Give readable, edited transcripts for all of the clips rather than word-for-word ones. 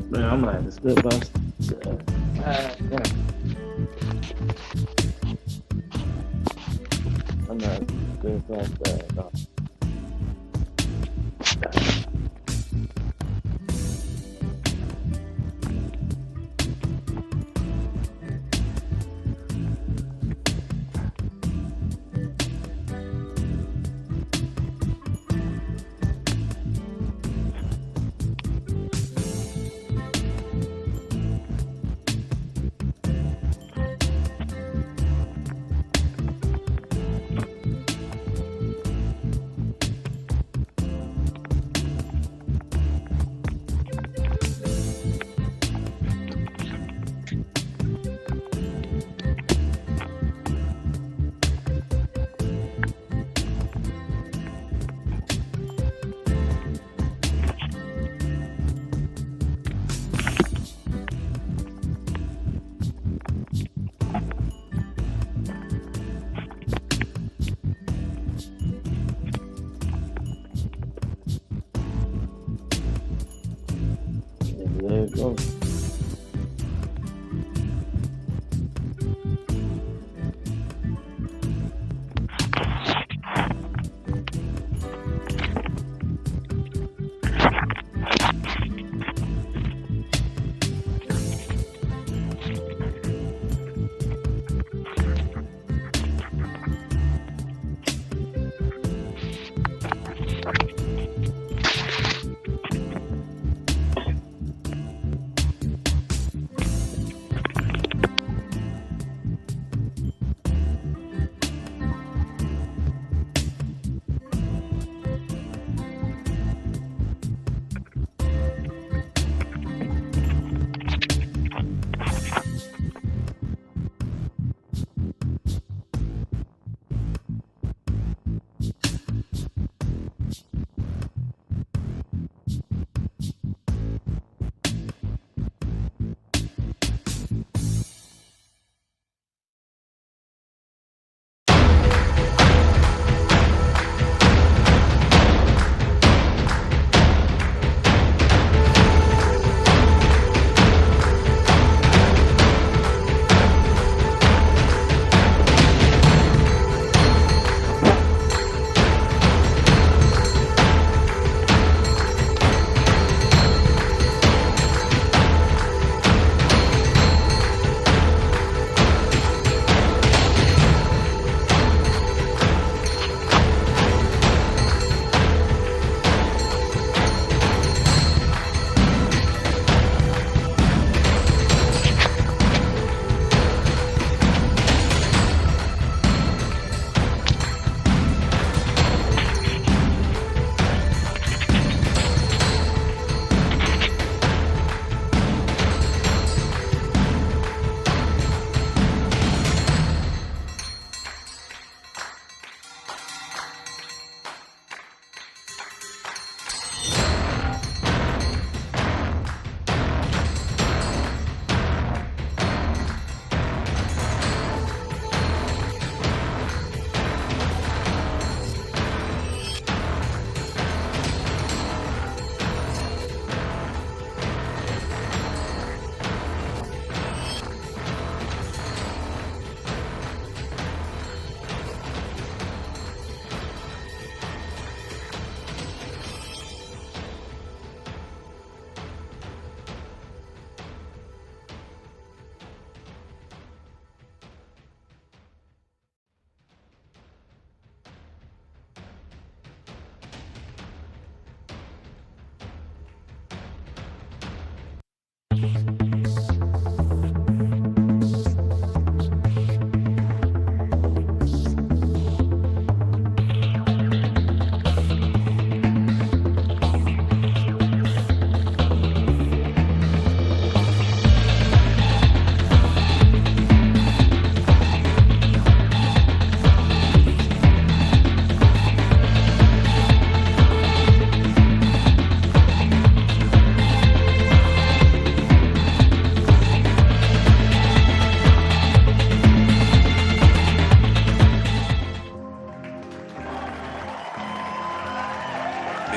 Man, I'm like this good bus. Yeah. I'm not good bus. No.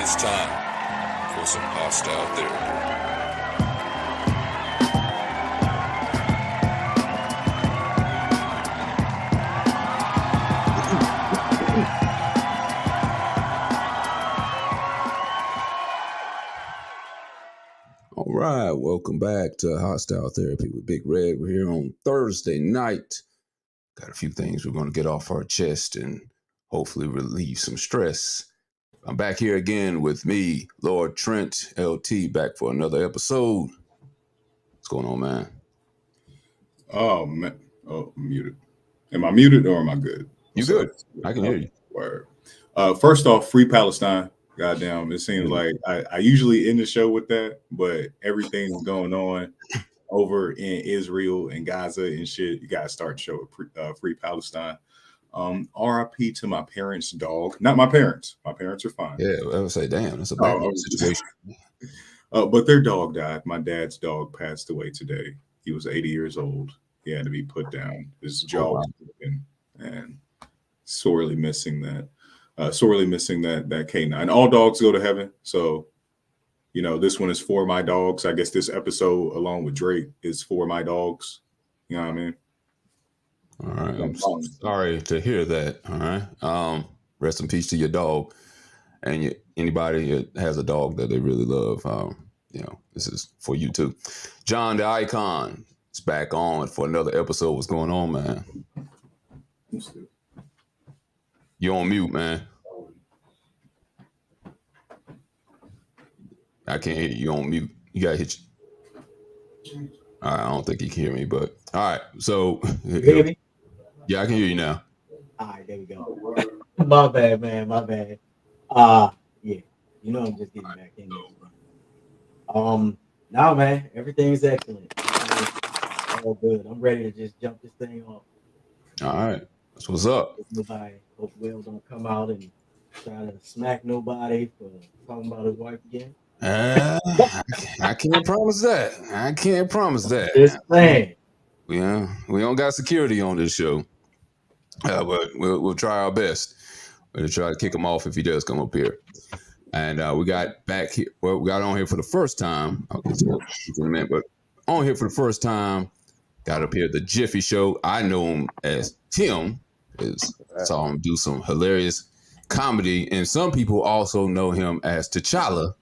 It's time for some hostile therapy. All right, welcome back to Hostile Therapy with Big Red. We're here on Thursday night. Got a few things we're going to get off our chest and hopefully relieve some stress. I'm back here again with me, Lord Trent, LT, back for another episode. What's going on, man? Oh, man. Oh, I'm muted. Am I muted or am I good? You good. I can hear you. Word. First off, free Palestine. Goddamn, it seems like I usually end the show with that, but everything is going on over in Israel and Gaza and shit. You gotta start the show with free Palestine. RIP to my parents' dog. Not my parents. My parents are fine. Yeah, I would say, damn, that's a bad situation. But their dog died. My dad's dog passed away today. He was 80 years old. He had to be put down. His jaw was broken, and sorely missing that. Sorely missing that canine. All dogs go to heaven. So, you know, this one is for my dogs. I guess this episode, along with Drake, is for my dogs. You know what I mean? All right. I'm sorry to hear that. All right. Rest in peace to your dog. And anybody that has a dog that they really love, this is for you too. John the Icon is back on for another episode. What's going on, man? You're on mute, man. I can't hear you. You're on mute. You gotta hit you. All right, I don't think you can hear me, but all right. So, you hear me? Yeah, I can hear you now. All right, there we go. My bad, man. My bad. Yeah, you know I'm just getting back in there. Now, man, everything's excellent. All good. I'm ready to just jump this thing off. All right, that's what's up. Hope Will don't come out and try to smack nobody for talking about his wife again. I can't promise that. I can't promise that. Just saying. We don't got security on this show, but we'll try our best. We'll try to kick him off if he does come up here. And we got back here. Well, we got on here for the first time. I'll get to it in a minute, but on here for the first time. Got up here the Jiffy Show. I know him as Tim. Saw him do some hilarious comedy, and some people also know him as T'Challa.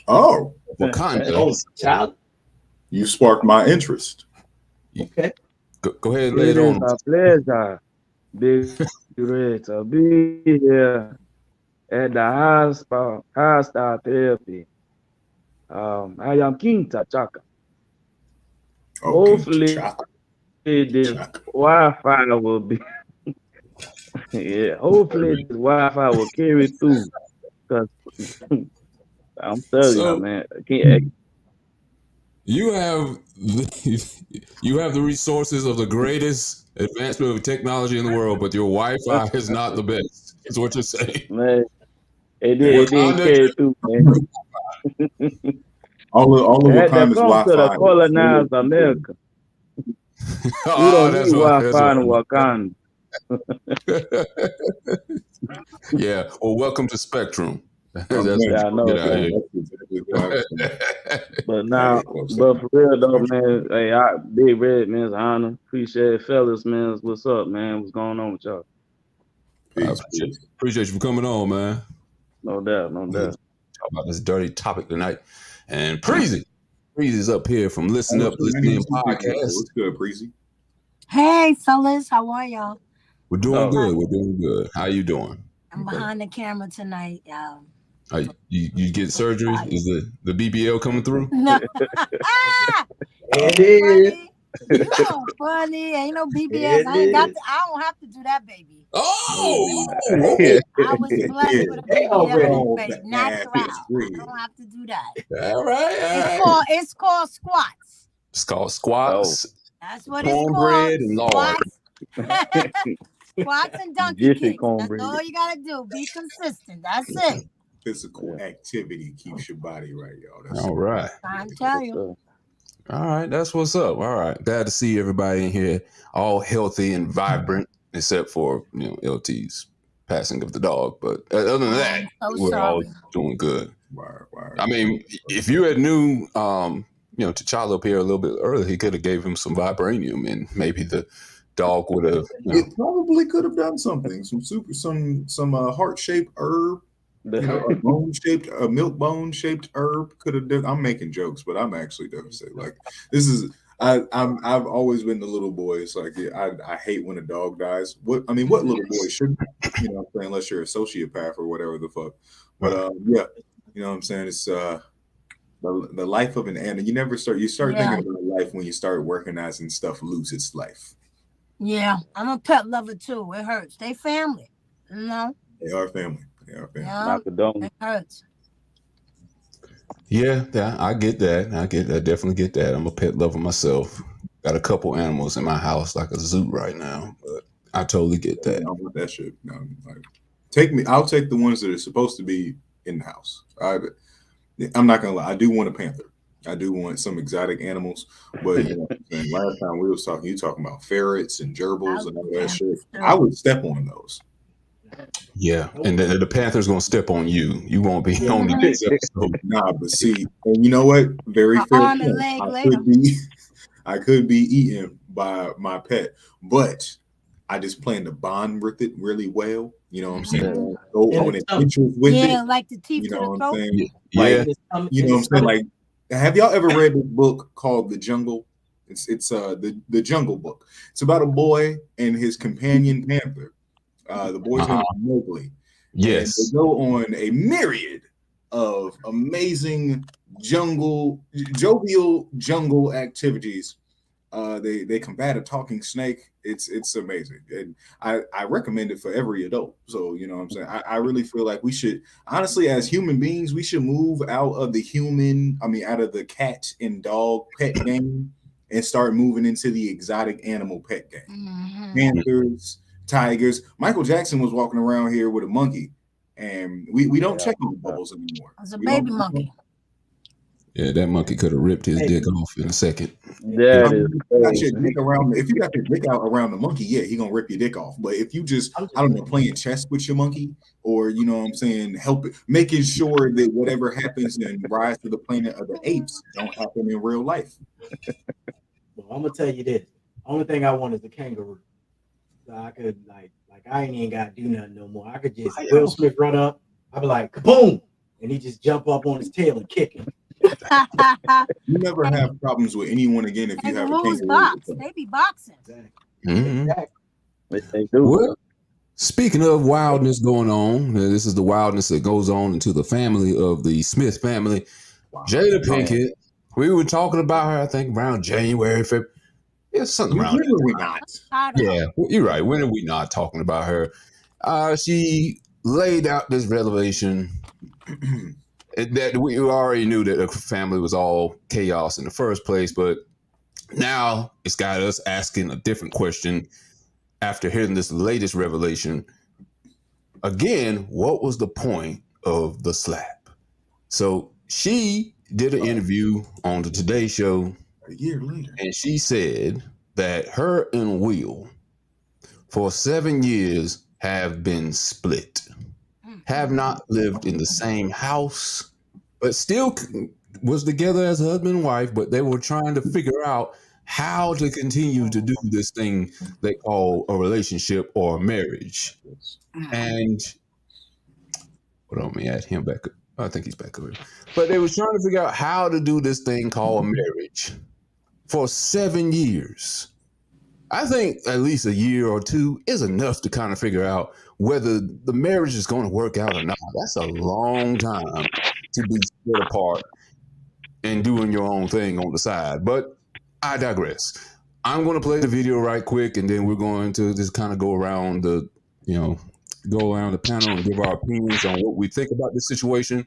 Oh, Wakanda. T'Challa. You sparked my interest. Okay. Go ahead and lay it on. It is a pleasure, Big Red, to be here at the Hostile Therapy. I am King T'Chaka. Hopefully, this Wi-Fi will be. Yeah, hopefully this Wi-Fi will carry through. Because I'm telling you, man, I can't. You have the resources of the greatest advancement of technology in the world, but your Wi-Fi is not the best. That's what you're saying. Man, it didn't carry through, man. all of Wakanda's Wi-Fi. To the colonized America. We don't need Wi-Fi in Wakanda. Yeah. Well, welcome to Spectrum. I know. But for real though, man, hey, Big Red, man, it's an honor. Appreciate it, fellas, man. What's up, man? What's going on with y'all? I appreciate you for coming on, man. No doubt. Talk about this dirty topic tonight. And Preezy's up here from Listen Up, Listening Podcast. What's good, Preezy? Hey, fellas, how are y'all? We're doing good. We're doing good. How you doing? I'm behind the camera tonight. You get surgery? Is the BBL coming through? No. It is. You funny. Ain't no BBS. I don't have to do that, baby. Oh! I was blessed with a BBL, baby. Natural. I don't have to do that. All right. It's called squats. It's called squats. That's what it's cornbread and lard. Squats and donkey kicks. That's all you gotta do. Be consistent. That's it. Physical activity keeps your body right, y'all. That's all right. I tell you. All right, that's what's up. All right, glad to see everybody in here, all healthy and vibrant, except for LT's passing of the dog. But other than that, I'm so we're all sorry. doing good. Word. I mean, if you had knew, T'Challa up here a little bit earlier, he could have gave him some vibranium, and maybe the dog would have. It probably could have done something. Some heart shaped herb. A milk bone shaped herb could have done. I'm making jokes, but I'm actually devastated. Like this is. I've always been the little boy. It's like I hate when a dog dies. What little boy should, unless you're a sociopath or whatever the fuck. But yeah, you know what I'm saying? It's the life of an animal. You start thinking about life when you start recognizing stuff lose its life. Yeah, I'm a pet lover too. It hurts. They family, you know. They are family. Yeah, Not the dome. it hurts. Yeah, I get that. I definitely get that. I'm a pet lover myself. Got a couple animals in my house, like a zoo right now. But I totally get that. I'm with that shit. I'll take the ones that are supposed to be in the house. I'm not gonna lie. I do want a panther. I do want some exotic animals. But last time we was talking, you talking about ferrets and gerbils and all that shit. I would step on those. Yeah, and the Panther's gonna step on you. You won't be on the next episode. Nah, but see, and you know what? Very fair point. I could be eaten by my pet, but I just plan to bond with it really well. You know what I'm saying? Go on adventures with it. Like the teeth to the throat. Yeah. You know what I'm saying? Like, have y'all ever read this book called The Jungle? It's the Jungle Book. It's about a boy and his companion panther. The boy's name is Mowgli. Yes. And they go on a myriad of amazing jovial jungle activities. They combat a talking snake. It's amazing. And I recommend it for every adult. So, you know what I'm saying? I really feel like we should, honestly, as human beings, we should move out of the cat and dog pet game and start moving into the exotic animal pet game. Panthers, tigers. Michael Jackson was walking around here with a monkey, and we don't check on bubbles anymore. It's a baby monkey. Yeah, that monkey could have ripped his dick off in a second. That is crazy. If you got your dick out around the monkey, yeah, he gonna rip your dick off. But if you just, playing chess with your monkey, or you know what I'm saying, making sure that whatever happens in Rise to the Planet of the Apes don't happen in real life. Well, I'm gonna tell you this. Only thing I want is a kangaroo. So I could like I ain't even gotta do nothing no more. I could just Will Smith run up. I'd be like kaboom, and he just jump up on his tail and kick him. You never have problems with anyone again if you have a kangaroo. Box. They be boxing. Exactly. Well, speaking of wildness going on, this is the wildness that goes on into the family of the Smith family. Wow. Jada Pinkett. We were talking about her, I think, around January, February. Yeah, something around that. When are we not? Yeah, you're right. When are we not talking about her? She laid out this revelation that we already knew that the family was all chaos in the first place, but now it's got us asking a different question after hearing this latest revelation. Again, what was the point of the slap? So she did an interview on the Today Show a year later, and she said that her and Will for 7 years have been split, have not lived in the same house, but still was together as husband and wife, but they were trying to figure out how to continue to do this thing they call a relationship or a marriage. And hold on, let me add him back up. I think he's back over here. But they were trying to figure out how to do this thing called a marriage for 7 years. I think at least a year or two is enough to kind of figure out whether the marriage is going to work out or not. That's a long time to be split apart and doing your own thing on the side. But I digress. I'm going to play the video right quick, and then we're going to just kind of go around the panel and give our opinions on what we think about this situation.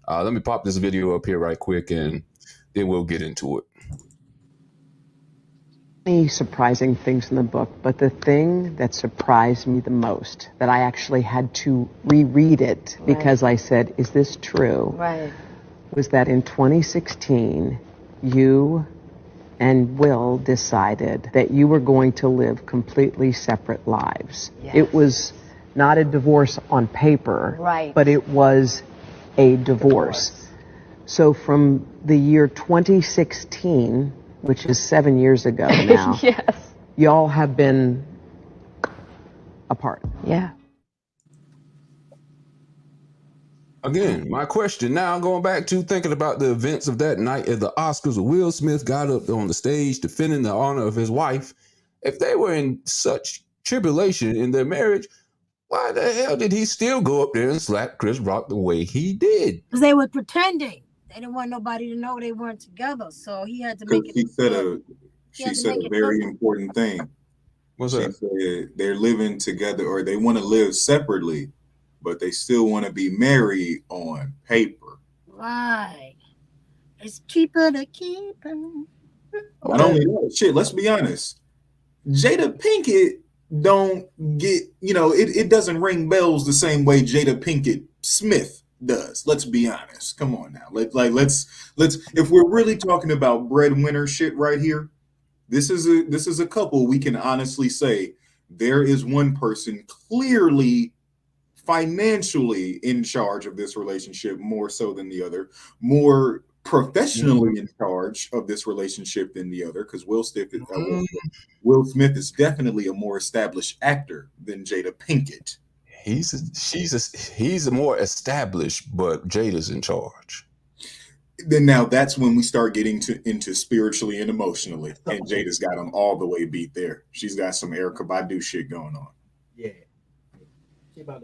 Let me pop this video up here right quick, and then we'll get into it. Many surprising things in the book, but the thing that surprised me the most, that I actually had to reread it because I said, is this true? Right. Was that in 2016, you and Will decided that you were going to live completely separate lives. Yes. It was not a divorce on paper, Right. but it was a divorce. So from the year 2016, which is 7 years ago now, Yes. y'all have been apart. Yeah. Again, my question now, going back to thinking about the events of that night at the Oscars, where Will Smith got up on the stage defending the honor of his wife. If they were in such tribulation in their marriage, why the hell did he still go up there and slap Chris Rock the way he did? Because they were pretending. They didn't want nobody to know they weren't together. So he had to make it. She said a very important thing. What's She that? said they're living together, or they want to live separately, but they still want to be married on paper. Right. It's cheaper to keep them. Not only that, shit, let's be honest. Jada Pinkett don't get, it doesn't ring bells the same way Jada Pinkett Smith does. Let's be honest. Come on now. Let's if we're really talking about breadwinner shit right here, this is a couple we can honestly say there is one person clearly financially in charge of this relationship more so than the other, more professionally in charge of this relationship than the other, because Will Smith is definitely a more established actor than Jada Pinkett. He's a more established, but Jada's in charge. Then now that's when we start getting into spiritually and emotionally, and Jada's got them all the way beat there. She's got some Erykah Badu shit going on. Yeah.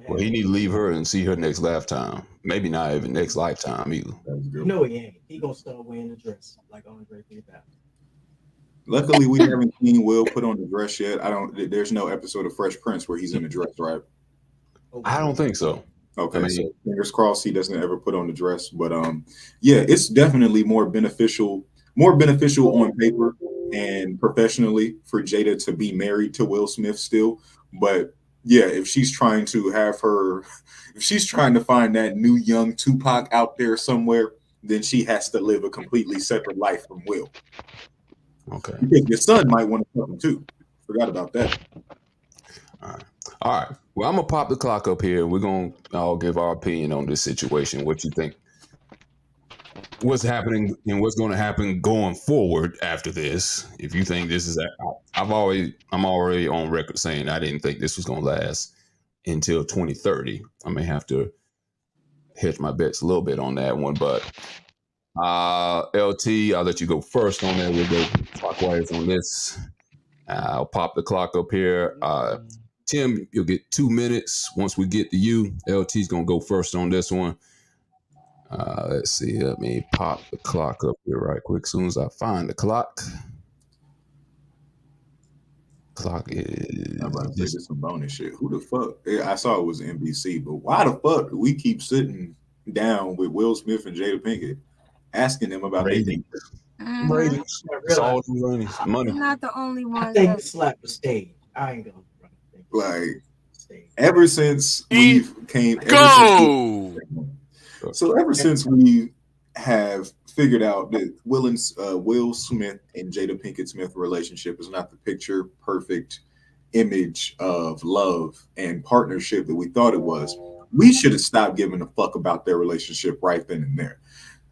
Well, he need to leave her and see her next lifetime. Maybe not even next lifetime either. You know he ain't. He gonna start wearing a dress like Andre 3000. Luckily, we haven't seen Will put on the dress yet. There's no episode of Fresh Prince where he's in a dress, right? I don't think so. Okay, so fingers crossed he doesn't ever put on the dress. But yeah, it's definitely more beneficial on paper and professionally for Jada to be married to Will Smith still. But yeah, if she's trying to find that new young Tupac out there somewhere, then she has to live a completely separate life from Will. Okay. Because your son might want to fuck him too. Forgot about that. All right. Well, I'm gonna pop the clock up here. We're gonna all give our opinion on this situation. What you think? What's happening and what's going to happen going forward after this? If you think this is, I'm already on record saying I didn't think this was going to last until 2030. I may have to hedge my bets a little bit on that one, but LT, I'll let you go first on that. We'll go clockwise on this. I'll pop the clock up here. Tim, you'll get 2 minutes. Once we get to you, LT's going to go first on this one. Let's see. Let me pop the clock up here right quick. As soon as I find the clock. Clock is. I'm about to say this some bonus shit. Who the fuck? I saw it was NBC, but why the fuck do we keep sitting down with Will Smith and Jada Pinkett, asking them about ratings? Ratings. It's all the money. I'm not the only one. I think slap the stage. I ain't gonna like ever since we came. Ever since we have figured out that Will Smith and Jada Pinkett Smith relationship is not the picture perfect image of love and partnership that we thought it was, we should have stopped giving a fuck about their relationship right then and there.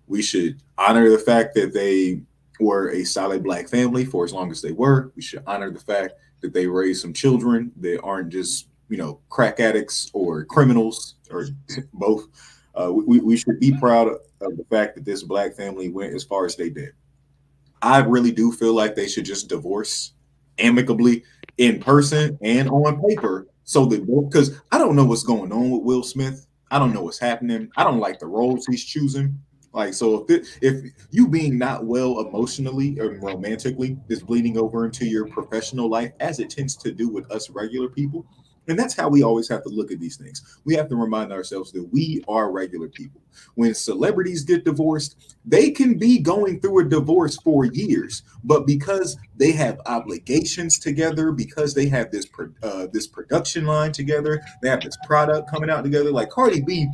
We should honor the fact that they were a solid Black family for as long as they were. We should honor the fact that they raised some children that aren't just, crack addicts or criminals or both. We should be proud of the fact that this Black family went as far as they did. I really do feel like they should just divorce amicably in person and on paper, so that, because I don't know what's going on with Will Smith. I don't know what's happening. I don't like the roles he's choosing. Like, so if you being not well emotionally or romantically is bleeding over into your professional life, as it tends to do with us regular people, and that's how we always have to look at these things. We have to remind ourselves that we are regular people. When celebrities get divorced, they can be going through a divorce for years, but because they have obligations together, because they have this production line together, they have this product coming out together. Like Cardi B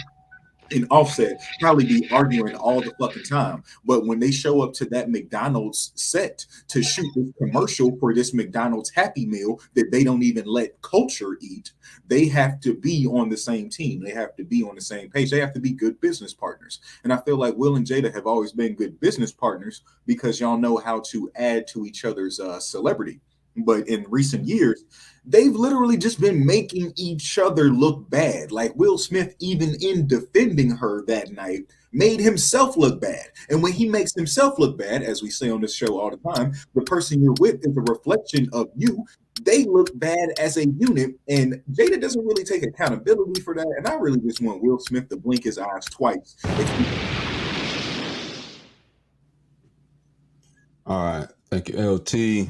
and Offset probably be arguing all the fucking time. But when they show up to that McDonald's set to shoot this commercial for this McDonald's Happy Meal that they don't even let Culture eat, they have to be on the same team. They have to be on the same page. They have to be good business partners. And I feel like Will and Jada have always been good business partners because y'all know how to add to each other's celebrity. But in recent years, they've literally just been making each other look bad. Like Will Smith, even in defending her that night, made himself look bad. And when he makes himself look bad, as we say on this show all the time, the person you're with is a reflection of you. They look bad as a unit, and Jada doesn't really take accountability for that. And I really just want Will Smith to blink his eyes twice. All right. Thank you, LT.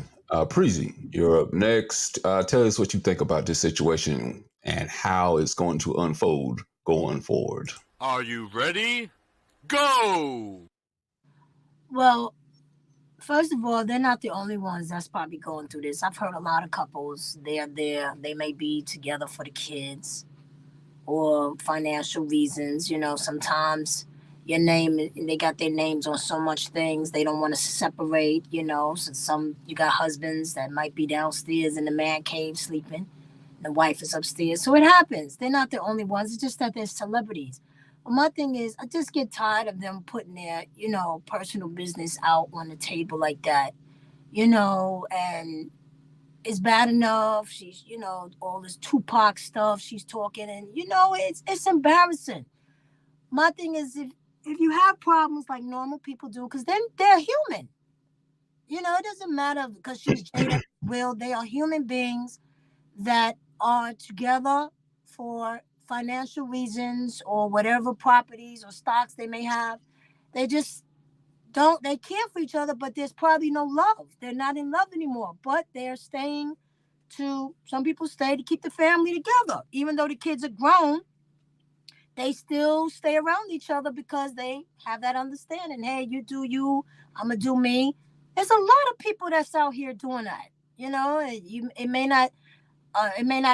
Preezy, you're up next. Tell us what you think about this situation and how it's going to unfold going forward. Are you ready? Go! Well, first of all, they're not the only ones that's probably going through this. I've heard a lot of couples, they're there, they may be together for the kids or financial reasons. You know, sometimes your name, they got their names on so much things, they don't want to separate, you know. So you got husbands that might be downstairs in the man cave sleeping, the wife is upstairs. So it happens. They're not the only ones. It's just that they're celebrities. But my thing is, I just get tired of them putting their, you know, personal business out on the table like that, you know, and it's bad enough. She's, you know, all this Tupac stuff she's talking, and you know, it's embarrassing. My thing is, if you have problems like normal people do, because then they're human. You know, it doesn't matter because she's Jada Will. They are human beings that are together for financial reasons or whatever properties or stocks they may have. They just they care for each other, but there's probably no love. They're not in love anymore, but they're staying some people stay to keep the family together. Even though the kids are grown, they still stay around each other because they have that understanding. Hey, you do you, I'm gonna do me. There's a lot of people that's out here doing that. You know, it may not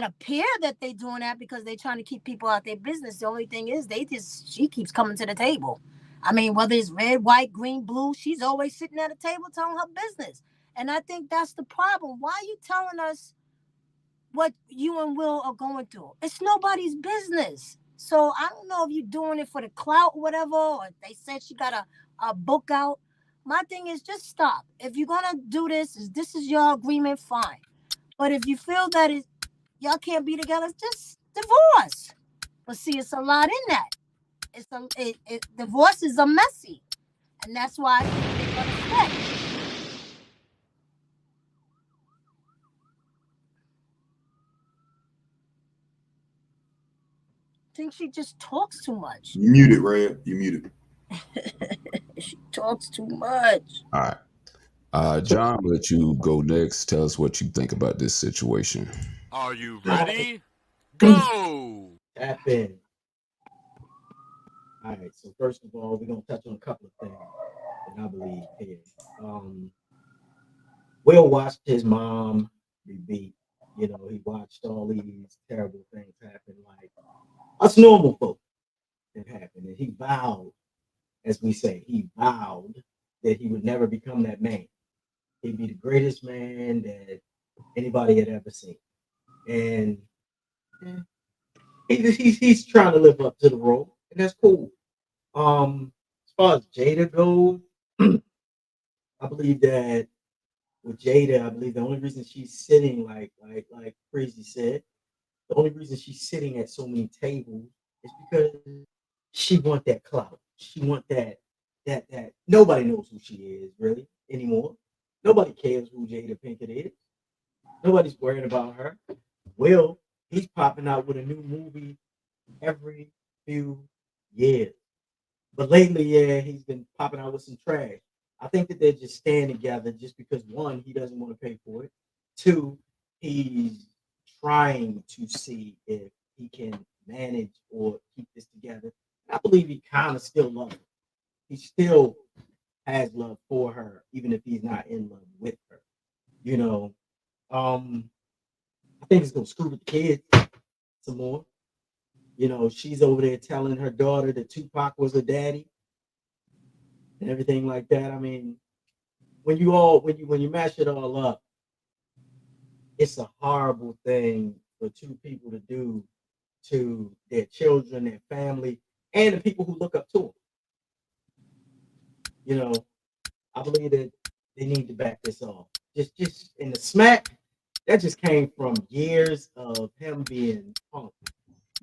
appear that they're doing that because they're trying to keep people out their business. The only thing is she keeps coming to the table. I mean, whether it's red, white, green, blue, she's always sitting at a table telling her business. And I think that's the problem. Why are you telling us what you and Will are going through? It's nobody's business. So I don't know if you're doing it for the clout or whatever, or they said she got a book out. My thing is just stop. If you're going to do this is your agreement, fine. But if you feel that y'all can't be together, just divorce. But see, it's a lot in that. Divorces are messy, and that's why I think they're gonna stay. I think she just talks too much. You muted, Red. You muted. She talks too much. All right. John, I'll let you go next. Tell us what you think about this situation. Are you ready? Go! Tap in. All right. So first of all, we're gonna touch on a couple of things that I believe here. Will watched his mom be beat. You know, he watched all these terrible things happen, like us normal folk that happened, and he vowed, as we say, he vowed that he would never become that man. He'd be the greatest man that anybody had ever seen, and he's trying to live up to the role, and that's cool. As far as Jada goes, I believe that with Jada, I believe the only reason she's sitting like Crazy said, the only reason she's sitting at so many tables is because she want that clout. She want that nobody knows who she is really anymore. Nobody cares who Jada Pinkett is. Nobody's worried about her. Will, he's popping out with a new movie every few years. But lately, yeah, he's been popping out with some trash. I think that they're just staying together just because one, he doesn't want to pay for it. Two, he's trying to see if he can manage or keep this together. I believe he kind of still loves her. He still has love for her, even if he's not in love with her. You know, I think it's gonna screw with the kids some more. You know, she's over there telling her daughter that Tupac was her daddy and everything like that. I mean, when you mash it all up, it's a horrible thing for two people to do to their children, their family, and the people who look up to them. You know, I believe that they need to back this off. Just in the smack, that just came from years of him being punked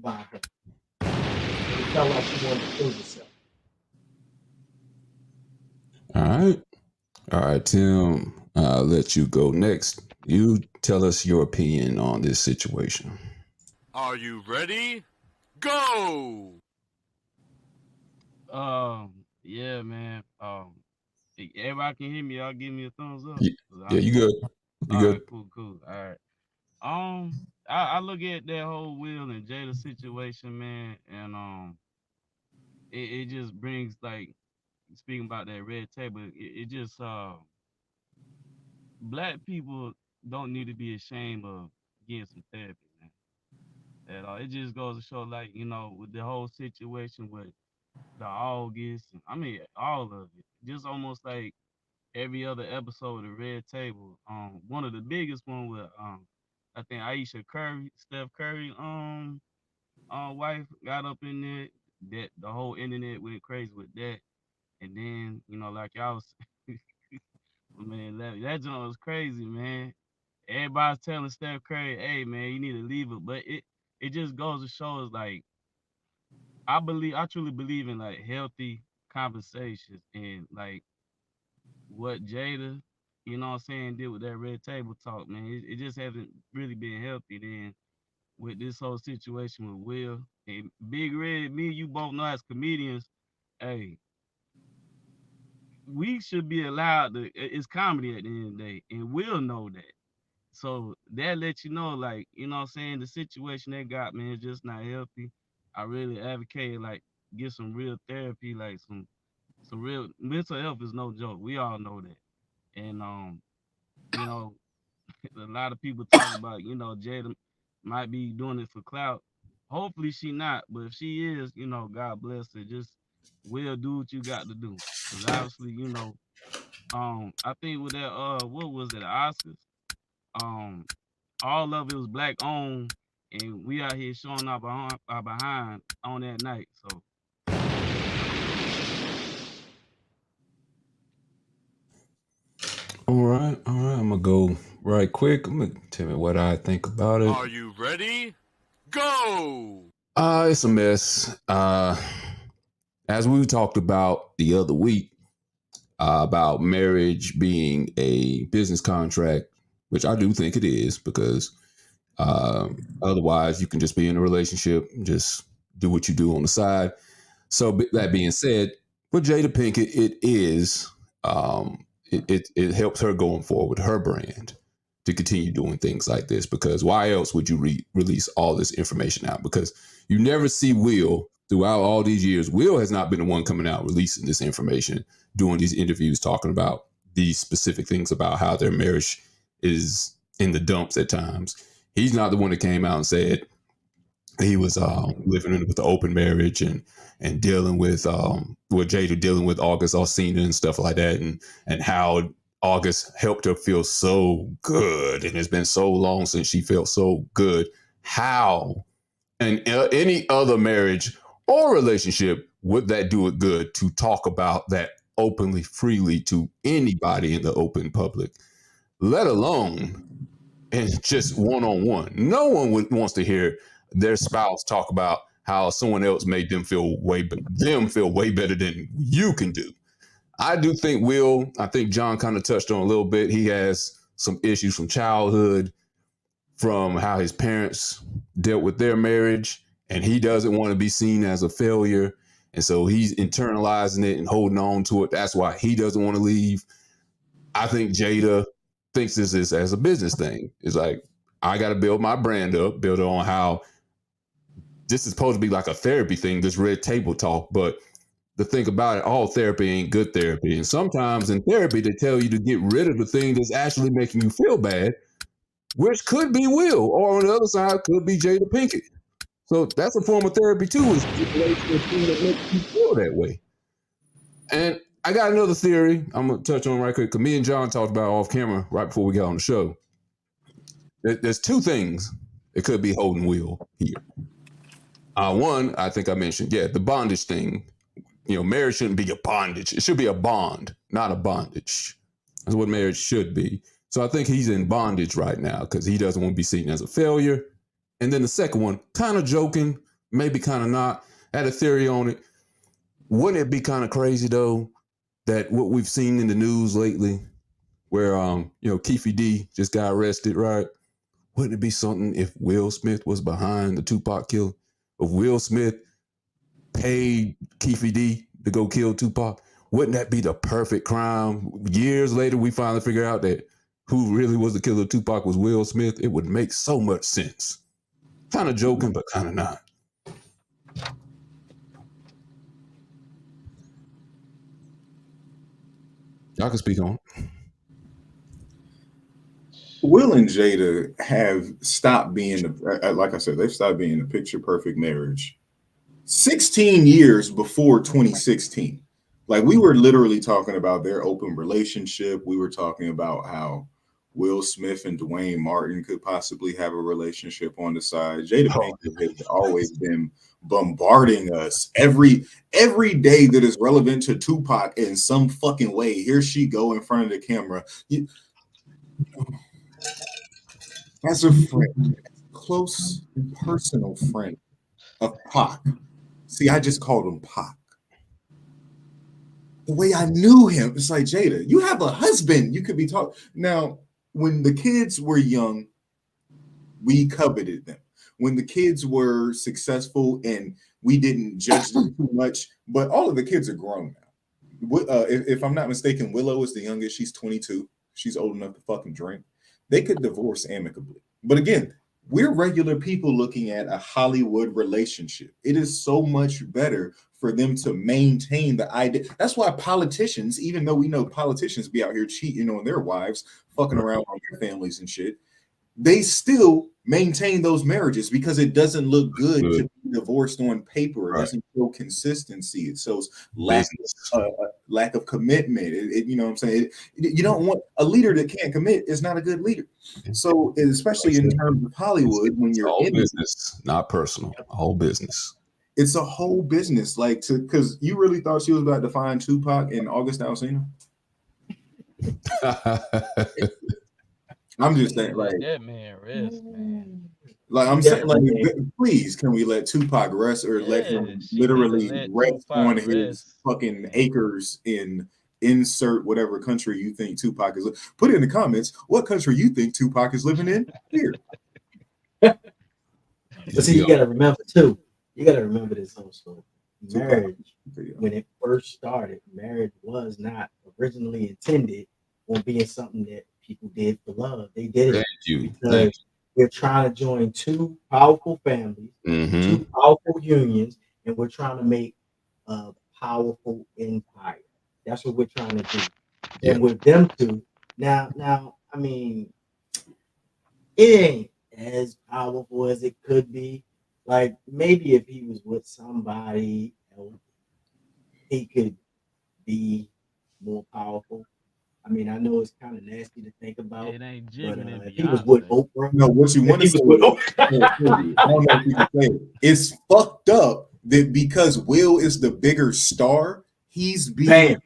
by her. It felt like she wanted to kill herself. All right, Tim. I'll let you go next. You tell us your opinion on this situation. Are you ready? Go! Yeah, man. If everybody can hear me, y'all give me a thumbs up. Yeah, you good. You All good. right, cool. All right. I look at that whole Will and Jada situation, man, and it just brings, like, speaking about that red table, it just black people don't need to be ashamed of getting some therapy, man. At all. It just goes to show, like, with the whole situation with the August, I mean, all of it. Just almost like every other episode of the Red Table. One of the biggest one with I think Aisha Curry, Steph Curry, wife got up in there. That the whole internet went crazy with that. And then, like y'all was, man, that joint was crazy, man. Everybody's telling Steph Curry, hey, man, you need to leave it. But it just goes to show us, like, I truly believe in, like, healthy conversations, and, like, what Jada, what I'm saying, did with that red table talk, man. It just hasn't really been healthy. Then with this whole situation with Will and Big Red, me and you both know as comedians, hey, we should be allowed to. It's comedy at the end of the day, and we'll know that. So that lets you know, like, what I'm saying, the situation they got, man, is just not healthy. I really advocate, like, get some real therapy, like some real mental health is no joke. We all know that. And you know, a lot of people talk about, Jada might be doing it for clout. Hopefully she not, but if she is, God bless her. Just will do what you got to do. Cause obviously, I think with that what was it, the Oscars? Um, all of it was black owned, and we out here showing our behind on that night. So All right. I'm gonna go right quick. I'm gonna tell me what I think about it. Are you ready? Go! It's a mess. As we talked about the other week, about marriage being a business contract, which I do think it is, because otherwise you can just be in a relationship, just do what you do on the side. So that being said, with Jada Pinkett, it is it helps her going forward, her brand, to continue doing things like this. Because why else would you release all this information out? Because you never see Will throughout all these years. Will has not been the one coming out releasing this information, doing these interviews, talking about these specific things about how their marriage is in the dumps at times. He's not the one that came out and said he was living with the open marriage and dealing with Jada dealing with August Alsina and stuff like that, and how August helped her feel so good, and it's been so long since she felt so good. How in any other marriage or relationship would that do it good to talk about that openly, freely to anybody in the open public, let alone and just one on one? No one wants to hear their spouse talk about how someone else made them feel way better than you can do. I do think I think John kind of touched on a little bit. He has some issues from childhood, from how his parents dealt with their marriage, and he doesn't want to be seen as a failure. And so he's internalizing it and holding on to it. That's why he doesn't want to leave. I think Jada thinks this is as a business thing. It's like, I got to build my brand up, build it on how this is supposed to be like a therapy thing, this red table talk. But the thing about it, all therapy ain't good therapy. And sometimes in therapy, they tell you to get rid of the thing that's actually making you feel bad, which could be Will, or on the other side, could be Jada Pinkett. So that's a form of therapy too. Is that makes you feel that way. And I got another theory I'm gonna touch on right quick. Cause me and John talked about off camera right before we got on the show. There's two things it could be holding Will here. One, I think I mentioned, the bondage thing. Marriage shouldn't be a bondage. It should be a bond, not a bondage. That's what marriage should be. So I think he's in bondage right now because he doesn't want to be seen as a failure. And then the second one, kind of joking, maybe kind of not. I had a theory on it. Wouldn't it be kind of crazy though that what we've seen in the news lately, where Keefe D just got arrested, right? Wouldn't it be something if Will Smith was behind the Tupac kill? If Will Smith paid Keefe D to go kill Tupac, wouldn't that be the perfect crime? Years later, we finally figure out that who really was the killer of Tupac was Will Smith. It would make so much sense. Kind of joking, but kind of not. Y'all can speak on it. Will and Jada have stopped being, like I said, they've stopped being a picture perfect marriage 16 years before 2016. Like, we were literally talking about their open relationship. We were talking about how Will Smith and Dwayne Martin could possibly have a relationship on the side. Jada Pinkett has always been bombarding us every day that is relevant to Tupac in some fucking way. Here she go in front of the camera. As a friend, close personal friend of Pac. See, I just called him Pac. The way I knew him, it's like, Jada, you have a husband. You could be talking. Now, when the kids were young, we coveted them. When the kids were successful and we didn't judge them too much, but all of the kids are grown now. If I'm not mistaken, Willow is the youngest. She's 22. She's old enough to fucking drink. They could divorce amicably. But again, we're regular people looking at a Hollywood relationship. It is so much better for them to maintain the idea. That's why politicians, even though we know politicians be out here cheating on their wives, fucking around on their families and shit, they still maintain those marriages because it doesn't look good to be divorced on paper. It doesn't show consistency. It shows lack of commitment. You know what I'm saying? You don't want a leader that can't commit is not a good leader. So especially in terms of Hollywood, when you're in business, not personal, a whole business. It's a whole business, because you really thought she was about to find Tupac in August Alsina? I'm just saying, like, that man rest, man. Like, I'm saying, like, please, can we let Tupac rest, or let him literally rest on his fucking acres in insert whatever country you think Tupac is? Put it in the comments what country you think Tupac is living in here. But see, you gotta remember too. You gotta remember this also. Marriage, when it first started, marriage was not originally intended on being something that people did for love. They did it because we're trying to join two powerful families, two powerful unions, and we're trying to make a powerful empire. That's what we're trying to do. And with them two, now, I mean, it ain't as powerful as it could be. Like, maybe if he was with somebody else, he could be more powerful. I mean, I know it's kind of nasty to think about. It ain't Jimmy, but if he was with Oprah. No, what you want to say? I don't know if you can say it. It's fucked up that because Will is the bigger star, he's being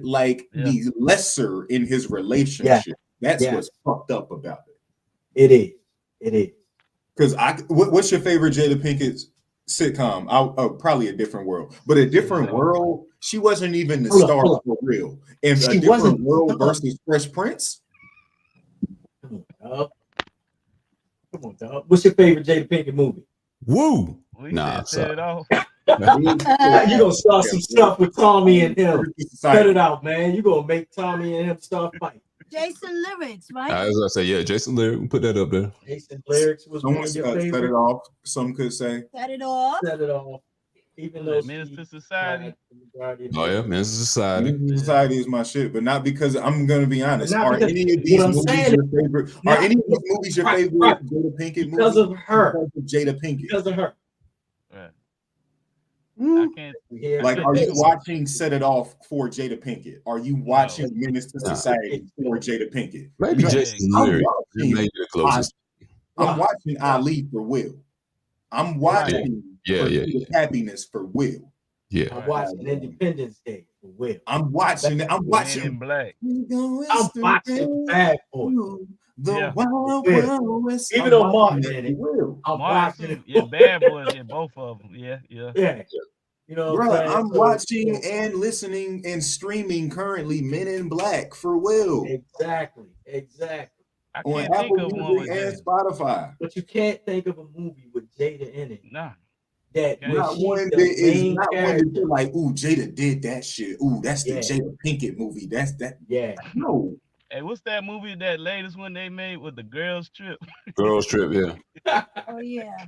like the lesser in his relationship. That's what's fucked up about it. It is. Because what's your favorite Jada Pinkett sitcom? Probably A Different World, but A Different World, she wasn't even the star for real. And A Different World versus Fresh Prince. Come on, dog. What's your favorite Jada Pinkett movie? Woo! Nah, set it off. You gonna start some stuff with Tommy and him. Cut it out, man. You gonna make Tommy and him start fighting. Jason Lyrics, right? I was gonna say, Jason Lyrics. Put that up there. Jason Lyrics was one of your favorite. Set it off. Some could say. Set it off. Set it off. Even though Minister Society. Oh yeah, Minister Society. Minister Society is my shit, but not because I'm gonna be honest. Are any of these movies your favorite? Are any of these movies your favorite Jada Pinkett movies? Because of her. Because of Jada Pinkett. Because of her. I can't. Yeah. Like, I are can't you think of watching Set It Off for Jada Pinkett? Are you watching Menace to Nah. Society for Jada Pinkett? Maybe No, Jason I'm Leary. watching. Maybe the closest. I'm watching Ali for Will. I'm watching Yeah. Pursuit of Happiness for Will. Yeah. I'm watching Independence Day for Will. I'm watching. Men in Black. I'm watching Bad Boy. The Yeah. Wild Will. Wild West. Even I'm though watching Martin that in it, Will. I'm Martin watching too. Yeah, Bad Boys. Yeah, both of them. Yeah. Yeah. You know what Bruh, I'm saying? I'm watching and listening and streaming currently Men in Black for Will Exactly. I on can't think Apple of one with Music and Jada. Spotify. But you can't think of a movie with Jada in it Nah. that when Not she's one the that is main not one character. that you're like, ooh, Jada did that shit. Ooh, that's the Yeah. Jada Pinkett movie. That's that. Yeah. No. Hey, what's that movie, that latest one they made with the girls trip? Girls Trip, yeah. Oh yeah.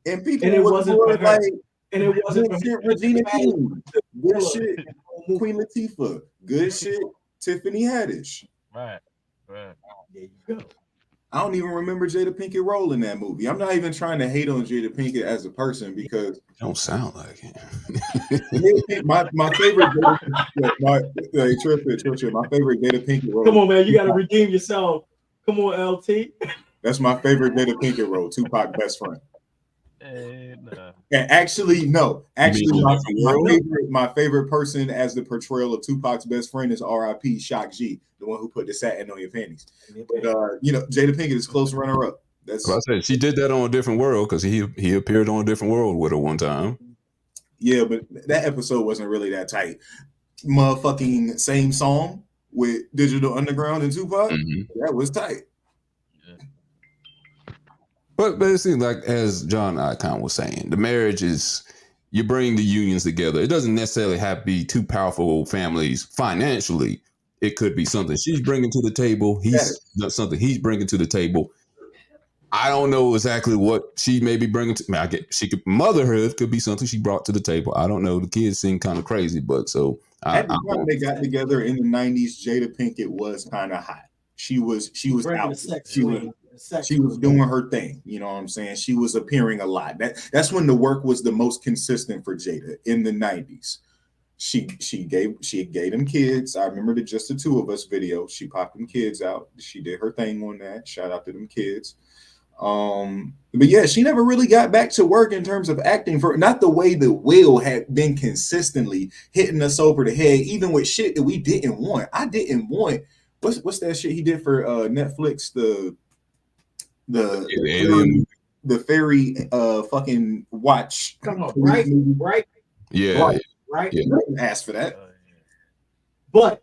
And people And it was wasn't more for her. like, And it wasn't good for shit, her. Regina King. Good Look, shit, Queen Latifah. Good shit, Tiffany Haddish. Right. There you go. I don't even remember Jada Pinkett role in that movie. I'm not even trying to hate on Jada Pinkett as a person because Don't sound like it. my favorite Jada my favorite Jada Pinkett role. Come on, man. You got to redeem yourself. Come on, LT. That's my favorite Jada Pinkett role, Tupac best friend. And And actually, no. Actually, mean my favorite person as the portrayal of Tupac's best friend is R.I.P. Shock G, the one who put the satin on your panties. But Jada Pinkett is close runner up. That's I said she did that on A Different World because he appeared on A Different World with her one time. yeah, but that episode wasn't really that tight. Motherfucking same song with Digital Underground and Tupac. Mm-hmm. That was tight. But it seems like, as John Icon was saying, the marriage is, you bring the unions together. It doesn't necessarily have to be two powerful families financially. It could be something she's bringing to the table. Something he's bringing to the table. I don't know exactly what she may be bringing to. Motherhood could be something she brought to the table. I don't know. The kids seem kind of crazy, but so at the time they got together in the '90s, Jada Pinkett was kind of hot. She was out. She was doing her thing. You know what I'm saying? She was appearing a lot. That's when the work was the most consistent for Jada in the '90s. She gave them kids. I remember the Just the Two of Us video. She popped them kids out. She did her thing on that. Shout out to them kids. But yeah, she never really got back to work in terms of acting, for not the way that Will had been consistently hitting us over the head, even with shit that we didn't want. I didn't want what's that shit he did for Netflix, the fairy fucking watch. Come on, right? Yeah. Right. You didn't ask for that. But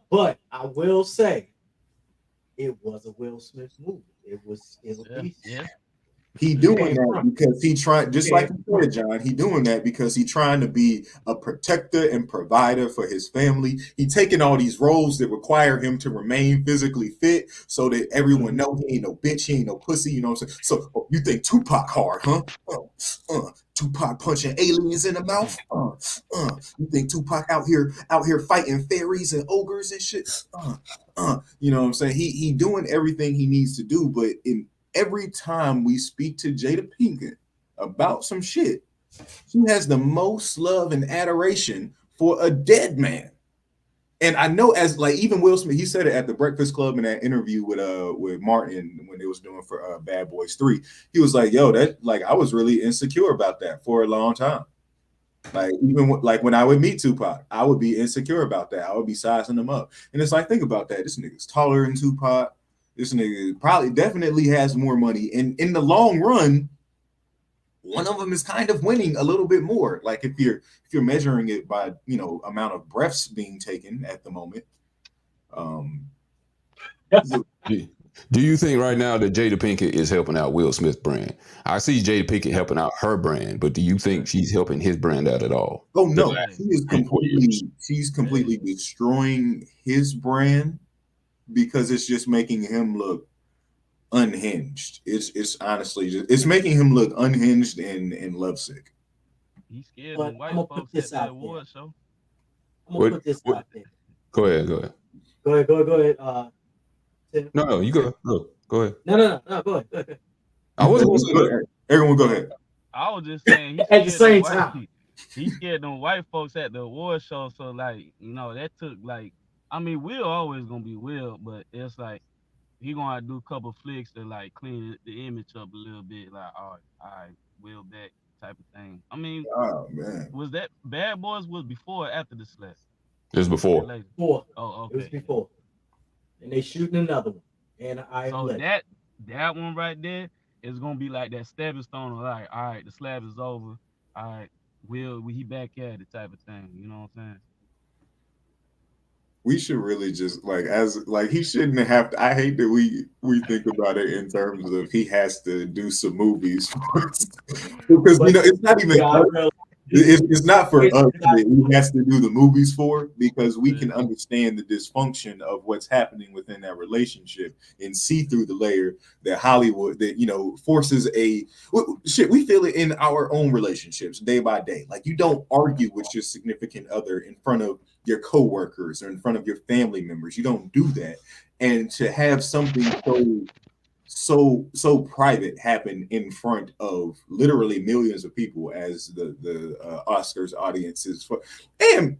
I will say it was a Will Smith movie. It was still decent. Yeah. He doing that because he trying, just like you said, John. He doing that because he trying to be a protector and provider for his family. He taking all these roles that require him to remain physically fit, so that everyone know he ain't no bitch, he ain't no pussy. You know what I'm saying? So you think Tupac hard, huh? Tupac punching aliens in the mouth. You think Tupac out here fighting fairies and ogres and shit? You know what I'm saying? He doing everything he needs to do, but every time we speak to Jada Pinkett about some shit, she has the most love and adoration for a dead man. And I know, as like even Will Smith, he said it at the Breakfast Club in that interview with Martin when they was doing for Bad Boys 3. He was like, "Yo, that like I was really insecure about that for a long time. Like even when I would meet Tupac, I would be insecure about that. I would be sizing him up. And it's like, think about that. This nigga's taller than Tupac. This nigga definitely has more money. And in the long run, one of them is kind of winning a little bit more. Like if you're measuring it by, amount of breaths being taken at the moment. Do you think right now that Jada Pinkett is helping out Will Smith's brand? I see Jada Pinkett helping out her brand, but do you think she's helping his brand out at all? Oh no, she's completely destroying his brand because it's just making him look unhinged. It's honestly it's making him look unhinged and lovesick. He's scared of white folks at the award show. I'm gonna put this out there. Go ahead. Go ahead. Tim. No, you go. Go ahead. No, go ahead. I wasn't going to say that. Everyone go ahead. I was just saying at the same time. he scared them white folks at the award show. So like, that took like, I mean, Will always gonna be Will, but it's like he gonna do a couple flicks to like clean the image up a little bit. Like, all right, Will back type of thing. I mean, Oh man, was that Bad Boys was before or after the slap? It was before. Later. Before. Oh, It was okay. before. And they shooting another one. And I am So Legend. that one right there is gonna be like that stepping stone of like, all right, the slab is over. All right, Will he back at it type of thing. You know what I'm saying? we should really just like he shouldn't have to. I hate that we think about it in terms of he has to do some movies because But it's not even God, really, it's not for it's us not- that he has to do the movies for, because we can Yeah. understand the dysfunction of what's happening within that relationship and see through the layer that Hollywood that forces shit. We feel it in our own relationships day by day. Like, you don't argue with your significant other in front of your coworkers or in front of your family members. You don't do that. And to have something so private happen in front of literally millions of people, as the Oscars audiences for, and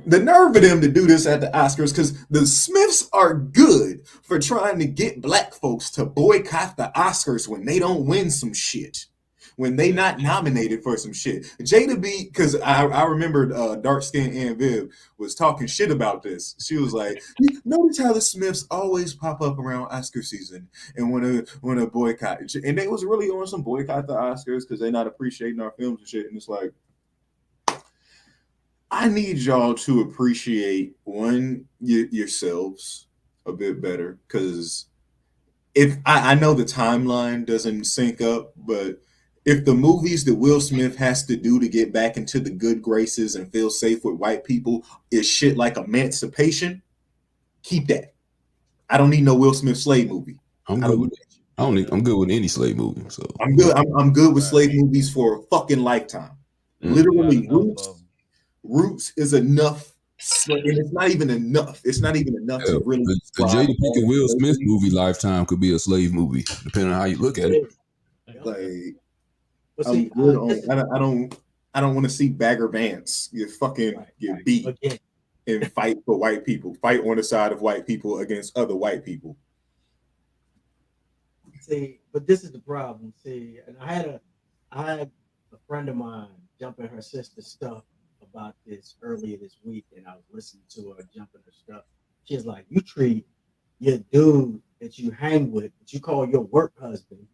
the nerve of them to do this at the Oscars, because the Smiths are good for trying to get black folks to boycott the Oscars when they don't win some shit, when they not nominated for some shit. Jada B, because I remembered dark skin Aunt Viv was talking shit about this. She was like, notice how the Smiths always pop up around Oscar season and want to boycott, and they was really on some boycott the Oscars because they not appreciating our films and shit. And it's like, I need y'all to appreciate yourselves a bit better, because if I know the timeline doesn't sync up, but if the movies that Will Smith has to do to get back into the good graces and feel safe with white people is shit like Emancipation, keep that. I don't need no Will Smith slave movie. I'm good with it. I'm good with any slave movie. So I'm good. I'm good with slave movies for a fucking lifetime. Literally, Roots is enough. And it's not even enough. It's not even enough to really. The Jada Pinkett Will Smith movie lifetime could be a slave movie, depending on how you look at it. Like, But I'm see, good on. I don't want to see Bagger Vance get beat again. and fight for white people. Fight on the side of white people against other white people. See, but this is the problem. See, and I had a friend of mine jumping her sister's stuff about this earlier this week, and I was listening to her jumping her stuff. She's like, you treat your dude that you hang with, that you call your work husband,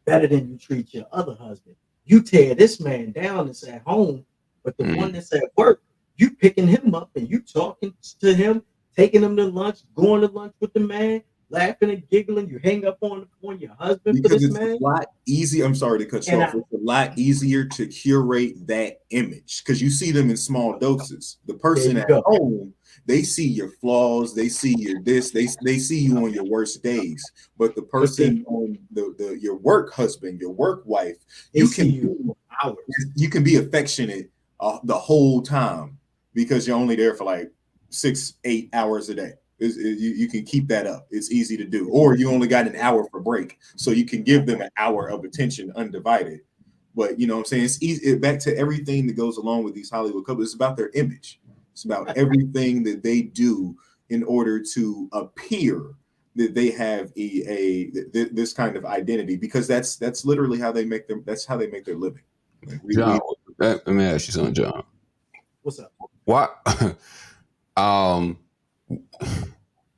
better than you treat your other husband. You tear this man down that's at home, but the one that's at work, you picking him up and you talking to him, taking him to lunch, going to lunch with the man, laughing and giggling. You hang up on your husband because for this it's man. a lot easier. I'm sorry to cut you off. It's a lot easier to curate that image because you see them in small doses. The person at home, they see your flaws, they see your this, they see you on your worst days. But the person on your work husband, your work wife, you can be affectionate the whole time because you're only there for like 6-8 hours a day. You can keep that up. It's easy to do. Or you only got an hour for break, so you can give them an hour of attention undivided. But you know what I'm saying? It's easy. Back to everything that goes along with these Hollywood couples. It's about their image. It's about everything that they do in order to appear that they have this kind of identity, because that's literally how they make their living. John, let me ask you something, John. What's up? Why?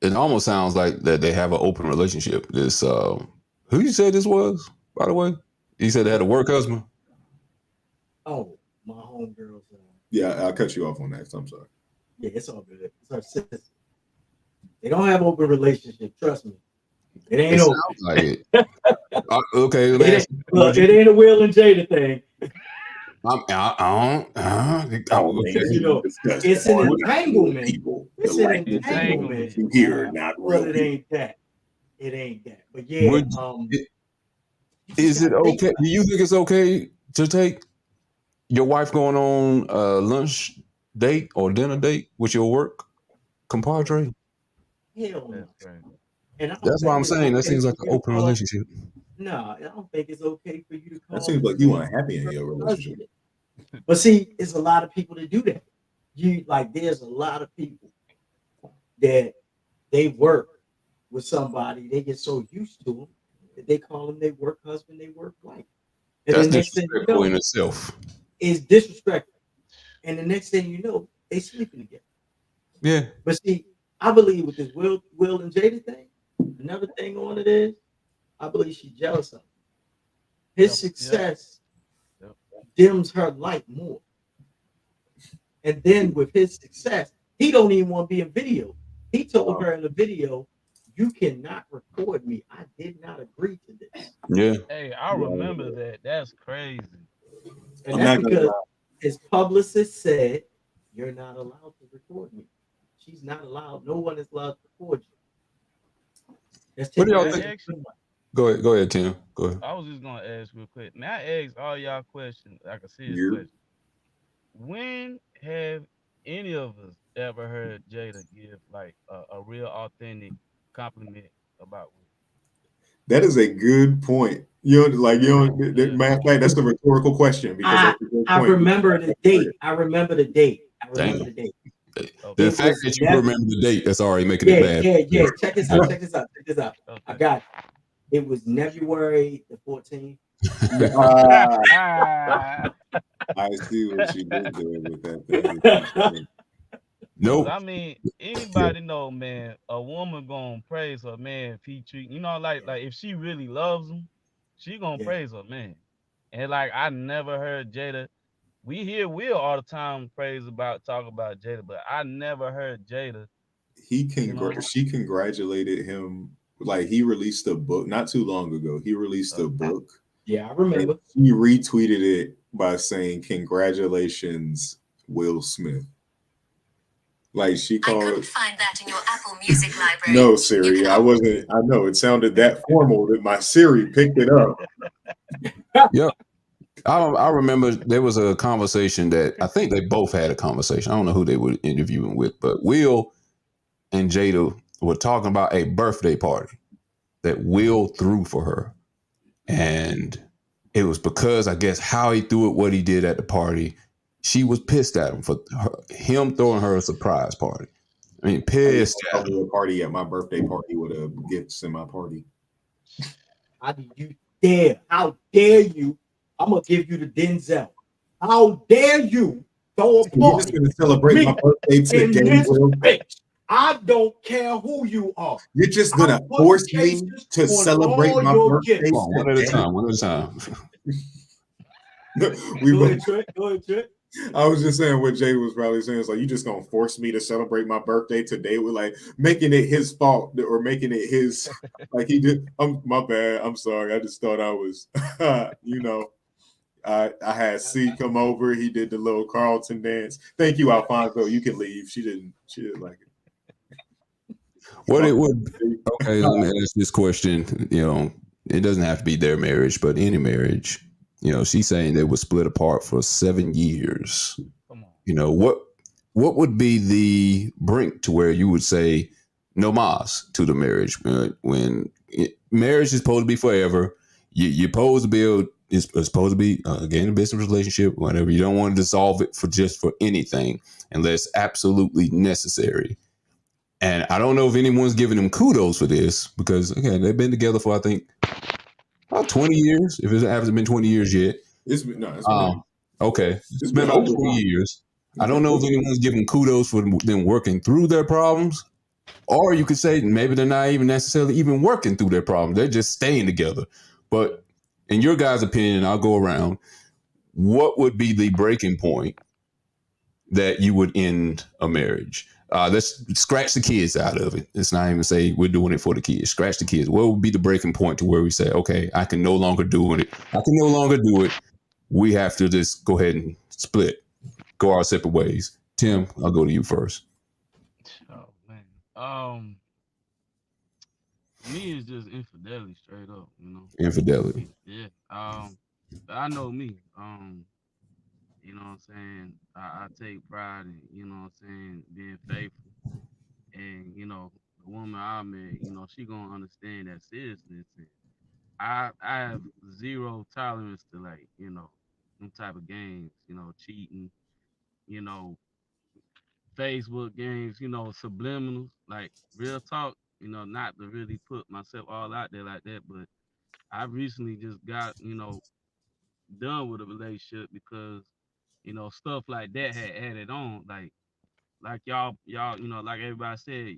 It almost sounds like that they have an open relationship. This who you said this was, by the way? You said they had a work husband? Oh, my homegirls. Yeah, I'll cut you off on that. So I'm sorry. Yeah, it's all good. It's our sister. They don't have open relationship. Trust me. It ain't open. Sounds like it. Okay, it ain't a Will and Jada thing. It's an entanglement. It's an entanglement. You hear, not real. But it ain't that. It ain't that. But yeah, is it okay? Do you think it's okay to take your wife going on a lunch date or dinner date with your work compadre? Hell no. And that's why I'm saying that seems like an open relationship. No, I don't think it's okay for you to call. That seems like you unhappy in your relationship. But see, it's a lot of people that do that. There's a lot of people that they work with somebody, they get so used to them that they call them their work husband, their work wife. And That's the next thing you disrespectful know in itself. is disrespectful. And the next thing you know, they sleeping together. Yeah. But see, I believe with this Will and Jada thing, another thing on it is I believe she's jealous of him. His Yep. success Yep. dims her light more. And then with his success, he don't even want to be in video. He told her in the video, "You cannot record me. I did not agree to this." Yeah. Hey, I remember that. That's crazy. And I'm that's not gonna because lie. his publicist said, "You're not allowed to record me. She's not allowed. No one is allowed to record you. That's What do taking May y'all I think? away ask from you? Go ahead, Tim. Go ahead. I was just gonna ask real quick. May I ask all y'all questions, like a serious You question? When have any of us ever heard Jada give like a real authentic compliment about Will? that is a good point. Yeah. Matter of fact, that's a rhetorical question because I that's a good I point. remember the date. I remember the date. I remember Damn. the date. The Okay. It fact was that you never. remember the date, that's already making it Yeah, bad. yeah, Yeah. yeah. Check this out. Check this out. Check this out. I Okay. got it. It was February the 14th. Ah, Ah, I see what you did there with that thing. cause Nope. I mean, Yeah. anybody know, man, a woman gonna praise her man if he treat like if she really loves him, she gonna Yeah. praise her man. And like I never heard Jada. We hear Will all the time talk about Jada, but I never heard Jada. You know, She congratulated him. Like he released a book not too long ago. He released a okay. book Yeah, I and remember. he retweeted it by saying, "Congratulations, Will Smith." Like she I couldn't called. find that in your Apple Music library. No, You Siri, can I wasn't. I know it sounded that formal that my Siri picked it up. Yep. I remember there was a conversation that I think they both had a conversation. I don't know who they were interviewing with, but Will and Jada were talking about a birthday party that Will threw for her. And it was because I guess how he threw it, what he did at the party. She was pissed at him for him throwing her a surprise party. I mean, I used pissed to at throw him. me a party at my birthday party with gifts in my party. How do you dare? How dare you? I'm gonna give you the Denzel. How dare you throw a You're just party gonna for celebrate my me birthday in today, this Will. bitch? I don't care who you are. You're just I'm gonna putting force me cases to on celebrate all my your birthday Come gifts. on, one at a today. time, one at a time. we Go both ahead, Trent. Go ahead, Trent. I was just saying what Jay was probably saying is like you just gonna force me to celebrate my birthday today with like making it his fault or making it his like he did. My bad. I'm sorry. I just thought I was I had C come over. He did the little Carlton dance. Thank you, Alfonso. You can leave. She didn't like What it. it would okay, let me ask this question. It doesn't have to be their marriage, but any marriage. She's saying they were split apart for 7 years. Come on. What would be the brink to where you would say no mas to the marriage when marriage is supposed to be forever? You're supposed to build. It's supposed to be again a business relationship. Whatever, you don't want to dissolve it for anything unless absolutely necessary. And I don't know if anyone's giving them kudos for this because again they've been together for I think about 20 years. If it hasn't been 20 years yet, It's been no, okay, it's it's been been about over. 20 years. I It's don't been know if over. anyone's giving kudos for them working through their problems, or you could say maybe they're not even necessarily even working through their problems. They're just staying together. But in your guys' opinion, I'll go around. What would be the breaking point that you would end a marriage? Let's scratch the kids out of it. Let's not even say we're doing it for the kids. Scratch the kids. What would be the breaking point to where we say, okay, I can no longer do it. I can no longer do it. We have to just go ahead and split, go our separate ways. Tim, I'll go to you first. Oh man. Um, me is just infidelity straight up. Infidelity. Yeah. I know me. What I'm saying? I take pride in, what I'm saying, being faithful. And, the woman I met, she gonna understand that seriousness. And I have zero tolerance to like, them type of games, cheating, you know, Facebook games, subliminals, like real talk, not to really put myself all out there like that, but I recently just got, done with a relationship because, stuff like that had added on. Like y'all, like everybody said,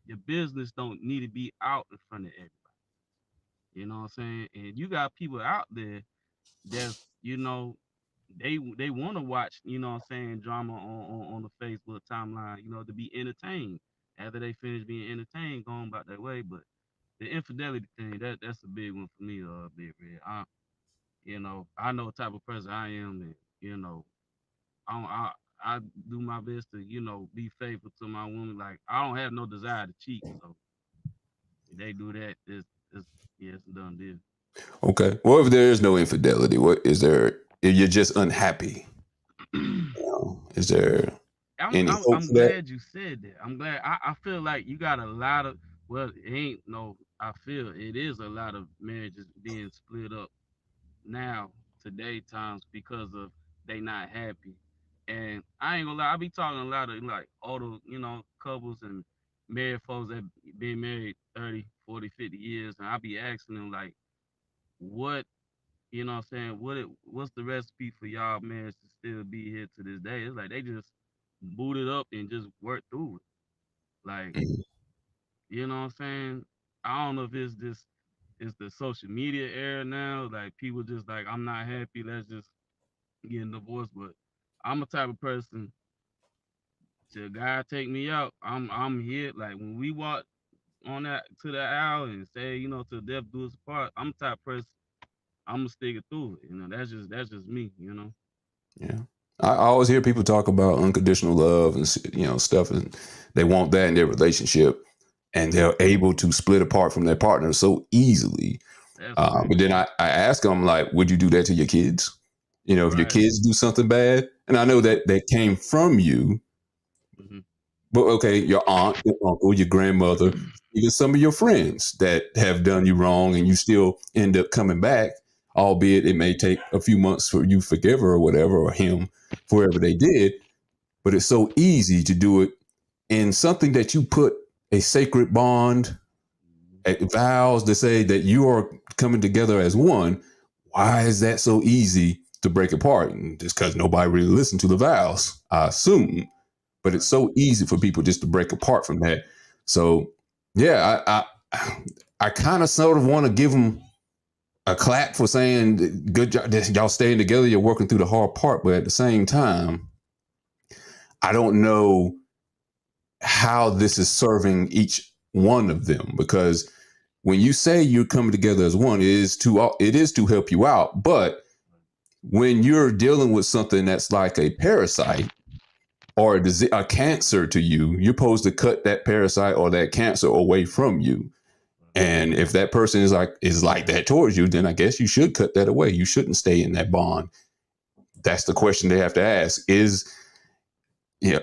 your business don't need to be out in front of everybody. You know what I'm saying? And you got people out there that's, they want to watch, what I'm saying, drama on the Facebook timeline, to be entertained. After they finish being entertained, going about their way. But the infidelity thing, that's a big one for me, Big Red. I know what type of person I am, and I do my best to, be faithful to my woman. Like I don't have no desire to cheat, so if they do that, it's yeah, it's a done deal. Okay. Well, if there is no infidelity, what is there? If you're just unhappy, is there any hope I'm for that? glad you said that. I'm glad. I feel like you got a lot of, well, it ain't no. I feel it is a lot of marriages being split up now today times because of they not happy. And I ain't gonna lie, I be talking a lot of like older, couples and married folks that been married 30, 40, 50 years, and I be asking them like, what, what I'm saying, what's the recipe for y'all marriage to still be here to this day? It's like they just boot it up and just work through it. Like, what I'm saying? I don't know if it's the social media era now. Like people just like, I'm not happy, let's just getting divorced, but I'm a type of person. Till God take me out, I'm here. Like when we walk on that to the aisle and say, till death do us apart, I'm the type of person I'm gonna stick it through it. That's just me. Yeah. I always hear people talk about unconditional love and stuff, and they want that in their relationship, and they're able to split apart from their partner so easily. That's crazy. But then I ask them like, would you do that to your kids? If your Right. kids do something bad, and I know that came from you, Hmm. but okay, your aunt, your uncle, your grandmother, even some of your friends that have done you wrong, and you still end up coming back, albeit it may take a few months for you to forgive her or whatever, or him, for whatever they did. But it's so easy to do it in something that you put a sacred bond, vows to say that you are coming together as one. Why is that so easy to break apart? And just because nobody really listened to the vows, I assume. But it's Right. so easy for people just to break apart from that. So yeah, I kind of sort of want to give them a clap for saying good job, y'all staying together, you're working through the hard part. But at the same time, I don't know how this is serving each one of them, because when you say you're coming together as one, it is to help you out. But when you're dealing with something that's like a parasite or a cancer to you, you're supposed to cut that parasite or that cancer away from you. And if that person is like that towards you, then I guess you should cut that away. You shouldn't stay in that bond. That's the question they have to ask.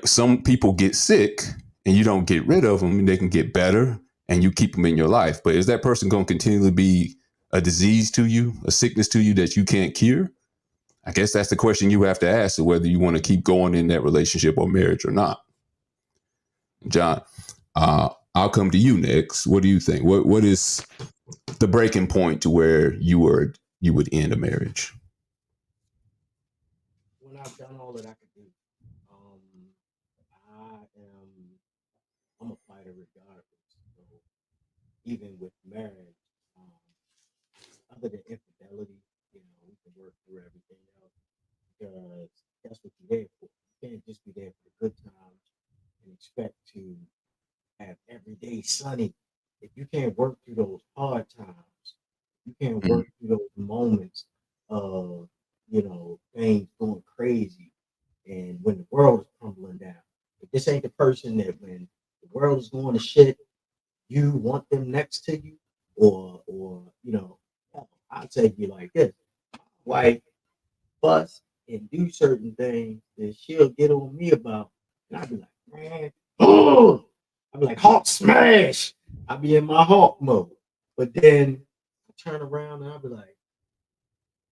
Some people get sick and you don't get rid of them, and they can get better and you keep them in your life. But is that person going to continually be a disease to you, a sickness to you that you can't cure? I guess that's the question you have to ask, whether you want to keep going in that relationship or marriage or not. John, I'll come to you next. What do you think? What is the breaking point to where you would end a marriage? When I've done all that I could do, um, I'm a fighter regardless. So even with marriage, um, other than infidelity, we can work through everything else because that's what you're there for. You can't just be there for the good times and expect to have every day sunny. If you can't work through those hard times, you can't Mm, work through those moments of, things going crazy and when the world is crumbling down. If this ain't the person that when the world is going to shit, you want them next to you, or I'll take you like this. Wife fuss and do certain things that she'll get on me about. And I'll be like, man, oh, I'll be like, Hawk smash. I'll be in my Hawk mode. But then I turn around and I'll be like,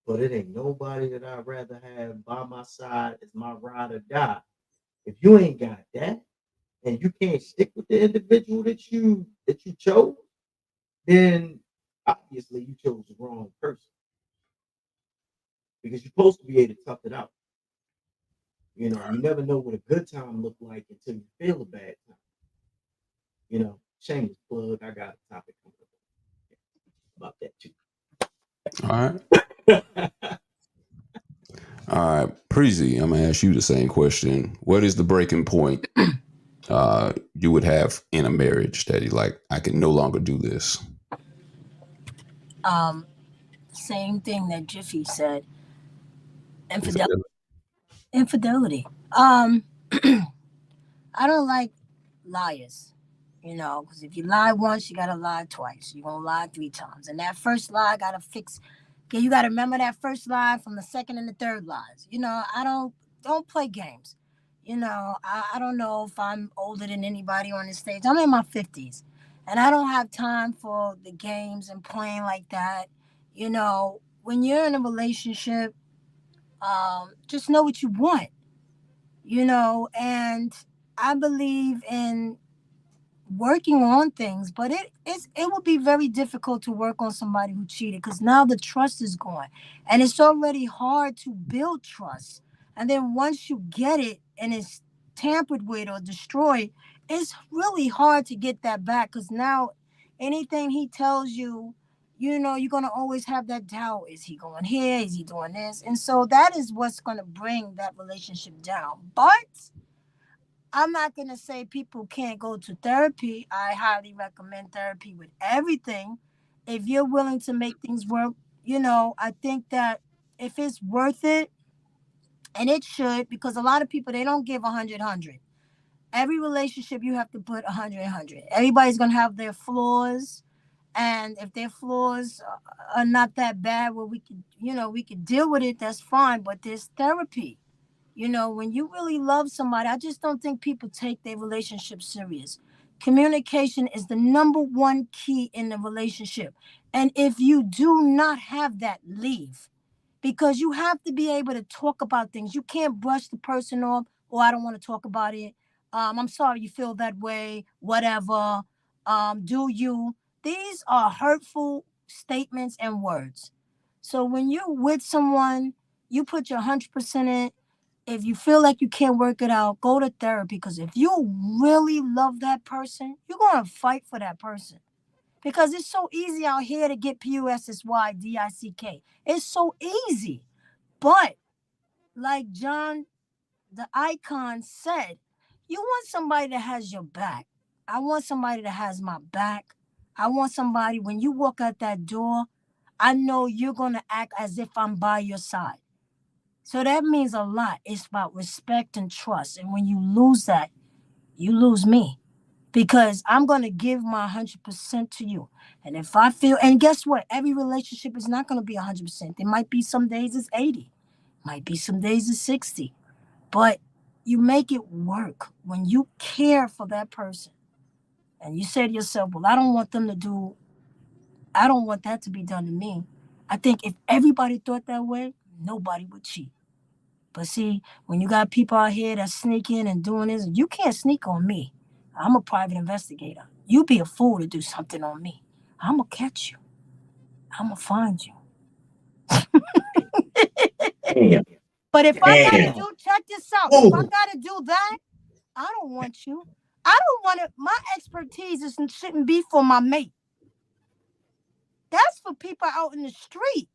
but it ain't nobody that I'd rather have by my side as my ride or die. If you ain't got that and you can't stick with the individual that you chose, then obviously you chose the wrong person because you're supposed to be able to tough it out. You know, you never know what a good time look like until you feel a bad time. You know, shameless plug. I got a topic coming up about that too. All right. All right. Preezy, I'm going to ask you the same question. What is the breaking point you would have in a marriage that you like, I can no longer do this? Same thing that Jiffy said. Infidelity. Infidelity. Infidelity. I don't like liars. You know, because if you lie once, you gotta lie twice. You're gonna lie 3 times, and that first lie gotta fix. Okay, you gotta remember that first lie from the second and the third lies. You know, I don't play games. You know, I don't know if I'm older than anybody on this stage. I'm in my 50s, and I don't have time for the games and playing like that. You know, when you're in a relationship, just know what you want. You know, and I believe in working on things, but it would be very difficult to work on somebody who cheated because now the trust is gone, and it's already hard to build trust. And then once you get it and it's tampered with or destroyed, it's really hard to get that back because now anything he tells you, you know, you're gonna always have that doubt. Is he going here? Is he doing this? And so that is what's gonna bring that relationship down. But I'm not going to say people can't go to therapy. I highly recommend therapy with everything. If you're willing to make things work, you know, I think that if it's worth it, and it should, because a lot of people, they don't give 100. Every relationship, you have to put 100. Everybody's going to have their flaws. And if their flaws are not that bad, where we could, you know, we could deal with it, that's fine. But there's therapy. You know, when you really love somebody, I just don't think people take their relationship serious. Communication is the number one key in the relationship. And if you do not have that, leave. Because you have to be able to talk about things. You can't brush the person off, or I don't want to talk about it. I'm sorry you feel that way, whatever. Do you? These are hurtful statements and words. So when you're with someone, you put your 100% in. If you feel like you can't work it out, go to therapy. Because if you really love that person, you're going to fight for that person. Because it's so easy out here to get PUSSYDICK. It's so easy. But like John, the icon said, you want somebody that has your back. I want somebody that has my back. I want somebody, when you walk out that door, I know you're going to act as if I'm by your side. So that means a lot. It's about respect and trust. And when you lose that, you lose me. Because I'm going to give my 100% to you. And if I feel, and guess what? Every relationship is not going to be 100%. There might be some days it's 80, might be some days it's 60. But you make it work when you care for that person. And you say to yourself, well, I don't want that to be done to me. I think if everybody thought that way, nobody would cheat. But see, when you got people out here that sneaking and doing this, you can't sneak on me. I'm a private investigator. You be a fool to do something on me. I'm going to catch you. I'm going to find you. Damn. But if I got to Damn. do, check this out. If I Oh, got to do that, I don't want you. I don't want it. My expertise shouldn't be for my mate. That's for people out in the street.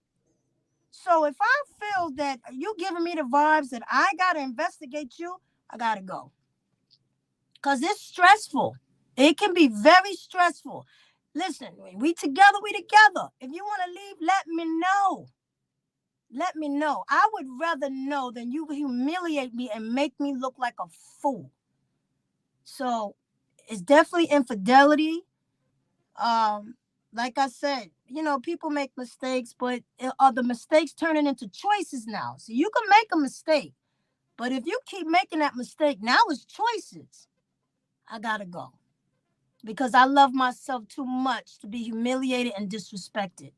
So if I feel that you giving me the vibes that I got to investigate you, I got to go. Because it's stressful. It can be very stressful. Listen, we together, we together. If you want to leave, let me know. Let me know. I would rather know than you humiliate me and make me look like a fool. So it's definitely infidelity. Um, like I said, you know, people make mistakes, but are the mistakes turning into choices now? So you can make a mistake, but if you keep making that mistake, now it's choices. I gotta go. Because I love myself too much to be humiliated and disrespected.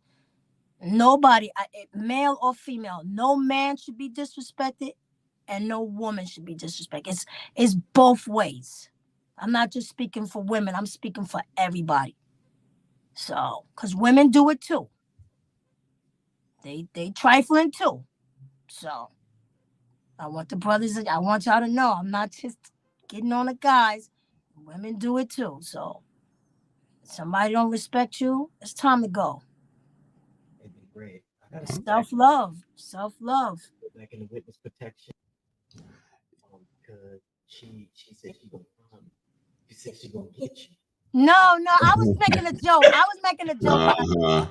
Nobody, male or female, no man should be disrespected, and no woman should be disrespected. It's both ways. I'm not just speaking for women. I'm speaking for everybody. So, because women do it too. They trifling too. So, I want the brothers. I want y'all to know I'm not just getting on the guys. Women do it too. So, if somebody don't respect you, it's time to go. It'd be great. I gotta Self love. Self love. go back in the witness protection because she said she said she gonna get you. No, I was making a joke. I was making a joke. Uh-huh.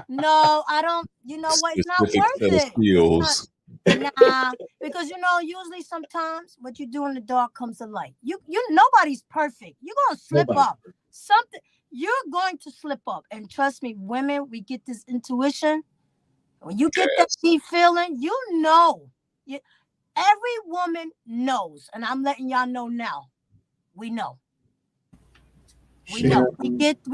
No, I don't. You know what? It's not Specific set worth of it. It's not. skills. Nah, because usually sometimes what you do in the dark comes to light. You nobody's perfect. You're gonna slip Nobody's up. Something you're going to slip up. And trust me, women, we get this intuition. When you get that Yes. deep feeling, you know. Every woman knows, and I'm letting y'all know now. We know. We Shit. know. We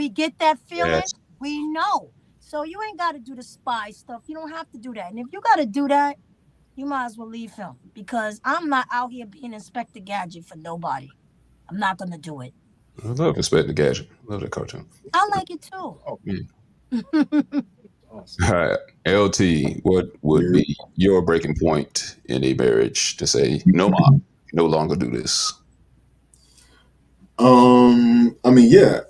get that feeling. Yes. We know. So you ain't got to do the spy stuff. You don't have to do that. And if you got to do that, you might as well leave him because I'm not out here being Inspector Gadget for nobody. I'm not gonna do it. I love Inspector Gadget. Love that cartoon. I like it too. Awesome. All right, LT, what would be your breaking point in a marriage to say, no, mom, no longer do this? I mean, yeah,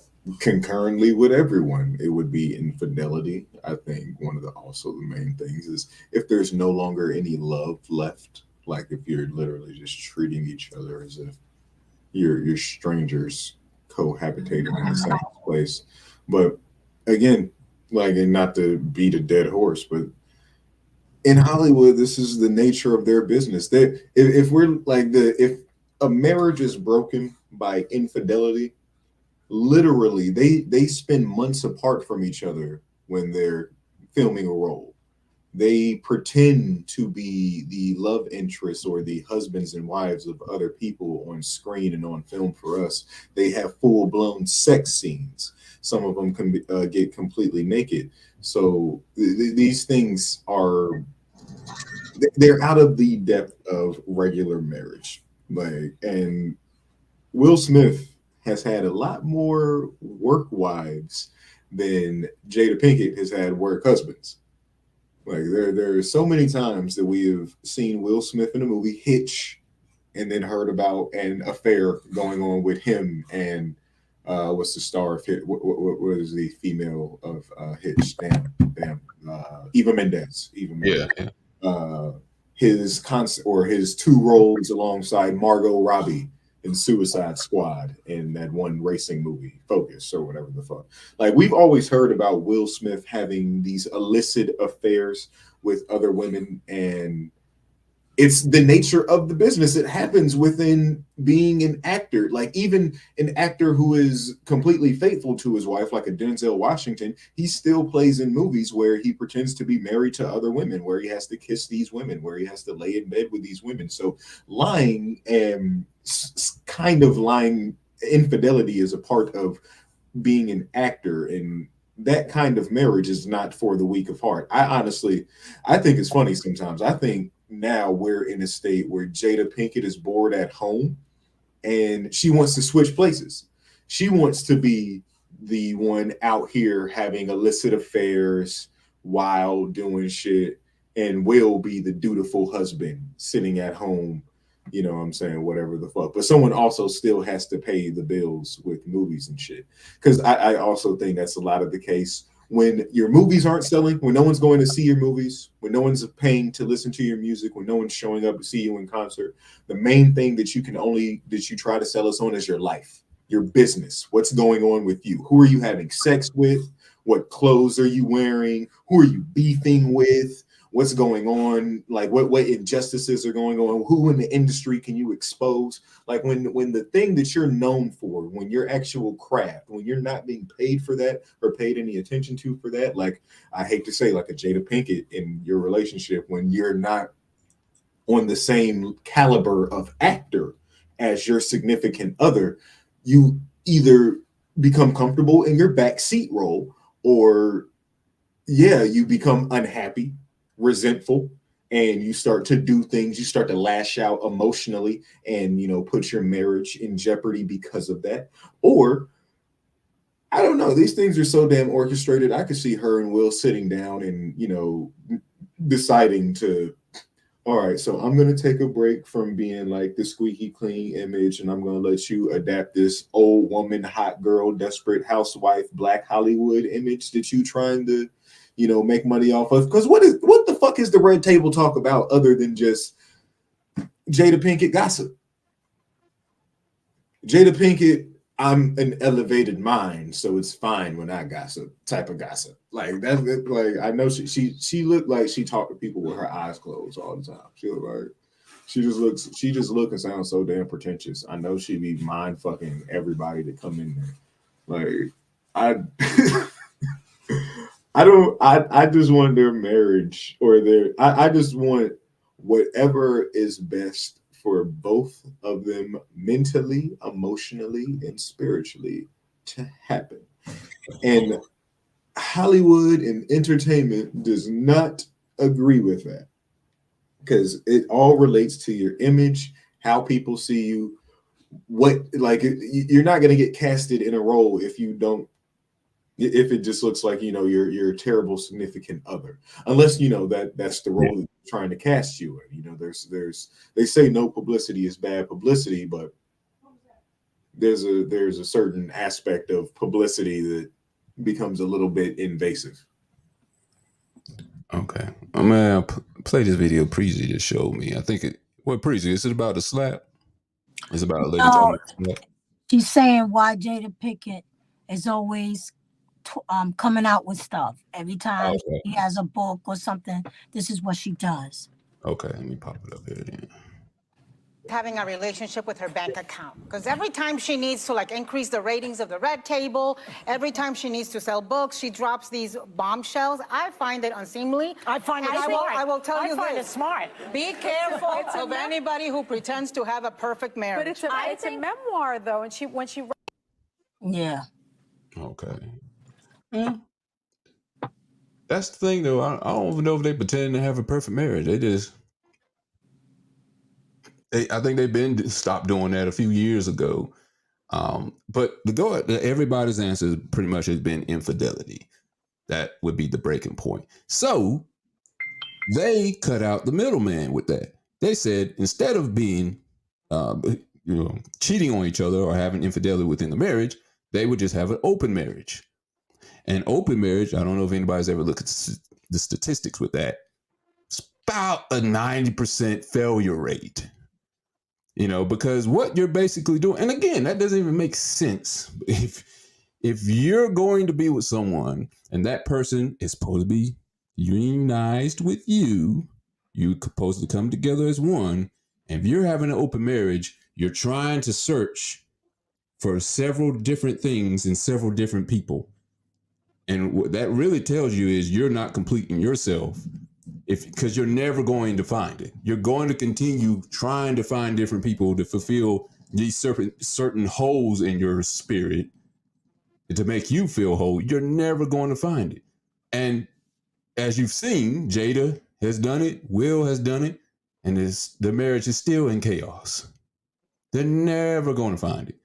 concurrently with everyone, it would be infidelity. I think one of the main things is if there's no longer any love left, like if you're literally just treating each other as if you're strangers cohabitating in the same place. But again, like, and not to beat a dead horse, but in Hollywood, this is the nature of their business. If we're like if a marriage is broken by infidelity, literally they spend months apart from each other when they're filming a role. They pretend to be the love interests or the husbands and wives of other people on screen and on film for us. They have full blown sex scenes. Some of them can get completely naked. So these things are they're out of the depth of regular marriage. Like, and Will Smith has had a lot more work wives than Jada Pinkett has had work husbands. Like there are so many times that we have seen Will Smith in a movie Hitch, and then heard about an affair going on with him and what's the star of Hitch? What was the female of Hitch? Damn. Eva Mendes. Yeah. His concert or his two roles alongside Margot Robbie in Suicide Squad in that one racing movie, Focus or whatever the fuck. Like, we've always heard about Will Smith having these illicit affairs with other women, and it's the nature of the business. It happens within being an actor. Like, even an actor who is completely faithful to his wife, like a Denzel Washington, he still plays in movies where he pretends to be married to other women, where he has to kiss these women, where he has to lay in bed with these women. So lying and kind of lying, infidelity is a part of being an actor, and that kind of marriage is not for the weak of heart. I think it's funny sometimes. I think now we're in a state where Jada Pinkett is bored at home and she wants to switch places. She wants to be the one out here having illicit affairs while doing shit, and will be the dutiful husband sitting at home, you know what I'm saying, whatever the fuck. But someone also still has to pay the bills with movies and shit. Because I also think that's a lot of the case. When your movies aren't selling, when no one's going to see your movies, when no one's paying to listen to your music, when no one's showing up to see you in concert, the main thing that you try to sell us on is your life, your business. What's going on with you? Who are you having sex with? What clothes are you wearing? Who are you beefing with? What's going on? Like what injustices are going on? Who in the industry can you expose? Like when the thing that you're known for, when your actual craft, when you're not being paid for that or paid any attention to for that, like I hate to say, like a Jada Pinkett in your relationship, when you're not on the same caliber of actor as your significant other, you either become comfortable in your backseat role or yeah, you become unhappy, resentful, and you start to do things, you start to lash out emotionally and, put your marriage in jeopardy because of that. Or, I don't know, these things are so damn orchestrated. I could see her and Will sitting down and, deciding to, all right, so I'm going to take a break from being like the squeaky clean image, and I'm going to let you adapt this old woman, hot girl, desperate housewife, black Hollywood image that you trying to, make money off of. Because what the fuck is the red table talk about other than just Jada Pinkett gossip? Jada Pinkett, I'm an elevated mind, so it's fine when I gossip. Type of gossip, like that's like I know she looked like she talked to people with her eyes closed all the time. She looked like she just look and sounds so damn pretentious. I know she be mind fucking everybody that come in there. Like I, I just want their marriage or I just want whatever is best for both of them mentally, emotionally, and spiritually to happen. And Hollywood and entertainment does not agree with that because it all relates to your image, how people see you. You're not going to get casted in a role if it just looks like you're a terrible significant other, unless that's the role that they're trying to cast you in. There's they say no publicity is bad publicity, but there's a certain aspect of publicity that becomes a little bit invasive. Okay, I'm gonna play this video Preezy just showed me. I think Preezy, is it about the slap? It's about a lady talking about the slap. She's saying why Jada Pinkett is always coming out with stuff every time he has a book or something. This is what she does. Okay, let me pop it up here then. Having a relationship with her bank account, because every time she needs to increase the ratings of the red table, every time she needs to sell books, she drops these bombshells. I find it unseemly. I find it smart. I will tell you this. I find it smart. Be careful of anybody who pretends to have a perfect marriage. But it's a memoir though, and when she yeah. Okay. That's the thing though. I don't even know if they pretend to have a perfect marriage. I think they've been stopped doing that a few years ago. But everybody's answer pretty much has been infidelity. That would be the breaking point. So they cut out the middleman with that. They said instead of being, cheating on each other or having infidelity within the marriage, they would just have an open marriage. And open marriage, I don't know if anybody's ever looked at the statistics with that. It's about a 90% failure rate. Because what you're basically doing, and again, that doesn't even make sense. If you're going to be with someone and that person is supposed to be unionized with you, you're supposed to come together as one. And if you're having an open marriage, you're trying to search for several different things in several different people. And what that really tells you is you're not completing yourself. Because you're never going to find it. You're going to continue trying to find different people to fulfill these certain holes in your spirit to make you feel whole. You're never going to find it. And as you've seen, Jada has done it, Will has done it, and the marriage is still in chaos. They're never going to find it.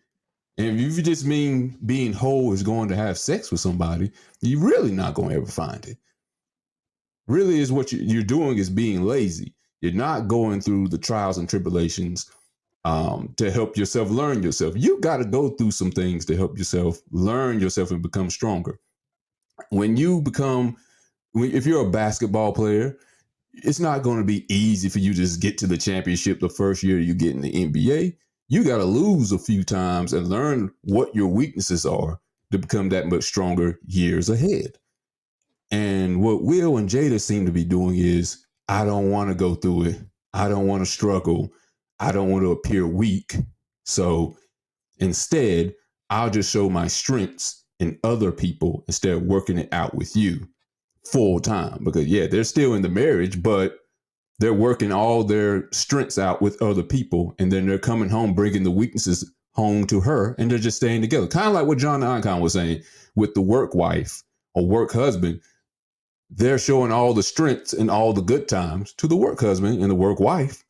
And if you just mean being whole is going to have sex with somebody, you're really not going to ever find it. Really is what you're doing is being lazy. You're not going through the trials and tribulations to help yourself learn yourself. You got to go through some things to help yourself learn yourself and become stronger. If you're a basketball player, it's not going to be easy for you to just get to the championship the first year you get in the NBA. You got to lose a few times and learn what your weaknesses are to become that much stronger years ahead. And what Will and Jada seem to be doing is, I don't want to go through it. I don't want to struggle. I don't want to appear weak. So instead, I'll just show my strengths in other people instead of working it out with you full time. Because they're still in the marriage, but they're working all their strengths out with other people. And then they're coming home, bringing the weaknesses home to her, and they're just staying together. Kind of like what John Icon was saying with the work wife or work husband. they're showing all the strengths and all the good times to the work husband and the work wife,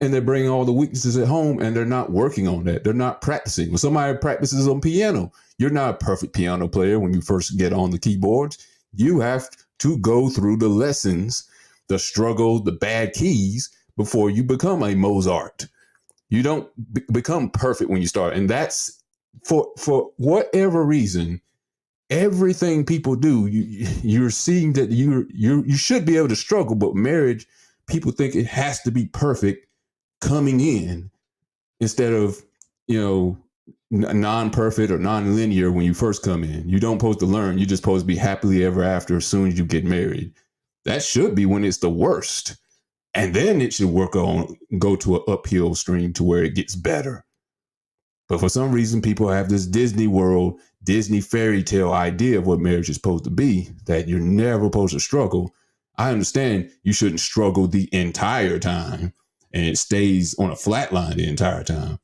and they're bringing all the weaknesses at home, and they're not working on that. They're not practicing. When somebody practices on piano, you're not a perfect piano player when you first get on the keyboards. You have to go through the lessons, the struggle, the bad keys before you become a Mozart. You don't become perfect when you start. And that's for whatever reason, everything people do, you're seeing that you should be able to struggle, but marriage, people think it has to be perfect coming in instead of, non-perfect or non-linear when you first come in. You don't supposed to learn. You're just supposed to be happily ever after as soon as you get married. That should be when it's the worst. And then it should go to an uphill stream to where it gets better. But for some reason, people have this Disney World, Disney fairy tale idea of what marriage is supposed to be, that you're never supposed to struggle. I understand you shouldn't struggle the entire time and it stays on a flat line the entire time.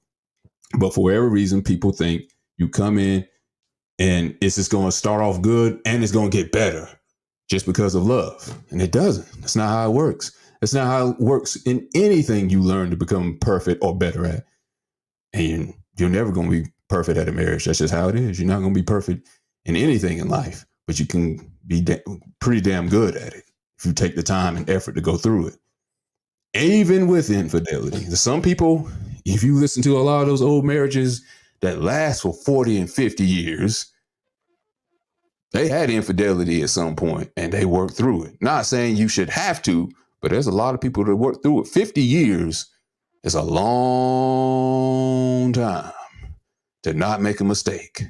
But for whatever reason, people think you come in and it's just going to start off good and it's going to get better just because of love. And it doesn't. That's not how it works. That's not how it works in anything you learn to become perfect or better at. And you're never going to be perfect at a marriage. That's just how it is. You're not going to be perfect in anything in life, but you can be pretty damn good at it if you take the time and effort to go through it. Even with infidelity. Some people, if you listen to a lot of those old marriages that last for 40 and 50 years, they had infidelity at some point and they worked through it. Not saying you should have to, but there's a lot of people that work through it. 50 years is a long time to not make a mistake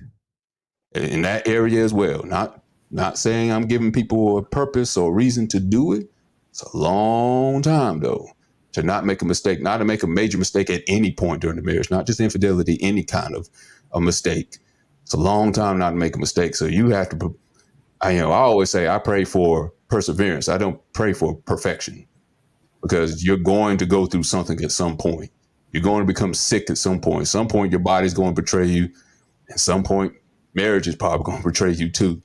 in that area as well. Not saying I'm giving people a purpose or reason to do it. It's a long time, though, to not make a mistake, not to make a major mistake at any point during the marriage, not just infidelity, any kind of a mistake. It's a long time not to make a mistake. So you have to, I always say I pray for perseverance. I don't pray for perfection, because you're going to go through something at some point. You're going to become sick at some point. At some point, your body's going to betray you. At some point, marriage is probably going to betray you too.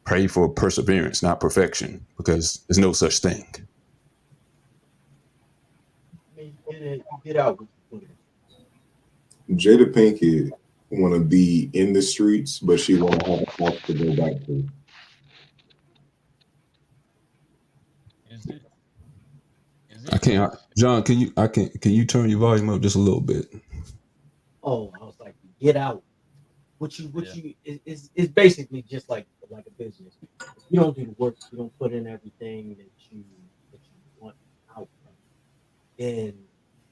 Pray for perseverance, not perfection, because there's no such thing. You get out. Jada Pinkett want to be in the streets, but she won't have a house to go back to. I can't, John. Can you turn your volume up just a little bit? Oh, I was like, get out. It's basically just like a business. If you don't do the work, you don't put in everything that you want out, then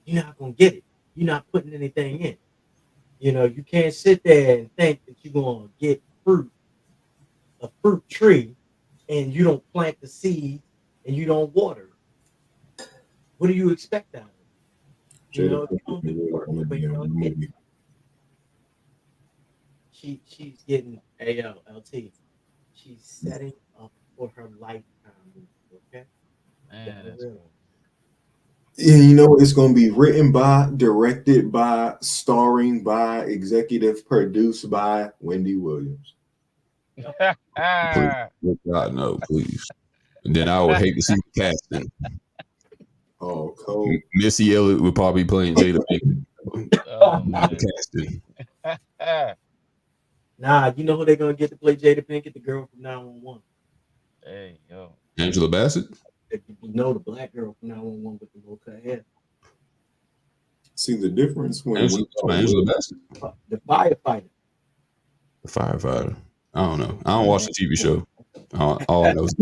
you're not gonna get it. You're not putting anything in. You can't sit there and think that you're gonna get a fruit tree, and you don't plant the seed and you don't water it. What do you expect out of it? You don't do the work, but you don't get it. She's getting ALT. She's setting up for her lifetime. Okay. Man, Yeah, it's going to be written by, directed by, starring by, executive produced by Wendy Williams. Please, God, no, please. And then I would hate to see the casting. Oh, cool. Missy Elliott would probably be playing Jada Pinkett. casting. Nah, you know who they're gonna get to play Jada Pinkett? The girl from 911. Hey, yo. Angela Bassett? The black girl from 911 with the low cut hair. See the difference when Angela Bassett? The firefighter. The firefighter. I don't know. I don't watch the TV show. All I know is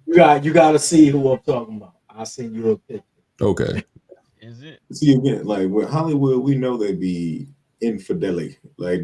you got to see who I'm talking about. I'll send you a picture. Okay. Is it? See, again, like with Hollywood, we know they be infidelity. Like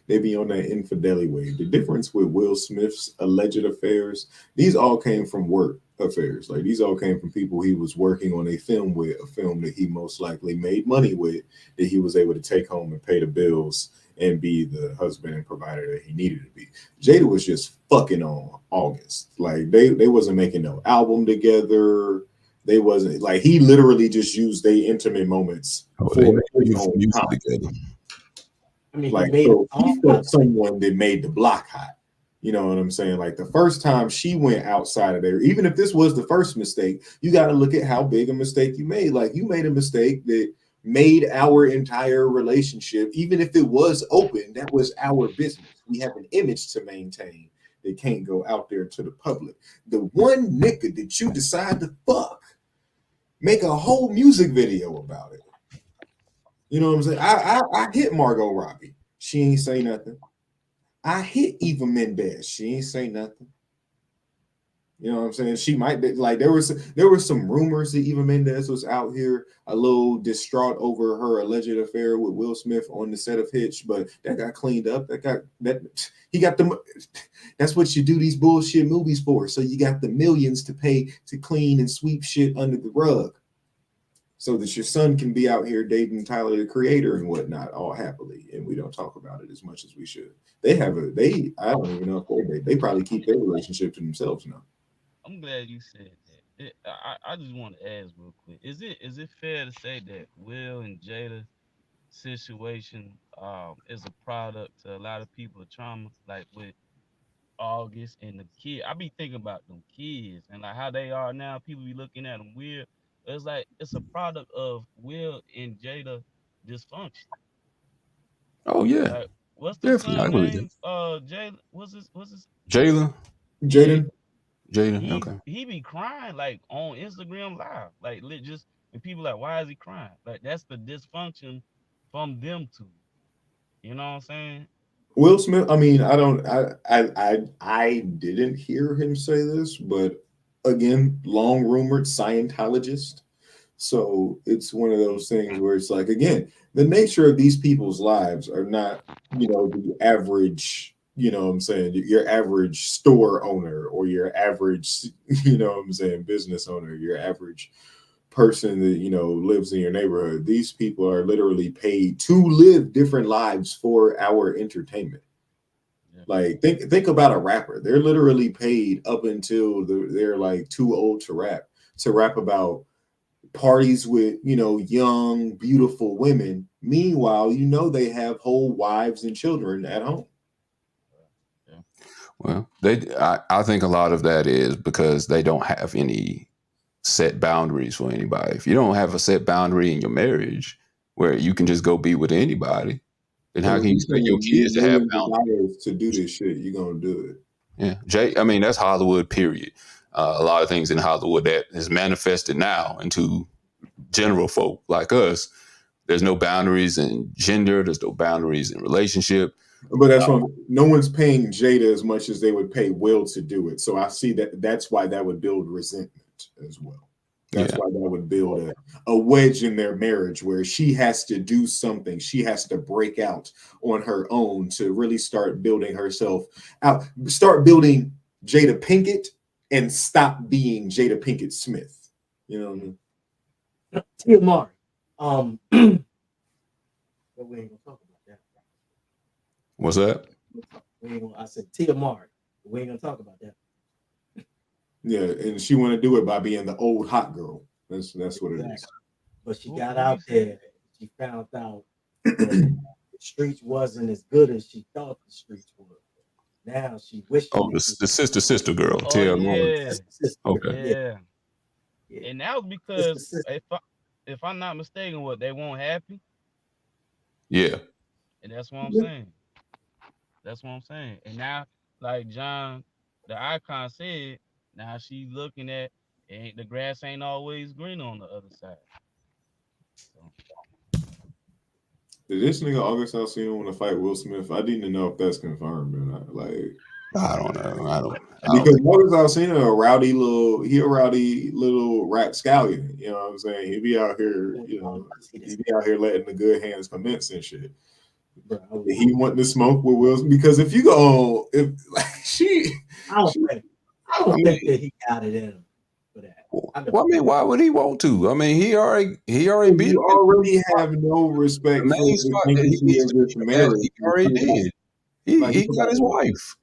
they be on that infidelity wave. The difference with Will Smith's alleged affairs, these all came from work affairs. Like these all came from people he was working on a film with, a film that he most likely made money with, that he was able to take home and pay the bills and be the husband and provider that he needed to be. Jada was just fucking on August. Like they wasn't making no album together. They wasn't, like, he literally just used their intimate moments for his own time. I mean, like, he felt someone that made the block hot. You know what I'm saying? Like the first time she went outside of there, even if this was the first mistake, you got to look at how big a mistake you made. Like you made a mistake that made our entire relationship, even if it was open, that was our business. We have an image to maintain that can't go out there to the public. The one nigga that you decide to fuck, make a whole music video about it. You know what I'm saying? I hit Margot Robbie. She ain't say nothing. I hit Eva Mendes. She ain't say nothing. You know what I'm saying? She might be like there were some rumors that Eva Mendes was out here a little distraught over her alleged affair with Will Smith on the set of Hitch, but that got cleaned up. He got the. That's what you do these bullshit movies for. So you got the millions to pay to clean and sweep shit under the rug, so that your son can be out here dating Tyler the Creator and whatnot all happily, and we don't talk about it as much as we should. I don't even know if they probably keep their relationship to themselves now. I'm glad you said that. I just want to ask real quick: is it fair to say that Will and Jada situation is a product to a lot of people's trauma, like with August and the kid? I be thinking about them kids and like how they are now. People be looking at them weird. It's like it's a product of Will and Jada dysfunction. Oh yeah, Like, what's the definitely. I son believe that. name? Jada. What's his? Jayla, Yeah, Jaden, Jada. Okay. he be crying like on Instagram live, like just and people like, why is he crying? Like that's the dysfunction from them two. You know what I'm saying? Will Smith. I mean, I didn't hear him say this, but again, long rumored Scientologist. So it's one of those things where it's like, again, the nature of these people's lives are not, the average, what I'm saying, your average store owner or your average, what I'm saying, business owner, your average person that, lives in your neighborhood. These people are literally paid to live different lives for our entertainment. Yeah. Like think about a rapper. They're literally paid up until they're like too old to rap about parties with young beautiful women. Meanwhile, they have whole wives and children at home. Yeah. Well, I think a lot of that is because they don't have any set boundaries for anybody. If you don't have a set boundary in your marriage where you can just go be with anybody, then So how when can you you expect your need kids to have millions of boundaries? dollars to do this shit, you're gonna do it. Yeah, I mean, that's Hollywood, period. A lot of things in Hollywood that is manifested now into general folk like us. There's no boundaries in gender. There's no boundaries in relationship. But that's why no one's paying Jada as much as they would pay Will to do it. So I see that's why that would build resentment as well. That's Yeah. why that would build a wedge in their marriage where she has to do something. She has to break out on her own to really start building herself out, start building Jada Pinkett and stop being Jada Pinkett Smith. You know what I mean? Tia Mari. But we ain't gonna talk about that. What's that? I said Tia Mari. We ain't gonna talk about that. Yeah, and she want to do it by being the old hot girl. That's what it is. But she got out there. She found out that the streets wasn't as good as she thought the streets were. Now she wishes. Oh, the sister girl. Oh Tia yeah. Mowry. Okay. Yeah. And that was because if I'm not mistaken, what they weren't happy. Yeah. And that's what I'm saying. That's what I'm saying. And now, like John, the icon said, now she's looking at the grass ain't always green on the other side. So. Did this nigga August Alsina want to fight Will Smith? I didn't know if that's confirmed or not. I don't know. I don't because August Alsina a rowdy little rat scallion. You know what I'm saying? He be out here, letting the good hands commence and shit. He wanting to smoke with Will Smith because if you go, I don't think that he got it in him for that. Well, I mean, why would he want to? I mean, he already beat. You already have no respect for the sanctity of this marriage. He already did. He got his wife.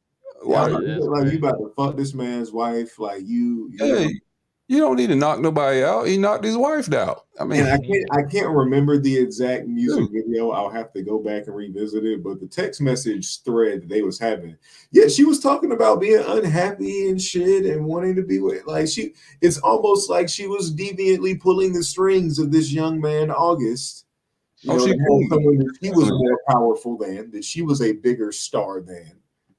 Why? You about to fuck this man's wife? Like you. Yeah. You don't need to knock nobody out. He knocked his wife out. I mean, And I can't remember the exact music video. I'll have to go back and revisit it. But the text message thread that they was having, yeah, she was talking about being unhappy and shit and wanting to be with it's almost like she was deviantly pulling the strings of this young man, August. You know, she to have someone that she was more powerful than, that she was a bigger star than,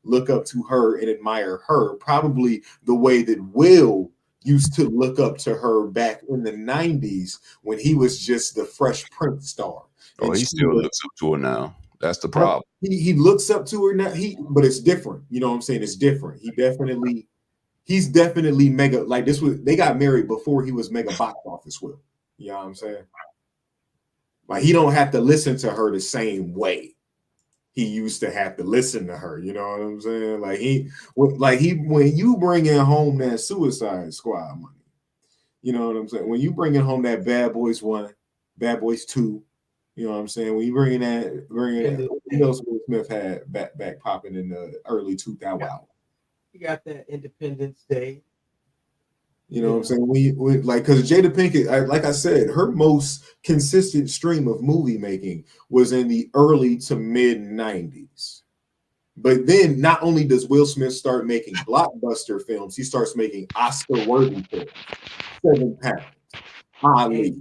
look up to her and admire her, probably the way that Will used to look up to her back in the 90s when he was just the Fresh Prince star. Oh, he still looks up to her now. That's the problem. He looks up to her now. But it's different. You know what I'm saying? It's different. He's definitely mega. Like they got married before he was mega box office Will. You know what I'm saying? Like he don't have to listen to her the same way he used to have to listen to her. You know what I'm saying? When you bring in home that Suicide Squad money, you know what I'm saying? When you bring in home that Bad Boys 1, Bad Boys 2, you know what I'm saying? When you bring in Will Smith had back popping in the early 2000s. You got that Independence Day. You know what I'm saying? Because Jada Pinkett, like I said, her most consistent stream of movie making was in the early to mid 90s. But then not only does Will Smith start making blockbuster films, he starts making Oscar-worthy films. 7 Pounds, Ali,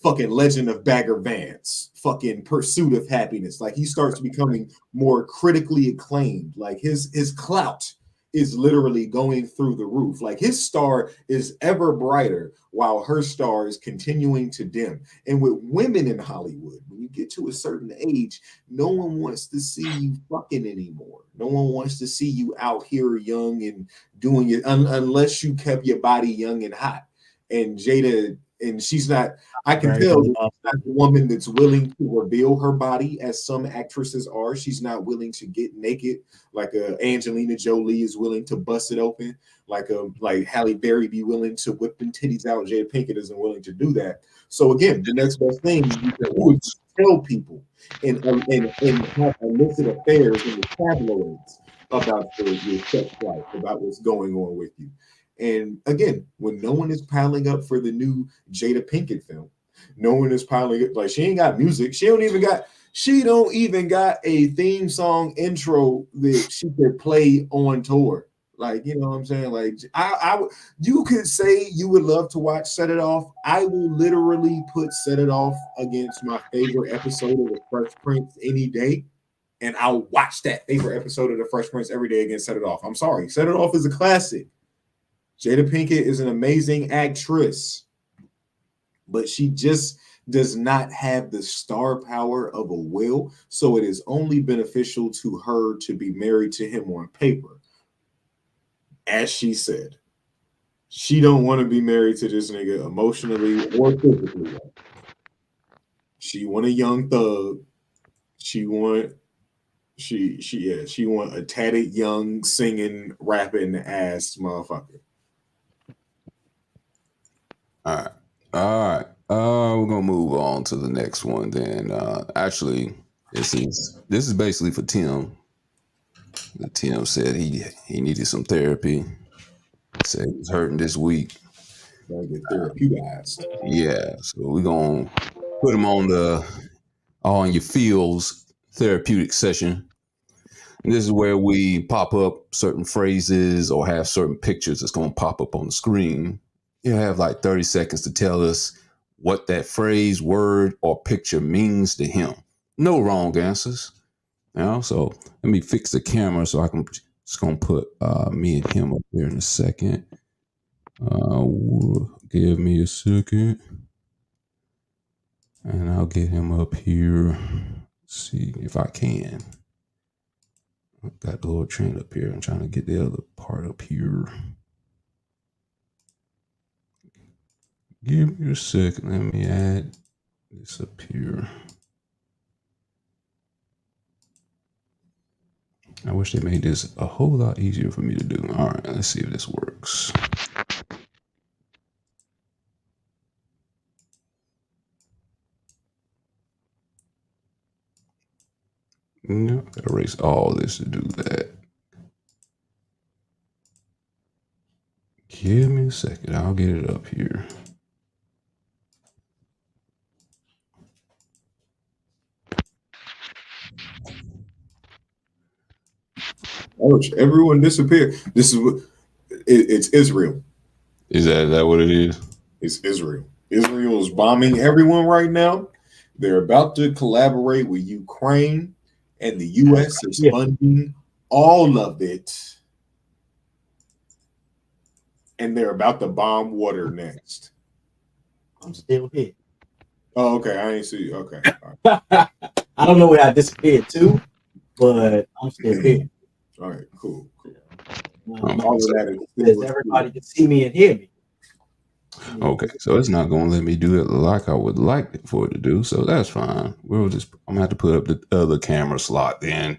fucking Legend of Bagger Vance, fucking Pursuit of Happiness. Like he starts becoming more critically acclaimed. Like his clout is literally going through the roof. Like his star is ever brighter while her star is continuing to dim. And with women in Hollywood, when you get to a certain age, no one wants to see you fucking anymore. No one wants to see you out here young and doing it unless you kept your body young and hot. And Jada, and she's not, I can tell she's not the woman that's willing to reveal her body as some actresses are. She's not willing to get naked like Angelina Jolie is willing to bust it open, like Halle Berry be willing to whip them titties out. Jada Pinkett isn't willing to do that. So again, the next best thing you can do is tell people and have illicit affairs in the tabloids about your sex life, about what's going on with you. And again, when no one is piling up for the new Jada Pinkett film, no one is piling up. Like she ain't got music. She don't even got a theme song intro that she could play on tour. Like, you know what I'm saying? Like you could say you would love to watch Set It Off. I will literally put Set It Off against my favorite episode of The Fresh Prince any day. And I'll watch that favorite episode of The Fresh Prince every day against Set It Off. I'm sorry. Set It Off is a classic. Jada Pinkett is an amazing actress, but she just does not have the star power of a Will, so it is only beneficial to her to be married to him on paper. As she said, she don't want to be married to this nigga emotionally or physically. She want a young thug. She want a tatted young singing rapping ass motherfucker. All right. We're gonna move on to the next one. Then, actually, this is basically for Tim. Tim said he needed some therapy. Said he was hurting this week. Gotta get therapeuticized. Yeah, so we're gonna put him on the On Your Feels therapeutic session. And this is where we pop up certain phrases or have certain pictures that's gonna pop up on the screen. You have like 30 seconds to tell us what that phrase, word, or picture means to him. No wrong answers. So let me fix the camera so I can just gonna put me and him up there in a second. Give me a second. And I'll get him up here. See if I can. I've got the little train up here. I'm trying to get the other part up here. Give me a second. Let me add this up here. I wish they made this a whole lot easier for me to do. All right, let's see if this works. No, I gotta erase all this to do that. Give me a second. I'll get it up here. Ouch, everyone disappeared. This is what it's Israel. Is that what it is? It's Israel. Israel is bombing everyone right now. They're about to collaborate with Ukraine, and the U.S. is funding all of it. And they're about to bomb water next. I'm still here. Oh, okay. I ain't see. Okay. I don't know where I disappeared to, but I'm still here. All right. Cool. All of that is everybody can see me and hear me. Okay, so it's not gonna let me do it like I would like it for it to do, so that's fine. I'm gonna have to put up the other camera slot then.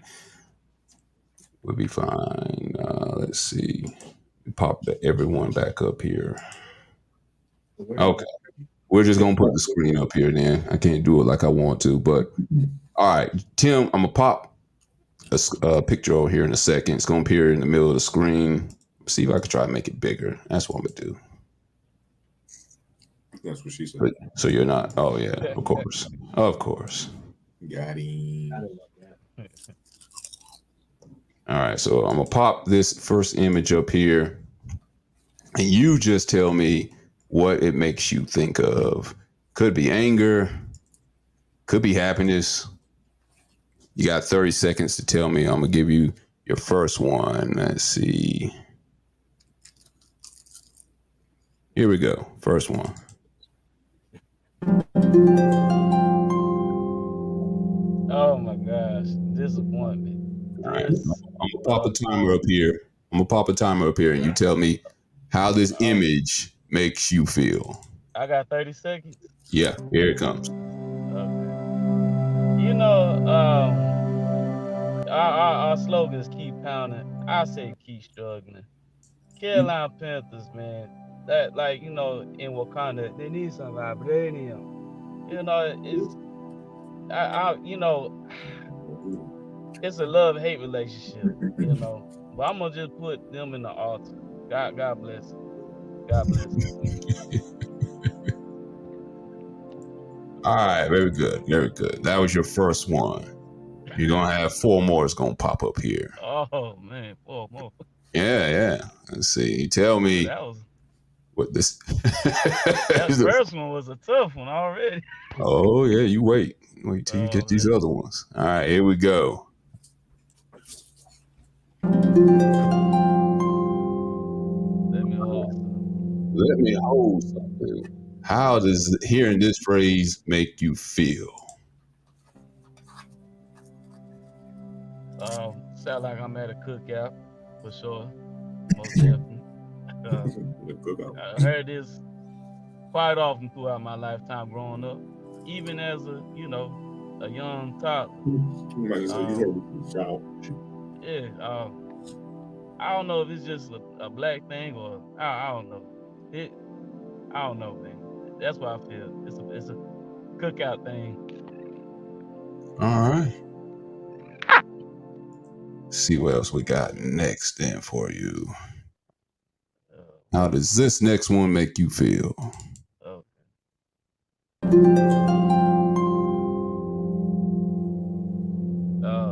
We'll be fine. Let's see. Pop everyone back up here. Okay. We're just gonna put the screen up here then. I can't do it like I want to, but all right, Tim, I'm gonna pop a picture over here in a second. It's gonna appear in the middle of the screen. See if I can try to make it bigger. That's what I'm gonna do. That's what she said. So you're not. Oh yeah, of course, of course. Got him. All right, so I'm gonna pop this first image up here, and you just tell me what it makes you think of. Could be anger, could be happiness. You got 30 seconds to tell me. I'm gonna give you your first one. Let's see. Here we go. First one. Oh my gosh, disappointment. All right, I'm gonna pop a timer up here. And you tell me how this image makes you feel. I got 30 seconds. Yeah, here it comes. Okay. You know, our slogan is keep pounding. I say keep struggling. Carolina Panthers, man. That, like, you know, in Wakanda, they need some vibranium. You know, you know, it's a love-hate relationship, you know. But I'm gonna just put them in the altar. God bless. God bless. All right, very good, very good. That was your first one. You're gonna have 4 more. It's gonna pop up here. Oh man, 4 more. Yeah. Let's see. Tell me That was what this. that first one was a tough one already. Oh yeah, you wait till you get these other ones. All right, here we go. Let me hold something. How does hearing this phrase make you feel? Sound like I'm at a cookout for sure, most definitely. I heard this quite often throughout my lifetime growing up, even as a young toddler. Yeah, I don't know if it's just a black thing or I don't know. I don't know, man. That's what I feel. It's a cookout thing. All right. See what else we got next then for you. How does this next one make you feel? Oh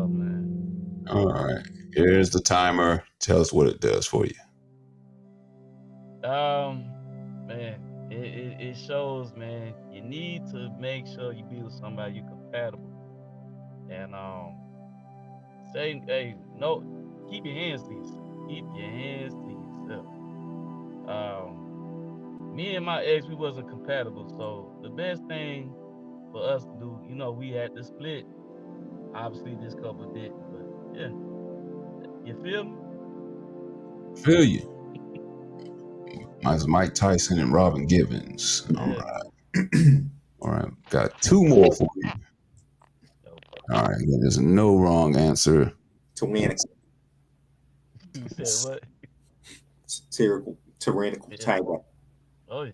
man. All right. Here's the timer. Tell us what it does for you. Man, it shows, man. You need to make sure you be with somebody you're compatible. And say, hey, no, keep your hands to yourself. Keep your hands to yourself. Me and my ex, we wasn't compatible. So the best thing for us to do, we had to split. Obviously, this couple didn't, but yeah, you feel me? Feel you. Mine's Mike Tyson and Robin Givens. All right. All right. Got 2 more for you. All right. There's no wrong answer. Tyrannical. You said what? Tyrannical tiger. Oh yeah.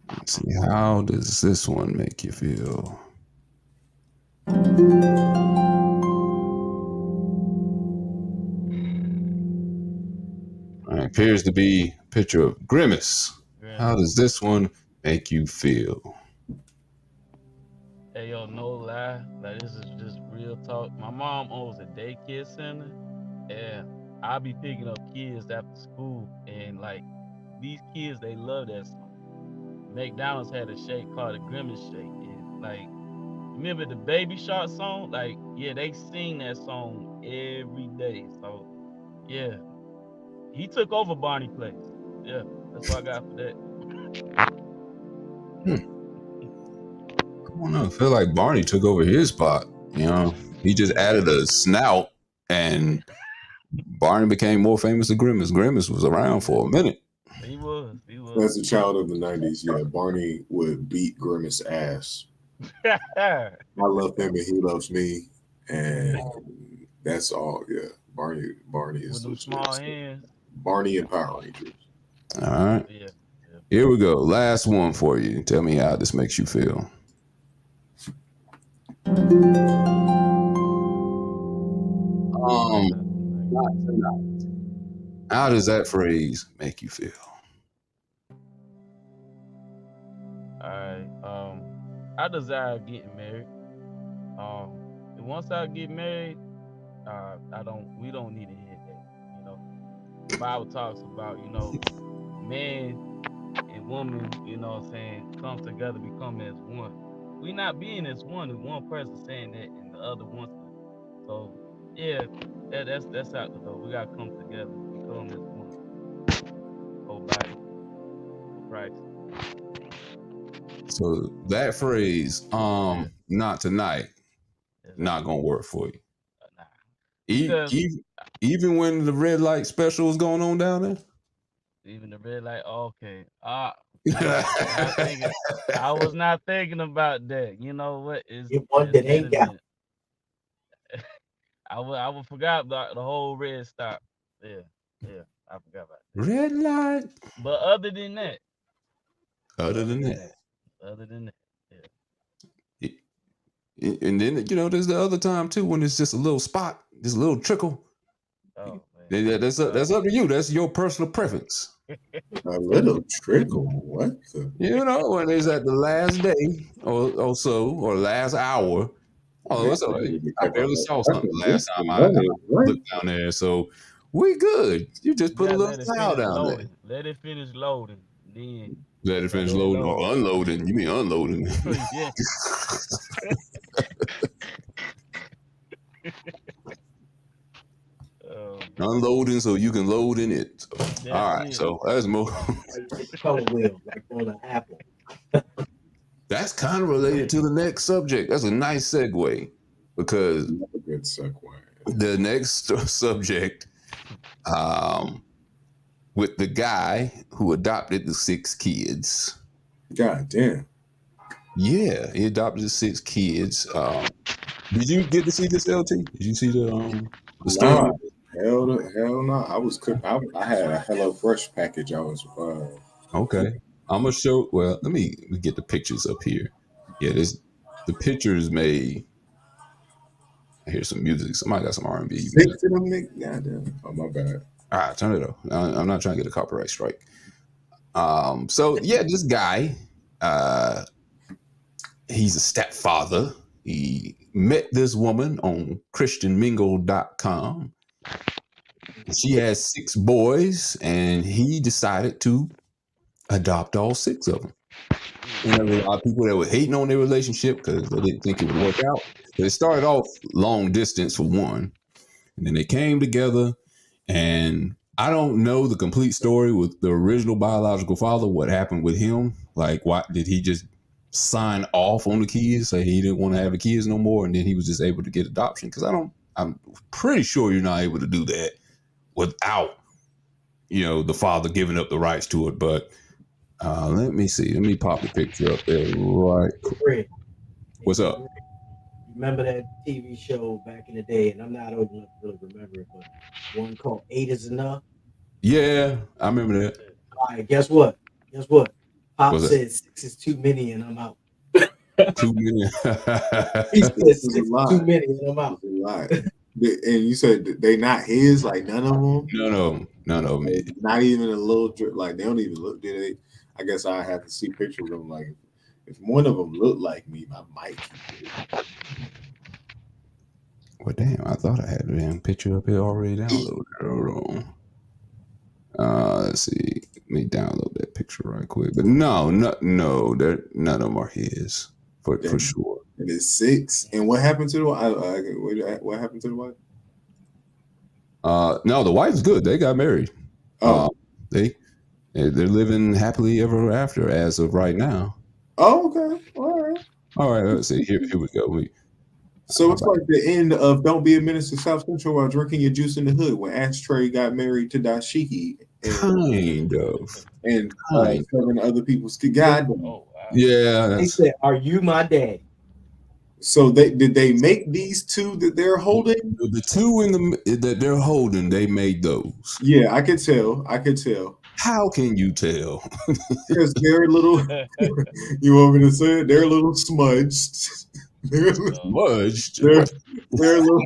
Let's see. How does this one make you feel? All right. appears to be a picture of Grimace. How Grimace. does this one make you feel? Hey, yo, no lie. Like, this is just real talk. My mom owns a daycare center, and I be picking up kids after school, and like these kids, they love that song. McDonald's had a shake called the Grimace Shake, and like, remember the Baby Shark song? Like, yeah, they sing that song every day. So, yeah, he took over Barney Place. Yeah, that's what I got for that. I don't know. I feel like Barney took over his spot. You know, he just added a snout, and Barney became more famous than Grimace. Grimace was around for a minute. He was. As a child of the 90s, yeah, Barney would beat Grimace ass. I love him and he loves me. And that's all, yeah. Barney is with them small hands. Barney and Power Rangers. All right. Yeah. Here we go. Last one for you. Tell me how this makes you feel. Not tonight. How does that phrase make you feel? All right. I desire getting married. And once I get married, we don't need to hear that. You know, the Bible talks about, man and woman, what I'm saying, come together, become as one. We not being as one, is one person saying that and the other wants to. So yeah, that's out the door. We gotta come together, become as one. Whole body for Christ. So that phrase, not tonight, not gonna work for you. Even when the red light special is going on down there? Even the red light, okay. I was not thinking about that. You know what? One that ain't got. I would forgot about the whole red stop. Yeah, I forgot about that. Red light. But other than that, yeah. And then there's the other time too when it's just a little spot, just a little trickle. Oh man. That's up to you. That's your personal preference. A little trickle. What? When it's at the last day or so, or last hour. Oh, it's all right. I barely saw something last time I looked down there, so we good. You just put a little cloud down there. Let it finish loading, then. Let it finish loading or unloading. You mean unloading? Yeah. Unloading so you can load in it. So, all right, so let's move. Like on an apple. That's kind of related to the next subject. That's a nice segue because a good segue. The next subject, with the guy who adopted the 6 kids. God damn. Yeah, he adopted the 6 kids. Did you get to see this, LT? Did you see the story? Nah, hell no. I had a HelloFresh package. I was okay. I'm gonna show. Well, let me get the pictures up here. Yeah, the pictures made. I hear some music. Somebody got some R&B music. Goddamn. Oh, my bad. All right, turn it off. I'm not trying to get a copyright strike. So yeah, this guy, he's a stepfather. He met this woman on ChristianMingle.com. She has 6 boys, and he decided to adopt all 6 of them. There were a lot of people that were hating on their relationship because they didn't think it would work out. But it started off long distance for one, and then they came together. And I don't know the complete story with the original biological father. What happened with him? Like, why did he just sign off on the kids, say he didn't want to have the kids no more, and then he was just able to get adoption? Because I'm pretty sure you're not able to do that without the father giving up the rights to it. But let me see. Let me pop the picture up there right quick. What's up? Remember that TV show back in the day, and I'm not old enough to really remember it, but one called 8 is Enough? Yeah, I remember that. All right, guess what? Pop said 6 is too many, and I'm out. Too many. He said 6 is too many, and I'm out. And you said they not his, like none of them? No. None of them. Not even a little drip. Like they don't even look. Do they? I guess I have to see pictures of them. Like if one of them looked like me, I might. Well, damn! I thought I had the damn picture up here already downloaded. Hold on. Let's see. Let me download that picture right quick. But no, none of them are his for sure. It is 6. And what happened to the wife? What happened to the wife? No, the wife's good. They got married. Oh, they're living happily ever after as of right now. Oh, okay. All right. Let's see. Here we go. So it's like the end of "Don't Be a Menace to South Central while drinking your juice in the hood" when Ashtray got married to Dashiki. Kind of. And 7 other people's God. Oh, wow. Yeah. He said, "Are you my daddy?" So did they make these 2 that they're holding? The 2 that they're holding, they made those. Yeah, I could tell. How can you tell? Because they're a little. You want me to say it? They're a little smudged. They're smudged. They're a little.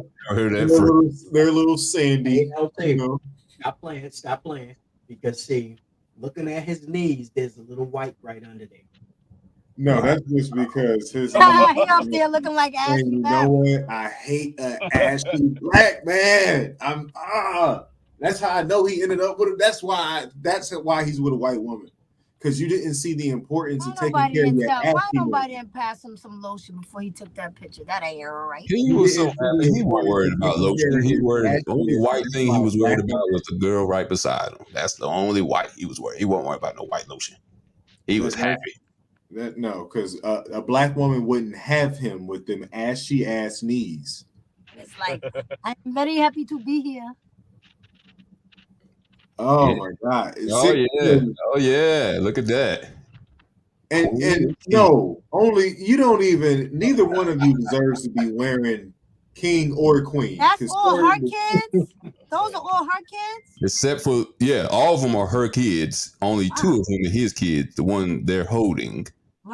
They're a little sandy. Stop playing. Because see, looking at his knees, there's a little white right under there. No, that's just because his. He up there looking like Ashley. And you know what? I hate an Ashley Black man. That's how I know he ended up with it. That's why he's with a white woman. Because you didn't see the importance of taking care of your Why nobody didn't pass him some lotion before he took that picture? That ain't right. He was so happy. He wasn't worried about lotion. The only white thing he was worried about was the girl right beside him. That's the only white he was worried. He wasn't worried about no white lotion. He was happy. Because a black woman wouldn't have him with them ashy ass knees. It's like, I'm very happy to be here. Oh my God! Oh yeah! Look at that. And no, neither one of you deserves to be wearing king or queen. That's all her kids. Those are all her kids. Except for all of them are her kids. Only 2 of them are his kids. The one they're holding,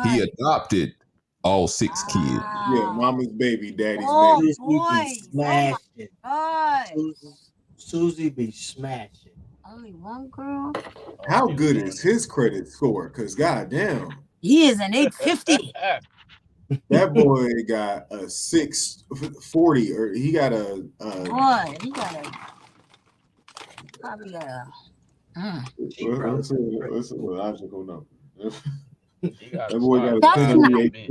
he adopted all 6 kids. Yeah, mama's baby, daddy's baby. Susie be smashing. Only one girl. How good is his credit score? Because goddamn, he is an 850. That boy got a 640, or he got a. He got a. Probably a. What's a logical number? That boy got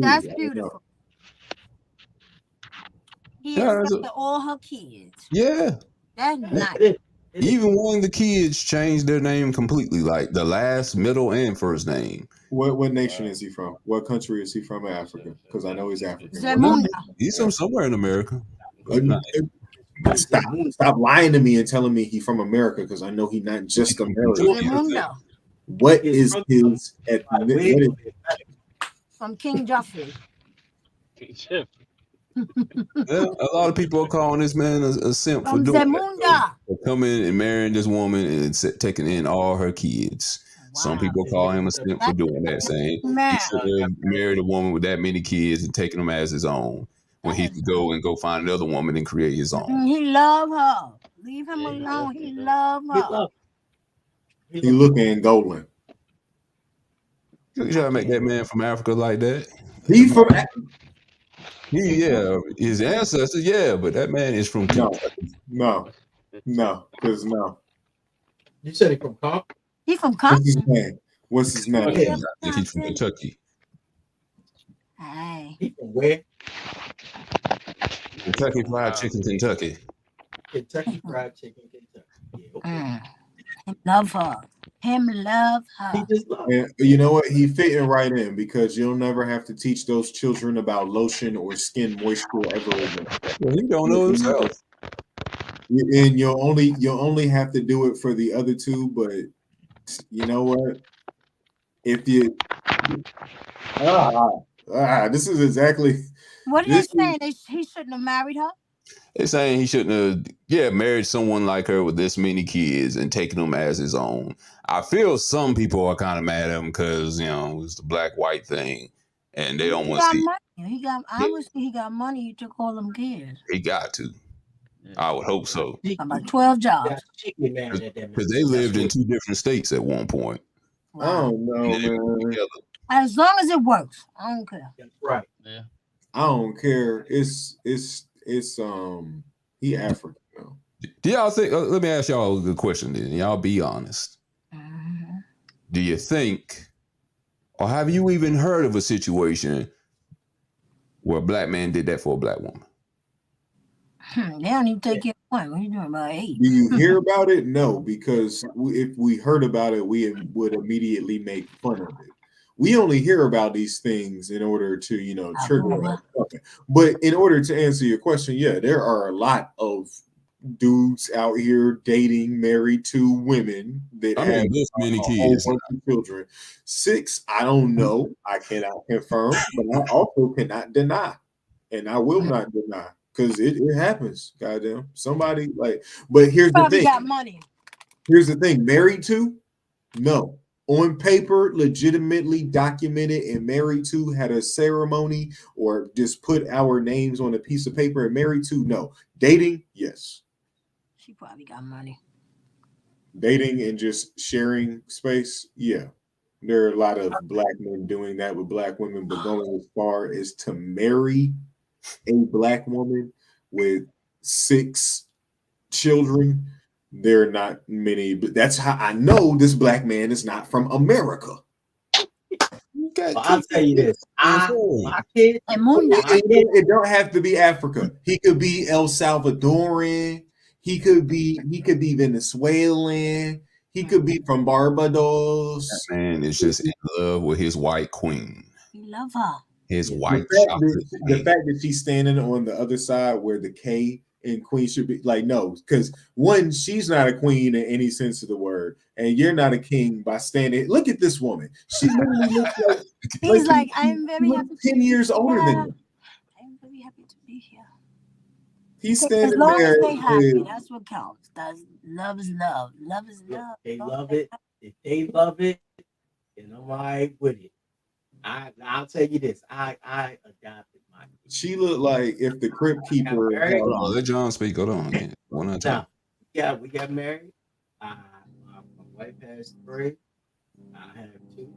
that's beautiful. He accepted all her kids. Yeah. That's nice. Even one of the kids changed their name completely, like the last, middle, and first name. What nation is he from? What country is he from in Africa? Because I know he's African. He's from somewhere in America. Stop lying to me and telling me he's from America, because I know he's not just American. What is his ethnicity? From King Joffrey. A lot of people are calling this man a simp for doing that. For coming and marrying this woman and taking in all her kids. Wow. Some people call him a simp for doing that, saying he should have married a woman with that many kids and taken them as his own, when he could go find another woman and create his own. He love her. Leave him alone. He love her. He looking golden. You try to make that man from Africa like that? He from his ancestors, but that man is from Kentucky. No. You said he from Compton? He from Compton? What's his name? I think he's from Kentucky. Hey. He from where? Kentucky Fried Chicken, Kentucky. Kentucky Fried Chicken, Kentucky. Yeah, okay. Love her. Love her. He just love her. You know what? He fitting right in, because you'll never have to teach those children about lotion or skin moisture ever again. Well, he don't know himself. And you'll only have to do it for the other 2, but you know what? If you this is exactly what are they saying? He shouldn't have married her? They're saying he shouldn't have married someone like her with this many kids and taken them as his own. I feel some people are kind of mad at him because, it's the black-white thing, and they don't want to see. Obviously he got money. He took all them kids. He got to. I would hope so. About 12 jobs. Because they lived in 2 different states at one point. Wow. I don't know, man. As long as it works, I don't care. That's right. Yeah. I don't care. It's he African though. Do y'all think? Let me ask y'all a good question. Then y'all be honest. Mm-hmm. Do you think, or have you even heard of a situation where a black man did that for a black woman? They don't even take care of one. What are you doing about 8? Do you hear about it? No, because if we heard about it, we would immediately make fun of it. We only hear about these things in order to, trigger us. But in order to answer your question, yeah, there are a lot of dudes out here dating married to women that have this many a kids. whole bunch of children. 6, I don't know. I cannot confirm, but I also cannot deny, and I will not deny because it happens. Goddamn, somebody But here's the thing. Got money. Here's the thing. Married to? No. On paper, legitimately documented and married to, had a ceremony or just put our names on a piece of paper and married to? No. Dating? Yes. She probably got money. Dating and just sharing space? Yeah. There are a lot of black men doing that with black women, but going as far as to marry a black woman with 6 children, there are not many, but that's how I know this black man is not from America. I'll tell you this. My kid, it don't have to be Africa. He could be El Salvadoran. He could be Venezuelan. He could be from Barbados. That man is just in love with his white queen. He love her. His white chocolate. The fact that she's standing on the other side where the K in queen should be, no, because one, she's not a queen in any sense of the word, and you're not a king by standing. Look at this woman. She literally looks like he's like I'm very happy. 10 years older than you. I'm very happy to be here. He's standing as long there. As they happy, that's what counts. Love is love. Love is love. They love it. If they love it, then I'm all right with it. I'll tell you this. I adopted my kid. She looked like if the crypt keeper. Hold on, let John speak. Hold on again. One at a time. Yeah, we got married. My wife has 3. I have 2.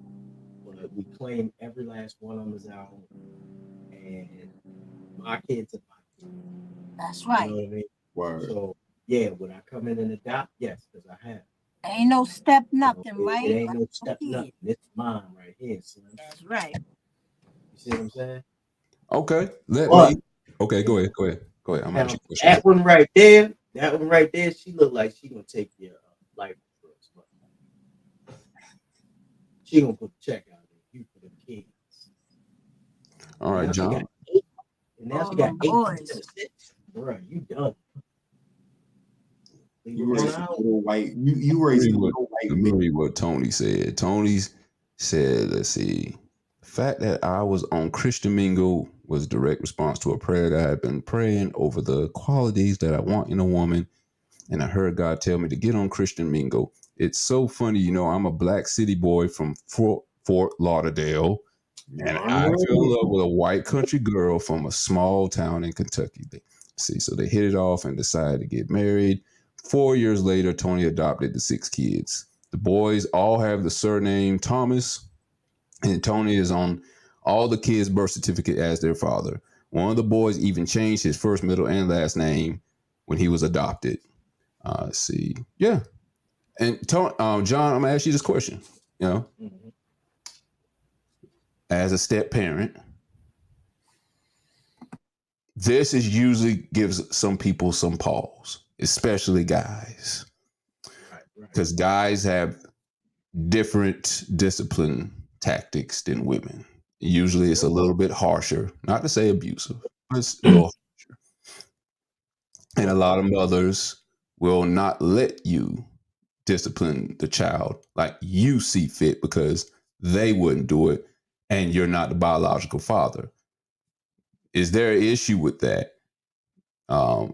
But we claim every last one of them as our own. And my kids are my kids. That's right. You know what I mean? Word. So yeah, would I come in and adopt? Yes, because I have. Ain't no step nothing, right? It ain't no step nothing. It's mine right here, son. That's right. You see what I'm saying? Okay. Okay, go ahead. I'm asking you a question. That one right there, she look like she gonna take your life insurance money. She gonna put the check out of you for the kids. All right, John. Now she got 8 instead of 6. Bro, you done. You raised a little white. You raised a little white. Let me read what Tony said. Tony said, let's see. The fact that I was on Christian Mingle was a direct response to a prayer that I had been praying over the qualities that I want in a woman. And I heard God tell me to get on Christian Mingle. It's so funny, I'm a black city boy from Fort Lauderdale. And I fell in love with a white country girl from a small town in Kentucky. So they hit it off and decided to get married. 4 years later, Tony adopted the 6 kids. The boys all have the surname Thomas, and Tony is on all the kids' birth certificate as their father. One of the boys even changed his first, middle, and last name when he was adopted. Let's see. Yeah. And John, I'm going to ask you this question. As a step parent, this is usually gives some people some pause, especially guys. Because guys have different discipline tactics than women. Usually it's a little bit harsher, not to say abusive, but it's a little harsher. And a lot of mothers will not let you discipline the child like you see fit because they wouldn't do it and you're not the biological father. Is there an issue with that? I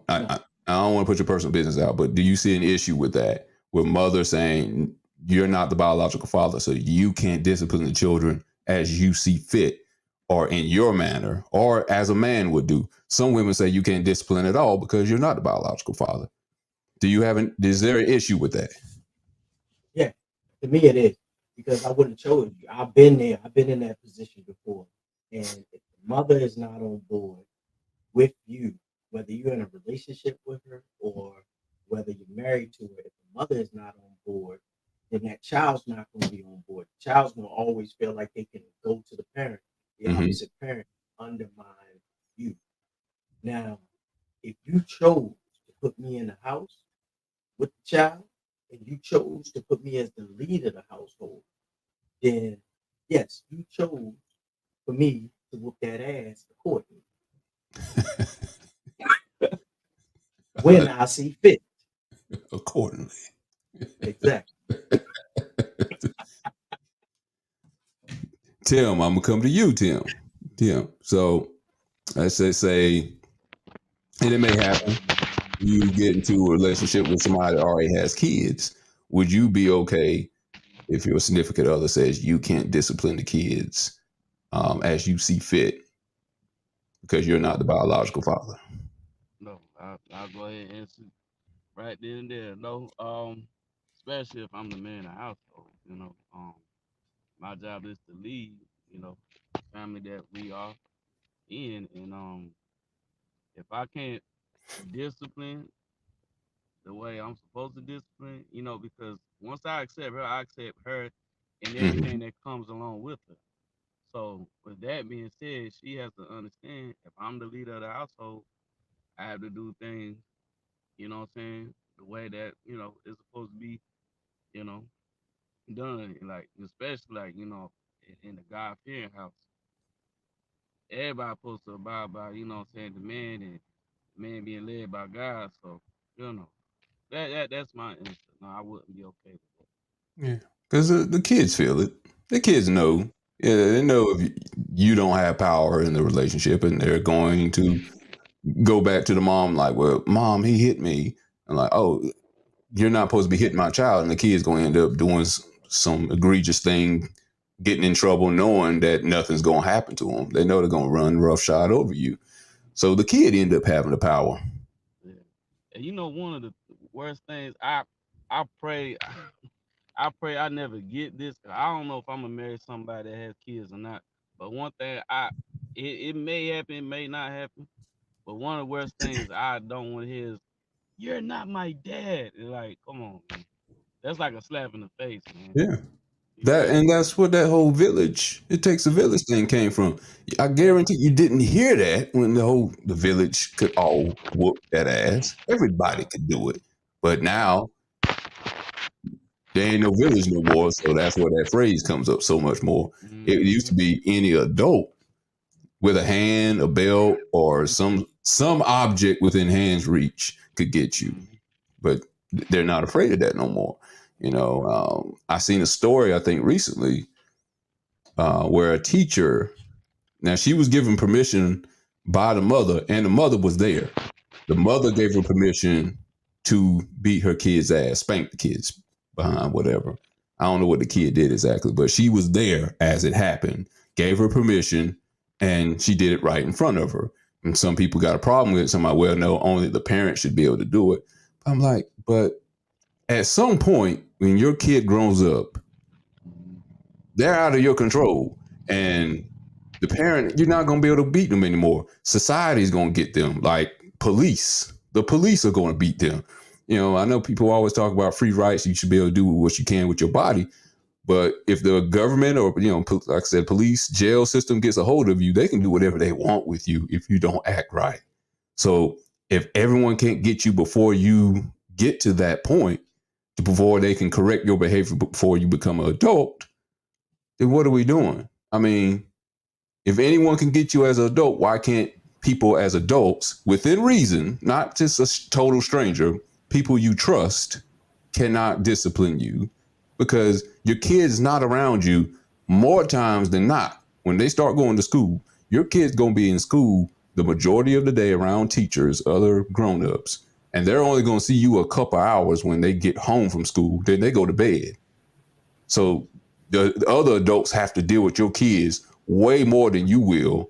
don't want to put your personal business out, but do you see an issue with that? With mother saying you're not the biological father, so you can't discipline the children as you see fit or in your manner or as a man would do. Some women say you can't discipline at all because you're not the biological father. Is there an issue with that? Yeah, to me it is, because I wouldn't have chosen you. I've been there. I've been in that position before. And if the mother is not on board with you, whether you're in a relationship with her or whether you're married to her, if the mother is not on board, then that child's not going to be on board. The child's going to always feel like they can go to the parent, the opposite parent, undermine you. Now, if you chose to put me in the house with the child, and you chose to put me as the lead of the household, then yes, you chose for me to whoop that ass accordingly when I see fit. Accordingly. Exactly. Tim, I'm gonna come to you, Tim. So let's just say, and it may happen, you get into a relationship with somebody that already has kids. Would you be okay if your significant other says you can't discipline the kids as you see fit because you're not the biological father? No, I'll go ahead and answer right then and there. No, especially if I'm the man of the household. My job is to lead. The family that we are in, and if I can't discipline the way I'm supposed to discipline, because once I accept her and everything that comes along with her. So with that being said, she has to understand if I'm the leader of the household, I have to do things, what I'm saying, the way that, it's supposed to be, you know, done. Like, especially like, in the God fearing house. Everybody supposed to abide by, what I'm saying, the man and man being led by God. So, that's my answer. No, I wouldn't be okay with that. Yeah, because the kids feel it. The kids know. Yeah, they know if you don't have power in the relationship, and they're going to go back to the mom like, "Well, mom, he hit me," and like, "Oh, you're not supposed to be hitting my child," and the kid's going to end up doing some egregious thing, getting in trouble, knowing that nothing's going to happen to them. They know they're going to run roughshod over you. So the kid end up having the power. Yeah. And one of the worst things, I pray I pray I never get this. I don't know if I'm gonna marry somebody that has kids or not. But one thing it may happen, it may not happen. But one of the worst things I don't want to hear is, "You're not my dad." It's like, come on, man. That's like a slap in the face, man. Yeah. That's what that whole village, it takes a village thing came from. I guarantee you didn't hear that when the village could all whoop that ass. Everybody could do it. But now there ain't no village no more, so that's where that phrase comes up so much more. It used to be any adult with a hand, a belt, or some object within hand's reach could get you. But they're not afraid of that no more. I seen a story, I think recently, where a teacher, now she was given permission by the mother, and the mother was there. The mother gave her permission to beat her kid's ass, spank the kids behind whatever. I don't know what the kid did exactly, but she was there as it happened, gave her permission, and she did it right in front of her. And some people got a problem with it. Somebody, well, no, only the parent should be able to do it. I'm like, but at some point, when your kid grows up, they're out of your control. And the parent, you're not going to be able to beat them anymore. Society's going to get them. Like police. The police are going to beat them. I know people always talk about free rights. You should be able to do what you can with your body. But if the government or, like I said, police, jail system gets a hold of you, they can do whatever they want with you if you don't act right. So if everyone can't get you before you get to that point, before they can correct your behavior before you become an adult, then what are we doing? I mean, if anyone can get you as an adult, why can't people as adults, within reason, not just a total stranger, people you trust, cannot discipline you? Because your kid's not around you more times than not. When they start going to school, your kid's going to be in school the majority of the day around teachers, other grown-ups, and they're only going to see you a couple hours when they get home from school. Then they go to bed. So the other adults have to deal with your kids way more than you will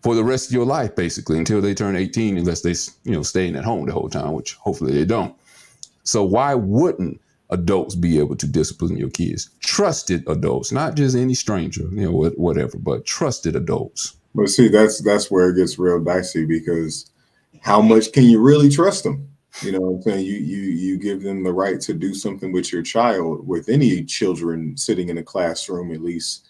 for the rest of your life, basically, until they turn 18, unless they, staying at home the whole time, which hopefully they don't. So why wouldn't adults be able to discipline your kids? Trusted adults, not just any stranger, whatever, but trusted adults. But see, that's where it gets real dicey, because how much can you really trust them? You know what I'm saying? You give them the right to do something with your child, with any children sitting in a classroom, at least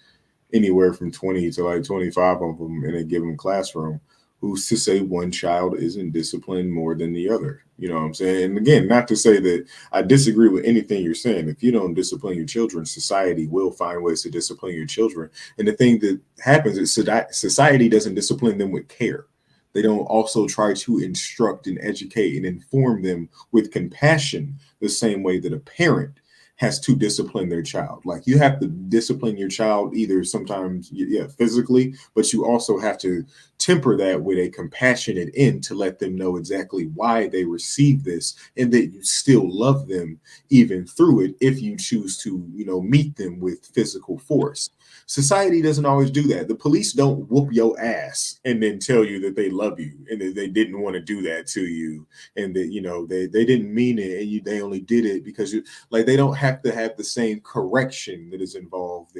anywhere from 20 to like 25 of them in a given classroom. Who's to say one child isn't disciplined more than the other? You know what I'm saying? And again, not to say that I disagree with anything you're saying. If you don't discipline your children, society will find ways to discipline your children. And the thing that happens is society doesn't discipline them with care. They don't also try to instruct and educate and inform them with compassion, the same way that a parent has to discipline their child. Like, you have to discipline your child either sometimes, physically, but you also have to temper that with a compassionate end to let them know exactly why they receive this, and that you still love them even through it, if you choose to, meet them with physical force. Society doesn't always do that. The police don't whoop your ass and then tell you that they love you and that they didn't want to do that to you, and that they didn't mean it, and they only did it because they don't have to have the same correction that is involved,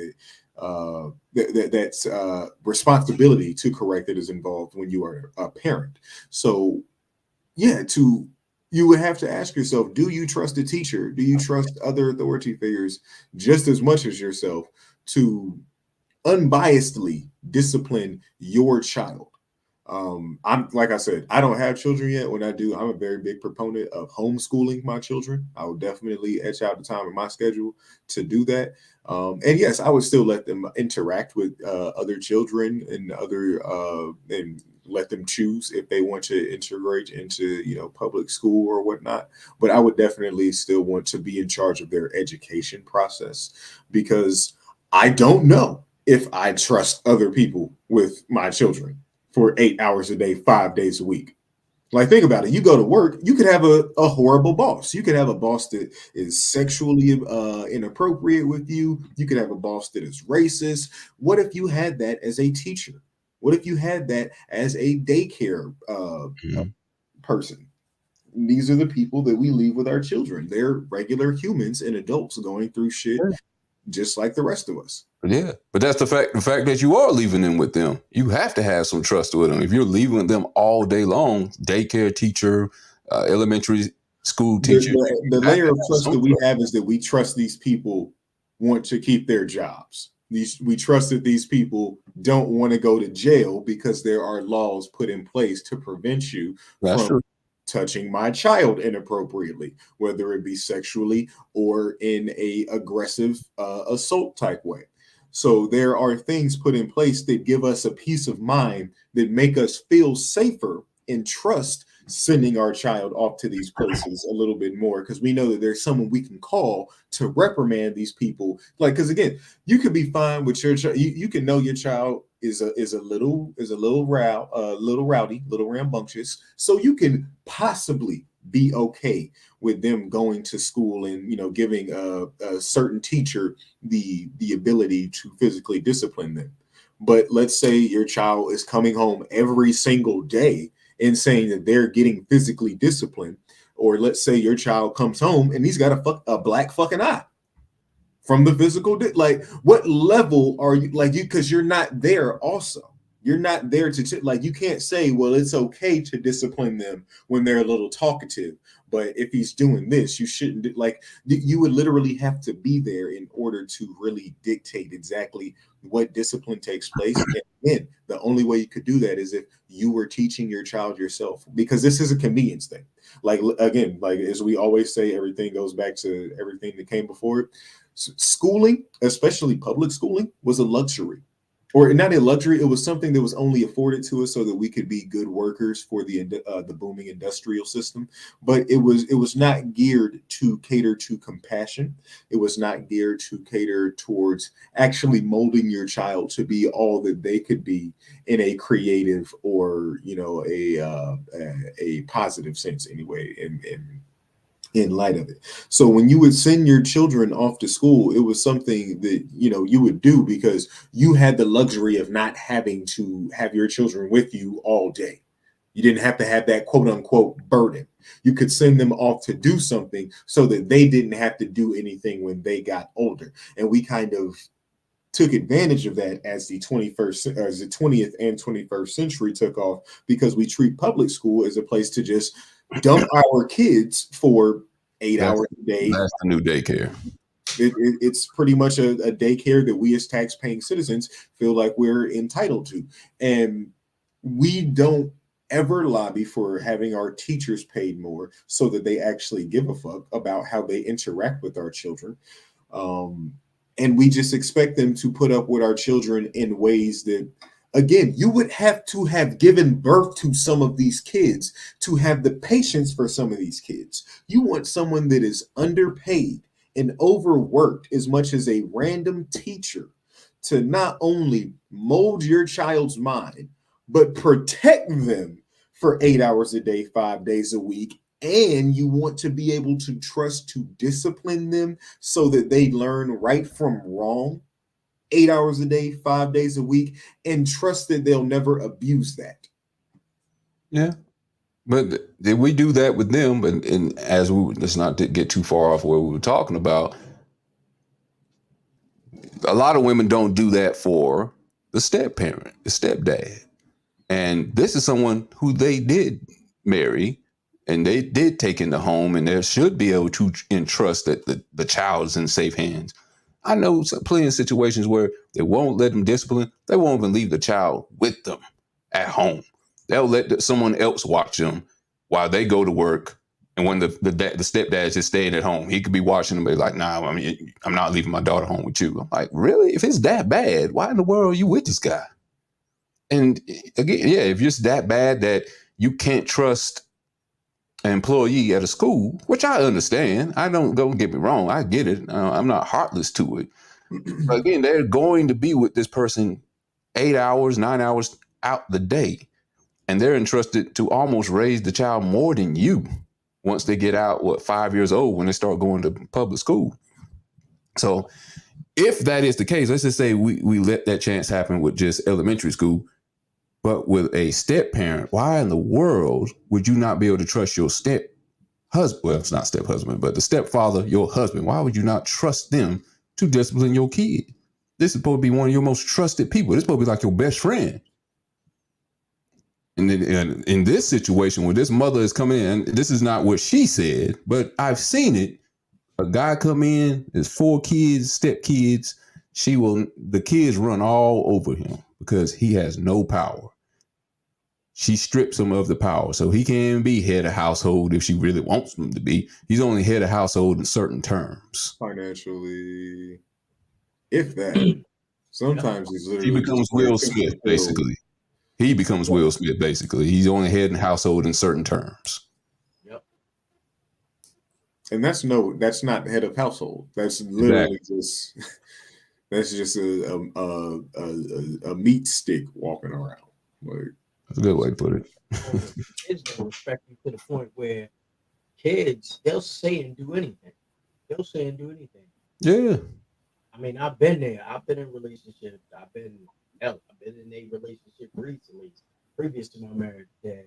that's responsibility to correct that is involved when you are a parent. So you would have to ask yourself, do you trust a teacher? Do you trust other authority figures just as much as yourself to unbiasedly discipline your child? I'm, like I said, I don't have children yet. When I do, I'm a very big proponent of homeschooling my children. I will definitely etch out the time in my schedule to do that. And yes, I would still let them interact with other children and and let them choose if they want to integrate into public school or whatnot. But I would definitely still want to be in charge of their education process, because I don't know if I trust other people with my children for 8 hours a day, 5 days a week. Like, think about it. You go to work, you could have a horrible boss. You could have a boss that is sexually inappropriate with you. You could have a boss that is racist. What if you had that as a teacher? What if you had that as a daycare person? These are the people that we leave with our children. They're regular humans and adults going through shit just like the rest of us. Yeah, but that's the fact that you are leaving them with them. You have to have some trust with them. If you're leaving them all day long, daycare teacher, elementary school teacher. The layer of trust that we have is that we trust these people want to keep their jobs. We trust that these people don't want to go to jail because there are laws put in place to prevent you from touching my child inappropriately, whether it be sexually or in a aggressive assault type way. So there are things put in place that give us a peace of mind, that make us feel safer and trust sending our child off to these places a little bit more, because we know that there's someone we can call to reprimand these people. Like, because again, you could be fine with your child. You can know your child is a little rowdy, little rambunctious, so you can possibly be okay with them going to school and giving a certain teacher the ability to physically discipline them. But let's say your child is coming home every single day and saying that they're getting physically disciplined, or let's say your child comes home and he's got a black fucking eye from the physical. Like, what level are you, like, you, because you're not there. Also, you're not there to like, you can't say, well, it's okay to discipline them when they're a little talkative, but if he's doing this, you shouldn't. Like, you would literally have to be there in order to really dictate exactly what discipline takes place. And then the only way you could do that is if you were teaching your child yourself, because this is a convenience thing. Like, again, like, as we always say, everything goes back to everything that came before it. Schooling, especially public schooling, was a luxury. Or not a luxury, it was something that was only afforded to us so that we could be good workers for the booming industrial system. But it was not geared to cater to compassion. It was not geared to cater towards actually molding your child to be all that they could be in a creative or a positive sense anyway. And in light of it. So when you would send your children off to school, it was something that, you know, you would do because you had the luxury of not having to have your children with you all day. You didn't have to have that quote unquote burden. You could send them off to do something so that they didn't have to do anything when they got older. And we kind of took advantage of that as the 20th and 21st century took off, because we treat public school as a place to just dump our kids for 8 hours a day. That's the new daycare. It's pretty much a daycare that we as tax-paying citizens feel like we're entitled to. And we don't ever lobby for having our teachers paid more so that they actually give a fuck about how they interact with our children. And we just expect them to put up with our children in ways that, again, you would have to have given birth to some of these kids to have the patience for some of these kids. You want someone that is underpaid and overworked as much as a random teacher to not only mold your child's mind, but protect them for 8 hours a day, 5 days a week. And you want to be able to trust to discipline them so that they learn right from wrong 8 hours a day, 5 days a week, and trust that they'll never abuse that. Yeah. But did we do that with them? And as we, let's not get too far off where we were talking about, a lot of women don't do that for the step parent, the stepdad. And this is someone who they did marry and they did take in the home, and they should be able to entrust that the child is in safe hands. I know plenty of situations where they won't let them discipline. They won't even leave the child with them at home. They'll let someone else watch them while they go to work. And when the stepdad's just staying at home, he could be watching them and be like, nah, I mean, I'm not leaving my daughter home with you. I'm like, really? If it's that bad, why in the world are you with this guy? And again, yeah, if it's that bad that you can't trust an employee at a school, which I understand. Don't get me wrong. I get it. I'm not heartless to it. But again, they're going to be with this person 8 hours, 9 hours out the day. And they're entrusted to almost raise the child more than you once they get out, 5 years old, when they start going to public school. So if that is the case, let's just say we let that chance happen with just elementary school. But with a step parent, why in the world would you not be able to trust your step husband? Well, it's not step husband, but the stepfather, your husband. Why would you not trust them to discipline your kid? This is supposed to be one of your most trusted people. This is supposed to be like your best friend. And in this situation, when this mother is coming in, this is not what she said, but I've seen it. A guy come in, there's 4 kids, step kids. The kids run all over him because he has no power. She strips him of the power. So he can't be head of household if she really wants him to be. He's only head of household in certain terms. Financially, if that. Sometimes he's literally He becomes Will Smith, basically. He becomes Will Smith, basically. He's only head in household in certain terms. Yep. And that's not head of household. That's literally just that's just a meat stick walking around. Like, that's a good way to put it. Kids don't respect you to the point where kids, they'll say and do anything. Yeah. I mean, I've been there. I've been in relationships. I've been in a relationship recently, previous to my marriage. That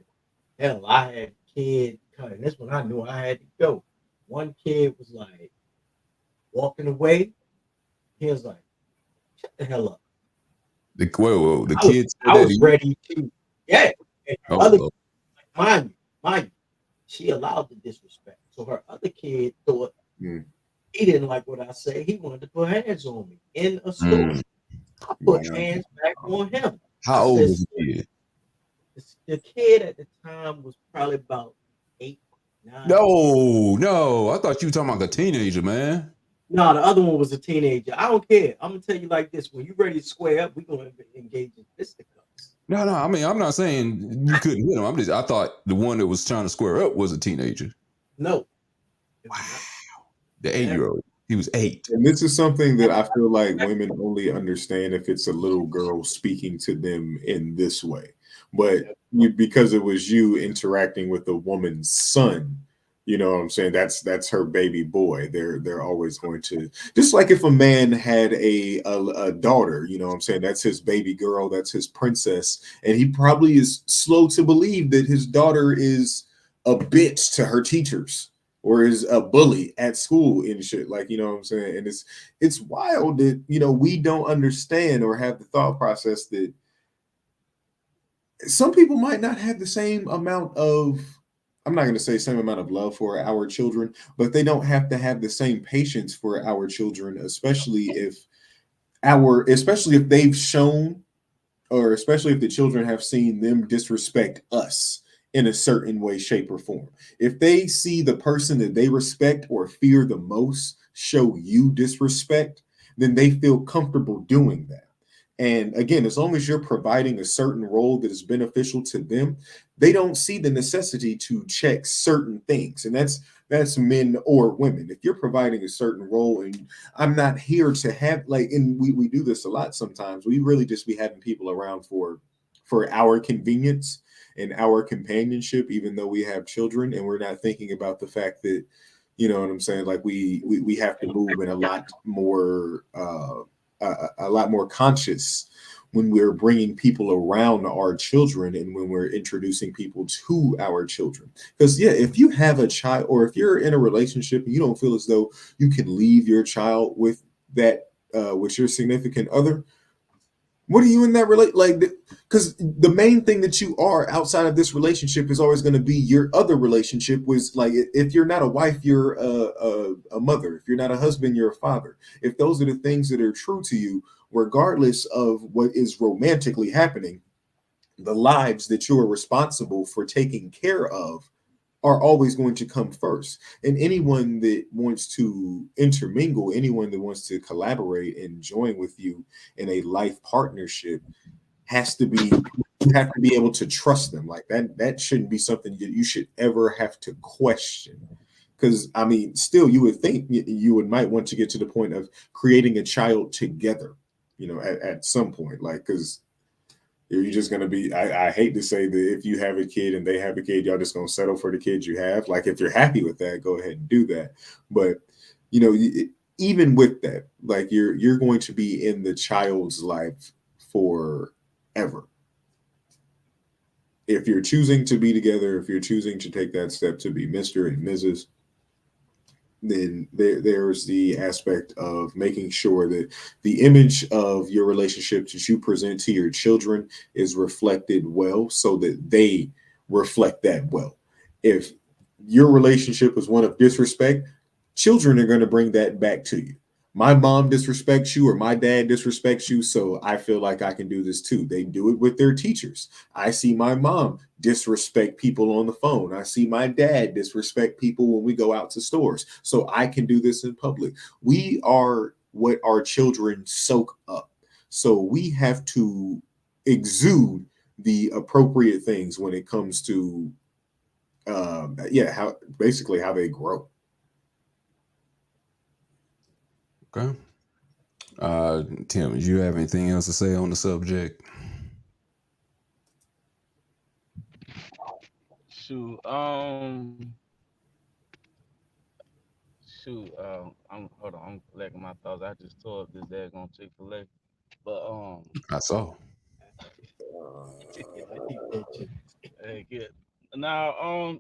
hell, I had kid cutting. This one I knew I had to go. One kid was like walking away. He was like, "Shut the hell up." The kids. I was ready to. Yeah. And mind you, she allowed the disrespect. So her other kid thought he didn't like what I said. He wanted to put hands on me in a store. I put hands back on him. How old was the kid? The kid at the time was probably about 8, 9. No. I thought you were talking about a teenager, man. No, the other one was a teenager. I don't care. I'm gonna tell you like this: when you're ready to square up, we're gonna engage in fisticuffs. No. I mean, I'm not saying you couldn't hit him. I thought the one that was trying to square up was a teenager. No. Wow. The 8-year-old. He was 8. And this is something that I feel like women only understand if it's a little girl speaking to them in this way. But because it was you interacting with a woman's son, You know what I'm saying? That's her baby boy. They're always going to, just like if a man had a daughter, you know what I'm saying? That's his baby girl, that's his princess, and he probably is slow to believe that his daughter is a bitch to her teachers or is a bully at school and shit. Like, you know what I'm saying? And it's wild that, you know, we don't understand or have the thought process that some people might not have the same amount of, I'm not going to say same amount of love for our children, but they don't have to have the same patience for our children, especially if they've shown, or especially if the children have seen them disrespect us in a certain way, shape, or form. If they see the person that they respect or fear the most show you disrespect, then they feel comfortable doing that. And again, as long as you're providing a certain role that is beneficial to them, they don't see the necessity to check certain things. And that's men or women. If you're providing a certain role, and I'm not here to have like, and we do this a lot sometimes, we really just be having people around for our convenience and our companionship, even though we have children, and we're not thinking about the fact that, you know what I'm saying, like we have to move in a lot more conscious when we're bringing people around our children and when we're introducing people to our children. Because yeah, if you have a child, or if you're in a relationship and you don't feel as though you can leave your child with that with your significant other, what are you in that relate like? Because the main thing that you are outside of this relationship is always going to be your other relationship. Was like, if you're not a wife, you're a mother. If you're not a husband, you're a father. If those are the things that are true to you, regardless of what is romantically happening, the lives that you are responsible for taking care of are always going to come first. And anyone that wants to intermingle, anyone that wants to collaborate and join with you in a life partnership has to be, you have to be able to trust them. Like that shouldn't be something that you should ever have to question. Because I mean, still, you would think you would might want to get to the point of creating a child together, you know, at some point, like, because you're just gonna be. I hate to say that if you have a kid and they have a kid, y'all just gonna settle for the kids you have. Like, if you're happy with that, go ahead and do that. But you know, even with that, like, you're going to be in the child's life forever. If you're choosing to be together, if you're choosing to take that step to be Mr. and Mrs., then there's the aspect of making sure that the image of your relationship that you present to your children is reflected well, so that they reflect that well. If your relationship is one of disrespect, children are going to bring that back to you. My mom disrespects you, or my dad disrespects you, so I feel like I can do this too. They do it with their teachers. I see my mom disrespect people on the phone. I see my dad disrespect people when we go out to stores. So I can do this in public. We are what our children soak up. So we have to exude the appropriate things when it comes to how basically how they grow. Okay. Tim, do you have anything else to say on the subject? Shoot, I'm hold on, I'm collecting my thoughts. I just tore up this daggone Chick-fil-A. But I saw. I think that shit. hey, good. Now,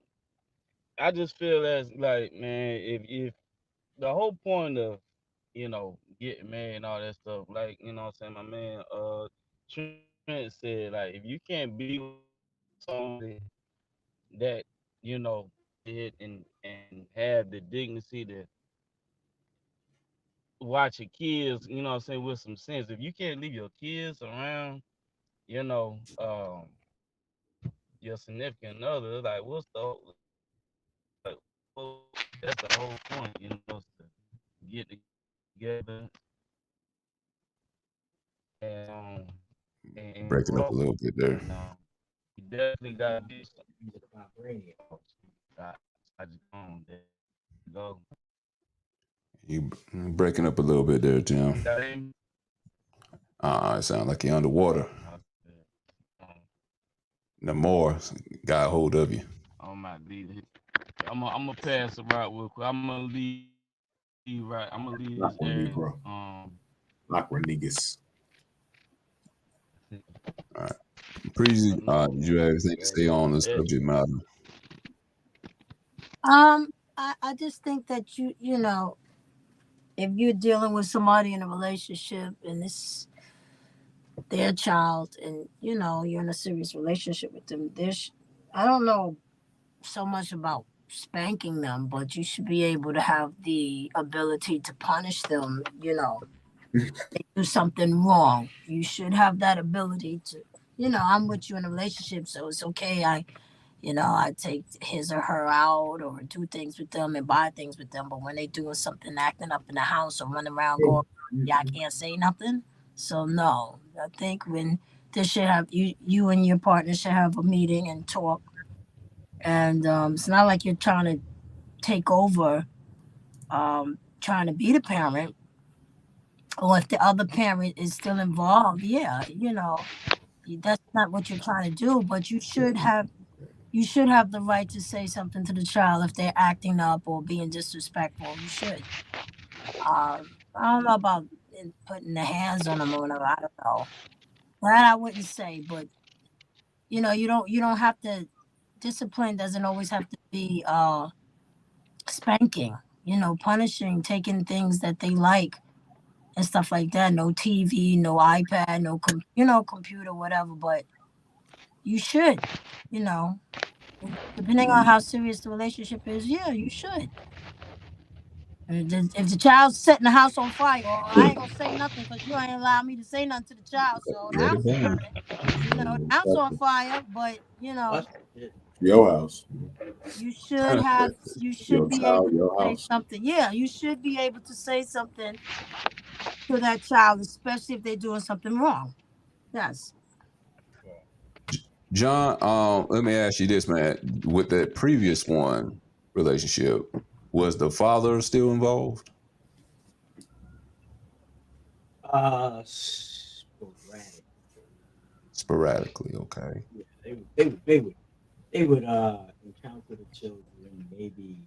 I just feel as like, man, if the whole point of, getting married and all that stuff, like, what I'm saying, my man Trent said, like, if you can't be with somebody that, it and have the dignity to watch your kids, with some sense. If you can't leave your kids around, you know, um, your significant other, like, what's the like, that's the whole point, to get together and and Breaking up a grow. little bit there. You definitely gotta be Music vibrating. I just there you go. You breaking up a little bit there, Tim. That ain't It sounds like you're underwater. um, The more got a hold of you. on my beat. I'm gonna pass it right real quick. I'm gonna leave right. I'm gonna leave this area. Aqua Negro. Aqua Negus. All right. Breezy, No, did you have anything to say on the subject matter? I just think that you know, if you're dealing with somebody in a relationship and it's their child, and you know you're in a serious relationship with them, I don't know so much about spanking them, but you should be able to have the ability to punish them. You know, they do something wrong. You should have that ability to. You know, I'm with you in a relationship, so it's okay. I take his or her out or do things with them and buy things with them. But when they doing something, acting up in the house or running around, going, yeah, I can't say nothing. So no, I think when this should have you and your partner should have a meeting and talk. And it's not like you're trying to take over, trying to be the parent, or if the other parent is still involved. Yeah, that's not what you're trying to do. But you should have the right to say something to the child if they're acting up or being disrespectful. You should. I don't know about putting the hands on them or whatever. I don't know. That I wouldn't say, but you don't have to. Discipline doesn't always have to be spanking. Punishing, taking things that they like and stuff like that. No TV, no iPad, no computer, whatever. But you should, you know, depending on how serious the relationship is. Yeah, you should. If the child's setting the house on fire, or I ain't gonna say nothing because you ain't allowed me to say nothing to the child. So the Let it house is burn. burning. The house on fire, but Watch it. Your house. you should have, you should Your be able child, to your say house. something. Yeah, you should be able to say something to that child, especially if they're doing something wrong. Yes. John, let me ask you this, man. With that previous one relationship, was the father still involved? Sporadic. Sporadically, okay. Yeah, they would encounter the children maybe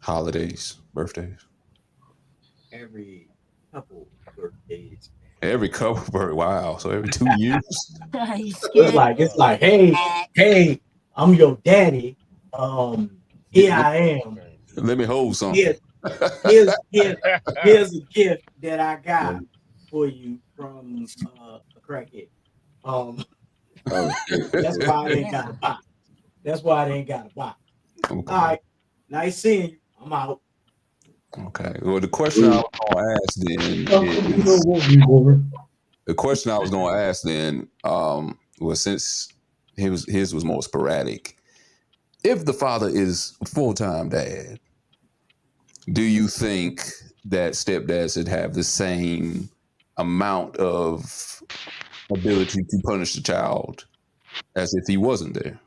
Holidays, birthdays. every couple birthdays. Every couple, wow. So every 2 years? He's It's scared. like hey, I'm your daddy. Get, Here let, I am. let me hold something. Here, here's a gift that I got Um, for you from a crackhead. Um, oh, that's why I ain't got a box. That's why I ain't got a box. All Okay. right, nice seeing you. I'm out. Okay. Well, the question I was going to ask then is the question I was going to ask then was since his was more sporadic. If the father is full-time dad, do you think that stepdad should have the same amount of ability to punish the child as if he wasn't there?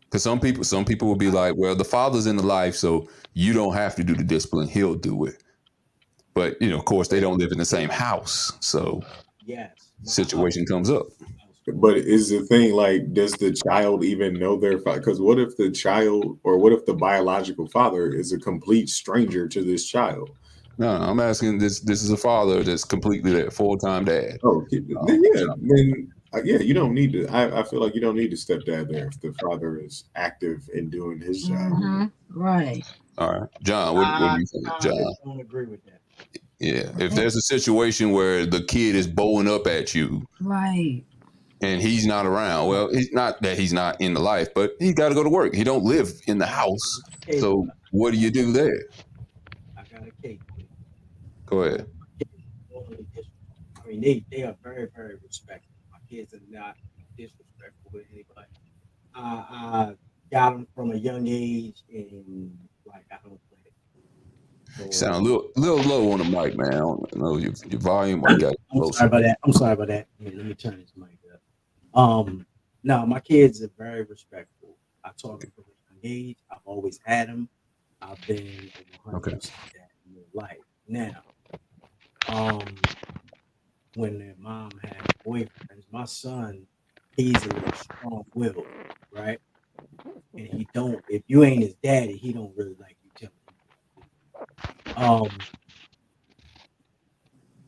Because some people will be like, well, the father's in the life, so you don't have to do the discipline; he'll do it. But of course, they don't live in the same house, so Yes, my situation comes up. but is the thing like, does the child even know their father? Because what if the child, or what if the biological father is a complete stranger to this child? No, I'm asking this. This is a father that's completely there, full-time dad. Oh, then yeah, then yeah, you don't need to. I feel like you don't need to stepdad there if the father is active in doing his job. Right. All right, John. What do you think, I John? don't agree with that. Yeah, if there's a situation where the kid is bowing up at you Right. and he's not around, well, it's not that he's not in the life, but he got to go to work. He don't live in the house. Hey, So what do you do there? I got a cake. Go ahead. I mean, they are very, very respectful. My kids are not disrespectful with anybody. I got them from a young age, and like I don't play it. You So sound a little low on the mic, man. I don't know your volume or you got it I'm closer. sorry about that. I'm sorry about that. Let me turn this mic up. No, my kids are very respectful. I taught them from a young age. I've always had them. I've been 100% that in their life. Now, when their mom had boyfriends, my son, he's a little strong willed, right? and he don't. If you ain't his daddy, he don't really like you telling him what to do.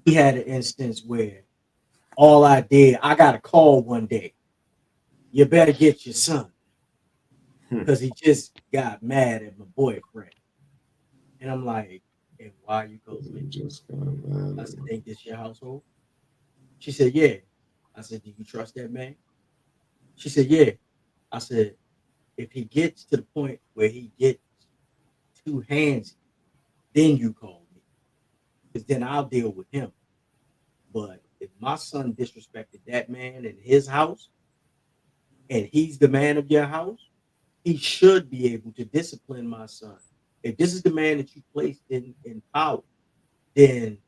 He had an instance where all I did, I got a call one day. You better get your son because he just got mad at my boyfriend, and I'm like, and why you go to me? Just I said, ain't this your household? She said, yeah. I said, do you trust that man? She said, yeah. I said, if he gets to the point where he gets too handsy, then you call me because then I'll deal with him. But if my son disrespected that man in his house and he's the man of your house, he should be able to discipline my son. If this is the man that you placed in power, then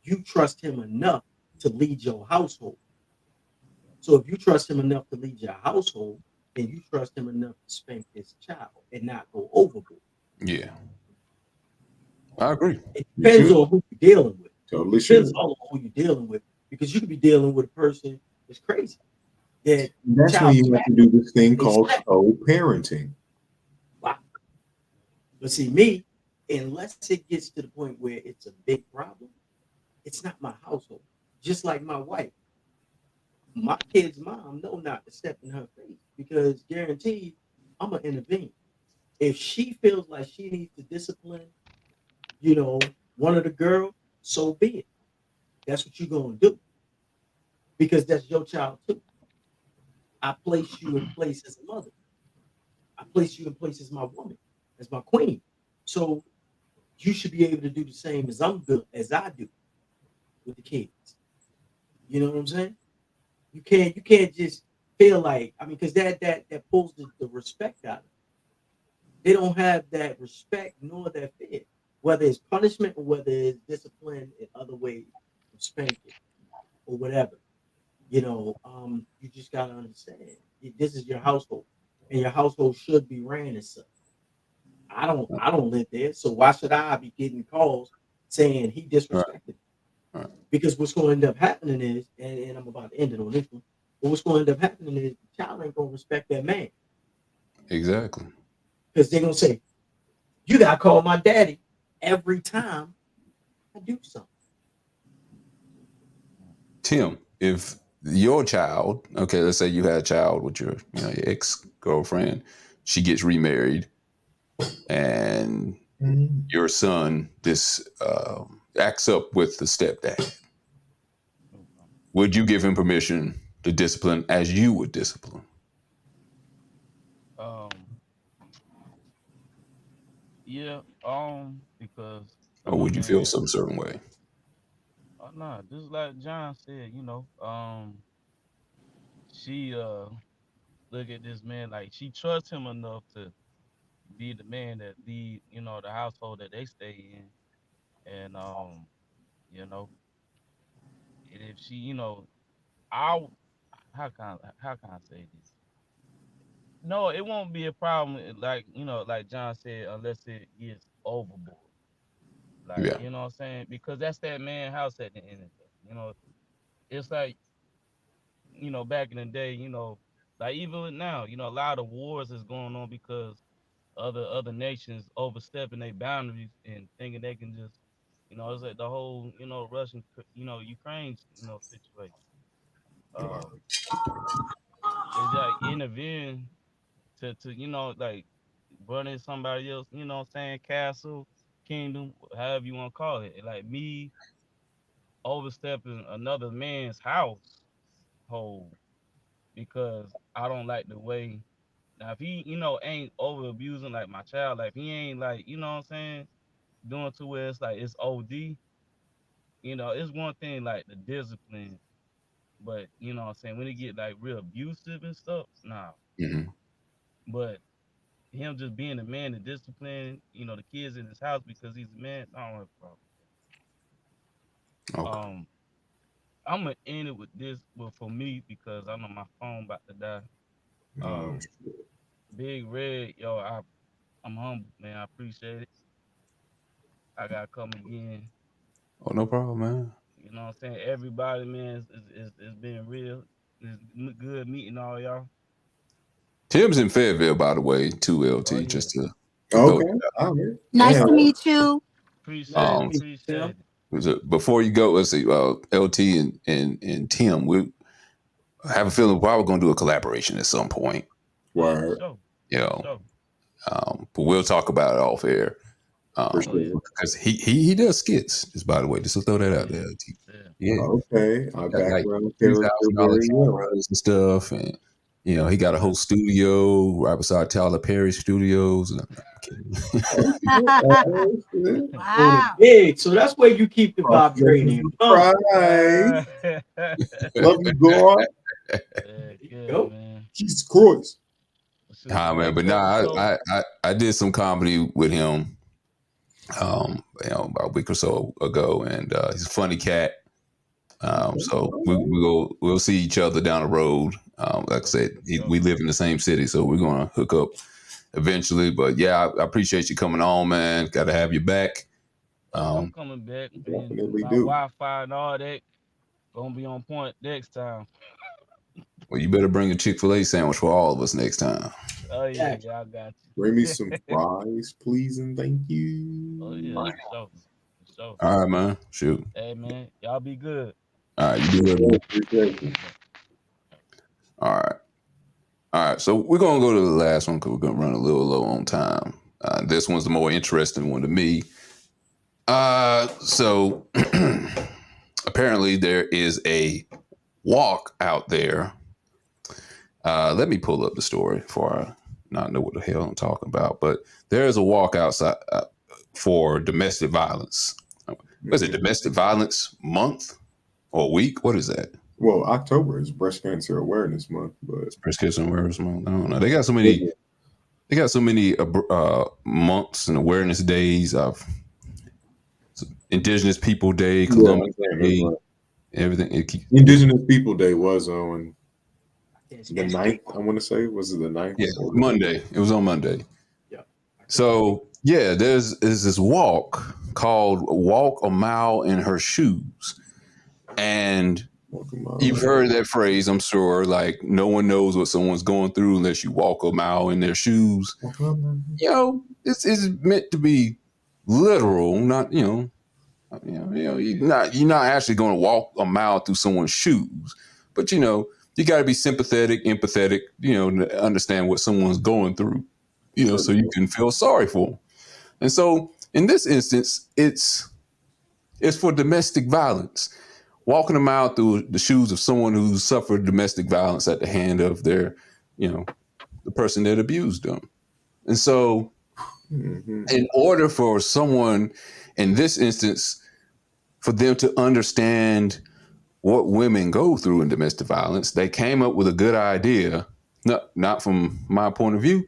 you trust him enough to lead your household. So if you trust him enough to lead your household, then you trust him enough to spank this child and not go overboard. Yeah, I agree. It You depends should. on who you're dealing with. Totally Depends should. on who you're dealing with because you could be dealing with a person that's crazy. That That's when child you have to smacked do them. this thing They called smacked. co-parenting. Wow. But see, me, unless it gets to the point where it's a big problem, it's not my household. Just like my wife, my kid's mom know not to step in her face because guaranteed I'm gonna intervene. If she feels like she needs to discipline, you know, one of the girls, so be it. That's what you're gonna do because that's your child too. I place you in place as a mother. I place you in place as my woman, as my queen. So you should be able to do the same as I do with the kids. You know what I'm saying? You can't just feel like because that pulls the respect out of them. They don't have that respect nor that fear, whether it's punishment or whether it's discipline in other ways of spanking or whatever. You just gotta understand this is your household, and your household should be ran as such. I don't live there, so why should I be getting calls saying he Right, disrespected me? right. Because what's going to end up happening is, and I'm about to end it on this one, but what's going to end up happening is the child ain't going to respect that man Exactly. because they're going to say, you got to call my daddy every time I do something. Tim, if your child, okay, let's say you had a child with your ex girlfriend, she gets remarried, and your son this acts up with the stepdad, would you give him permission to discipline as you would discipline? Um, yeah, because Or my would you feel man, some certain way? oh nah, just like John said, she look at this man like she trusts him enough to be the man that lead, the household that they stay in, and you know, and if she, I, how can I say this? No, it won't be a problem. Like like John said, unless it gets overboard. Like Yeah. what I'm saying, because that's that man house at the end of the day. It's like back in the day, like even now, a lot of wars is going on because other nations overstepping their boundaries and thinking they can just, it's like the whole, Russian, Ukraine, situation. Wow. Um, it's like intervene to like running somebody else, what I'm saying, castle, kingdom, however you want to call it. Like me overstepping another man's household because I don't like the way. Now if he, ain't over abusing like my child, like if he ain't like, what I'm saying, doing to where it's like it's OD, it's one thing like the discipline, but what I'm saying, when it get like real abusive and stuff, nah. Hmm. But him just being a man to discipline, the kids in his house because he's a man, I don't have a problem with that. Okay. I'm gonna end it with this, but for me because I know my phone about to die. Oh, Um, Big Red, yo, I'm humble, man. I appreciate it. I gotta come again. Oh, no problem, man. You know what I'm saying? Everybody, man, it's been real. It's good meeting all y'all. Tim's in Fayetteville, by the way, too, LT, yeah. just to Okay. All right. Nice Damn. to meet you. Appreciate it. before you go, let's see, LT and Tim, we have a feeling we're probably going to do a collaboration at some point. Word. Sure. You know, Sure. but we'll talk about it off air. For sure. Because he does skits, just by the way, just to throw that out there. Yeah. Okay. Our Got like background $3,000 character very well. cameras and stuff, and you know he got a whole studio right beside Tyler Perry Studios. And I'm kidding. Wow. Big. So that's where you keep the vibrating. Right. Love you, God. Go. Man. Jesus Christ. Man, but nah, I did some comedy with him, about a week or so ago, and he's a funny cat. So we'll see each other down the road. Like I said, we live in the same city, so we're gonna hook up eventually. But yeah, I appreciate you coming on, man. Got to have you back. I'm coming back. Definitely My do. Wi-Fi and all that gonna be on point next time. Well, you better bring a Chick-fil-A sandwich for all of us next time. Oh yeah, I got you. Bring me some fries, please, and thank you. Oh yeah, for sure. All right, man. Shoot. Hey man, y'all be good. All right, you do it. All right. So we're gonna go to the last one because we're gonna run a little low on time. This one's the more interesting one to me. So apparently there is a walk out there. Let me pull up the story before I not know what the hell I'm talking about. But there is a walk outside for domestic violence. Was it Domestic Violence Month or week? What is that? Well, October is Breast Cancer Awareness Month, but Breast Cancer Awareness Month. I don't know. They got so many. They got so many months and awareness days. Indigenous People Day, Columbus Day, everything. Indigenous People Day was on the 9th, I want to say. Was it the 9th? Yeah, Monday. It was on Monday. Yeah. So, yeah, there's this walk called Walk a Mile in Her Shoes. And you've heard that phrase, I'm sure, like no one knows what someone's going through unless you walk a mile in their shoes. You know, it's meant to be literal, not, you're not actually going to walk a mile through someone's shoes. But, you got to be sympathetic, empathetic, to understand what someone's going through, so you can feel sorry for them. And so in this instance, it's for domestic violence. Walking a mile through the shoes of someone who's suffered domestic violence at the hand of their, the person that abused them. And so in order for someone in this instance, for them to understand what women go through in domestic violence, they came up with a good idea, not from my point of view,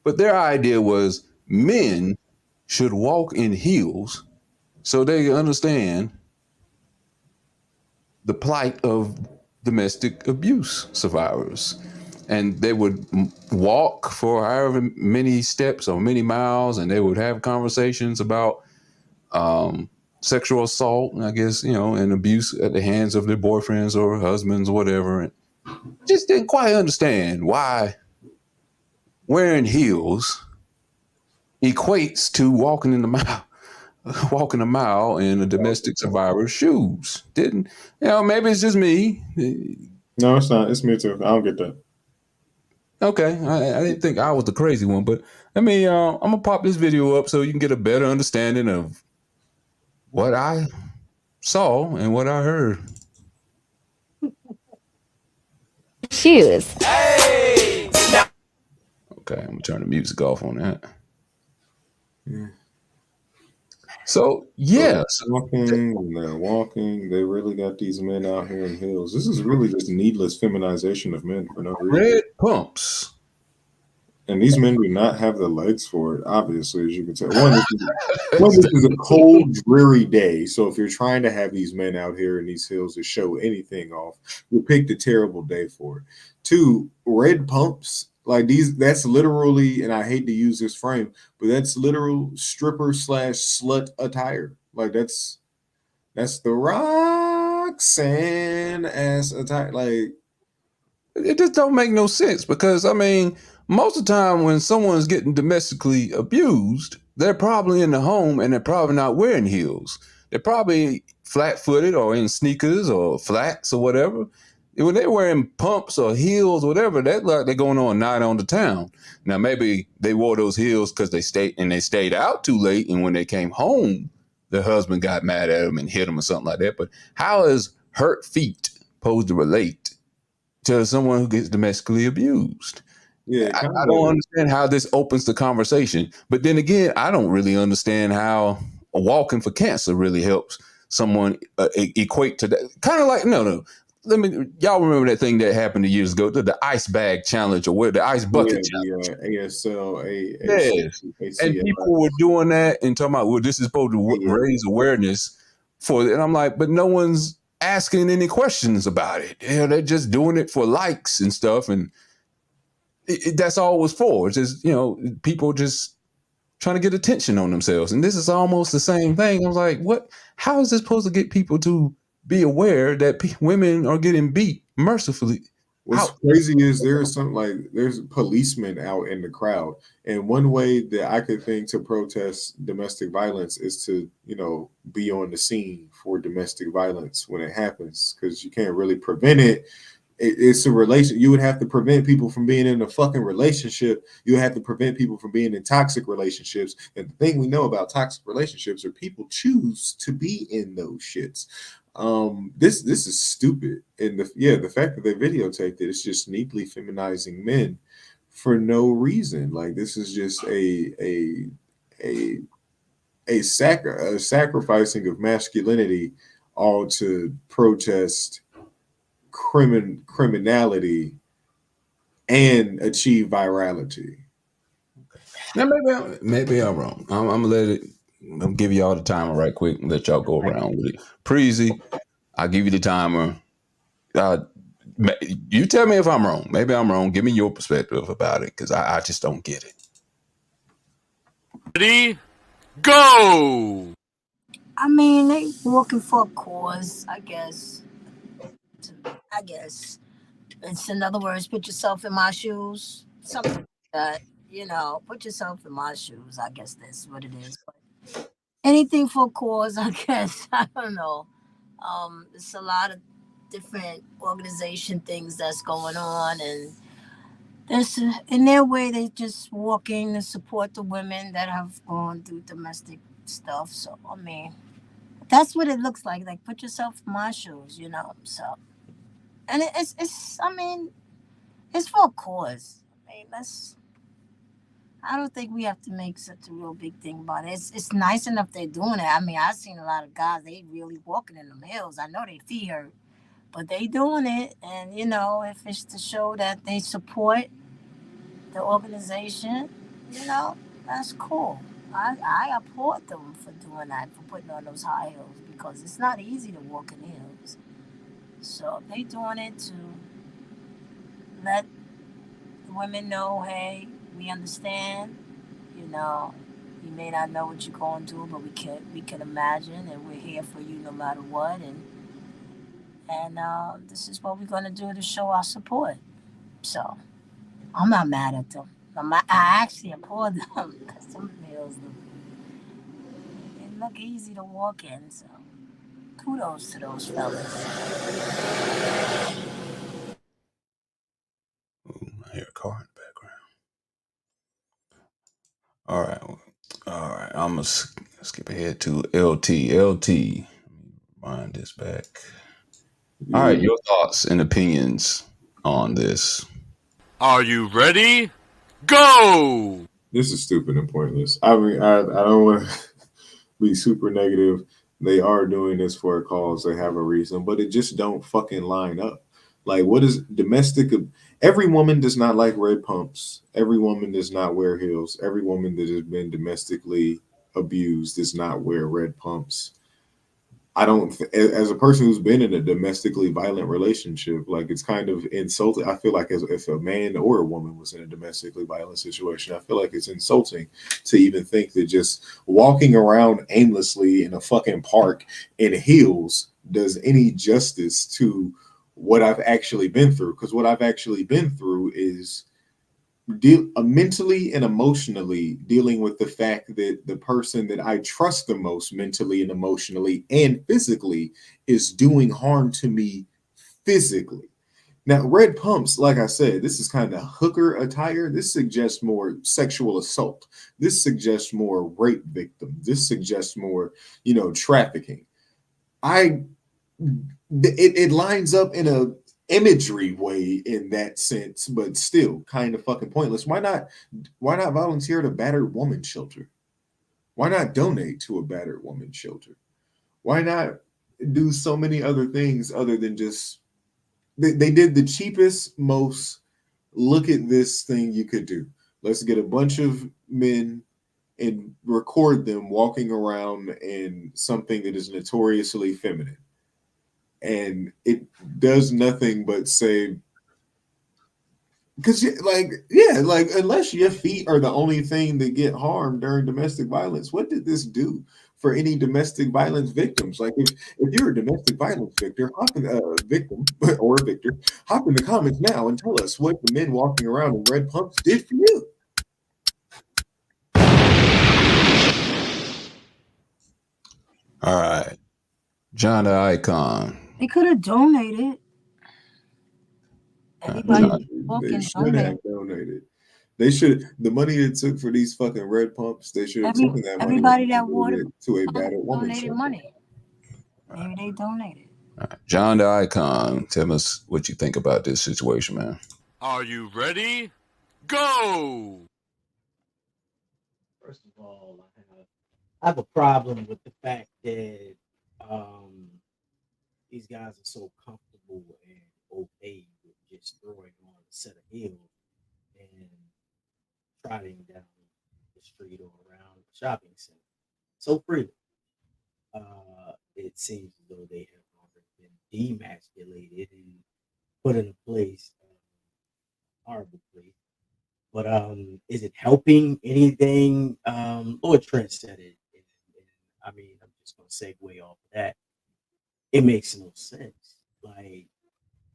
but their idea was men should walk in heels so they understand the plight of domestic abuse survivors. And they would walk for however many steps or many miles, and they would have conversations about sexual assault, I guess, and abuse at the hands of their boyfriends or husbands or whatever. And just didn't quite understand why wearing heels equates to walking a mile in a domestic survivor's shoes. Maybe it's just me. No, it's not. It's me too. I don't get that. Okay, I didn't think I was the crazy one, but I'm gonna pop this video up so you can get a better understanding of what I saw and what I heard. Shoes. Okay, I'm gonna turn the music off on that. So yeah, they're walking. They really got these men out here in heels. This is really just needless feminization of men for no reason. Red pumps. And these men do not have the legs for it, obviously, as you can tell. This is a cold, dreary day. So if you're trying to have these men out here in these hills to show anything off, you picked a terrible day for it. 2, red pumps. Like that's literally, and I hate to use this frame, but that's literal stripper / slut attire. Like that's the Roxanne ass attire. Like it just don't make no sense because most of the time when someone's getting domestically abused, they're probably in the home and they're probably not wearing heels. They're probably flat-footed or in sneakers or flats or whatever. When they're wearing pumps or heels or whatever, that's like they're going on a night on the town. Now maybe they wore those heels because they stayed out too late, and when they came home, the husband got mad at them and hit them or something like that. But how is hurt feet supposed to relate to someone who gets domestically abused? Yeah, I don't understand how this opens the conversation. But then again, I don't really understand how walking for cancer really helps someone equate to that. Kind of like, no. Y'all remember that thing that happened years ago, the ice bag challenge or where the ice bucket challenge. The ASL, Yes. And people were doing that and talking about, well, this is supposed to raise awareness for it. And I'm like, but no one's asking any questions about it. They're just doing it for likes and stuff. And that's all it was for. It's just, people just trying to get attention on themselves. And this is almost the same thing. I was like, what? How is this supposed to get people to be aware that women are getting beat mercifully? What's crazy is there's policemen out in the crowd. And one way that I could think to protest domestic violence is to, be on the scene for domestic violence when it happens, because you can't really prevent it. It's a relation. You would have to prevent people from being in a fucking relationship. You have to prevent people from being in toxic relationships. And the thing we know about toxic relationships are people choose to be in those shits. This is stupid. And the fact that they videotaped it, it's just neatly feminizing men for no reason. Like, this is just a sacrificing of masculinity, all to protest criminality and achieve virality. Now maybe I'm wrong. I'm gonna let it. I'm give you all the timer right quick and let y'all go around with it. Preezy, I'll give you the timer. You tell me if I'm wrong. Maybe I'm wrong. Give me your perspective about it, because I just don't get it. Ready, go! I mean, they working for a cause, I guess. It's, in other words, put yourself in my shoes. Something like that. Put yourself in my shoes. I guess that's what it is. But anything for a cause, I guess. I don't know. It's a lot of different organization things that's going on, and there's in their way they just walking to support the women that have gone through domestic stuff. So I mean, that's what it looks like. Like, put yourself in my shoes, So, and it's I mean, it's for a cause. I mean, I don't think we have to make such a real big thing about it. It's nice enough they're doing it. I mean, I've seen a lot of guys, they really walking in the hills. I know they feet hurt, but they doing it. And, if it's to show that they support the organization, that's cool. I applaud them for doing that, for putting on those high heels, because it's not easy to walk in heels. So they doing it to let the women know, hey, we understand. You may not know what you're going through, but we can imagine, and we're here for you no matter what. And this is what we're gonna do to show our support. So I'm not mad at them. I actually applaud them. Some meals look easy to walk in. So kudos to those fellas. I hear a car in the background. All right. I'm gonna skip ahead to LT. LT, wind this back. All right, your thoughts and opinions on this. Are you ready? Go! This is stupid and pointless. I mean, I don't want to be super negative. They are doing this for a cause. They have a reason, but it just don't fucking line up. Like, what is domestic? Every woman does not like red pumps. Every woman does not wear heels. Every woman that has been domestically abused does not wear red pumps. I don't, as a person who's been in a domestically violent relationship, like, it's kind of insulting. I feel like, as if a man or a woman was in a domestically violent situation, I feel like it's insulting to even think that just walking around aimlessly in a fucking park in heels does any justice to what I've actually been through. Because what I've actually been through is mentally and emotionally dealing with the fact that the person that I trust the most mentally and emotionally and physically is doing harm to me physically. Now, red pumps, like I said, this is kind of hooker attire. This suggests more sexual assault. This suggests more rape victim. This suggests more, trafficking. It lines up in a imagery way in that sense, but still kind of fucking pointless. Why not volunteer at a battered woman shelter? Why not donate to a battered woman shelter? Why not do so many other things other than just they did the cheapest, most look at this thing you could do. Let's get a bunch of men and record them walking around in something that is notoriously feminine. And it does nothing but say, because unless your feet are the only thing that get harmed during domestic violence, what did this do for any domestic violence victims? Like, if you're a domestic violence victim, or a victor, hop in the comments now and tell us what the men walking around in red pumps did for you. All right, John the Icon. They could have donated. Everybody They should have donated. They should, the money it took for these fucking red pumps, they should have taken that money everybody that water to a battered woman donated shelter. money. Maybe they donated. All right. John the Icon, tell us what you think about this situation, man. Are you ready? Go! First of all, I have a problem with the fact that these guys are so comfortable and okay with just throwing on a set of heels and trotting down the street or around the shopping center so freely. It seems as though they have already been demasculated and put in a place, horrible place. But is it helping anything? Lord Trent said it. I mean, I'm just gonna segue off of that. It makes no sense. Like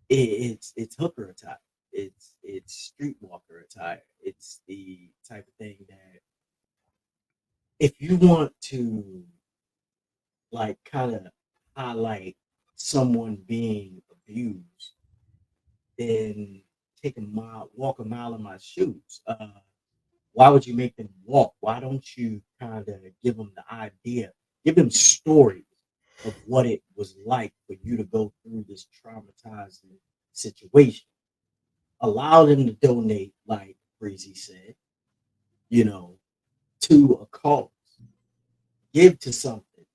it's hooker attire. It's streetwalker attire. It's the type of thing that if you want to like kind of highlight someone being abused, then walk a mile in my shoes. Why would you make them walk? Why don't you kind of give them the idea, give them stories of what it was like for you to go through this traumatizing situation? Allow them to donate, like Breezy said, to a cause. Give to something,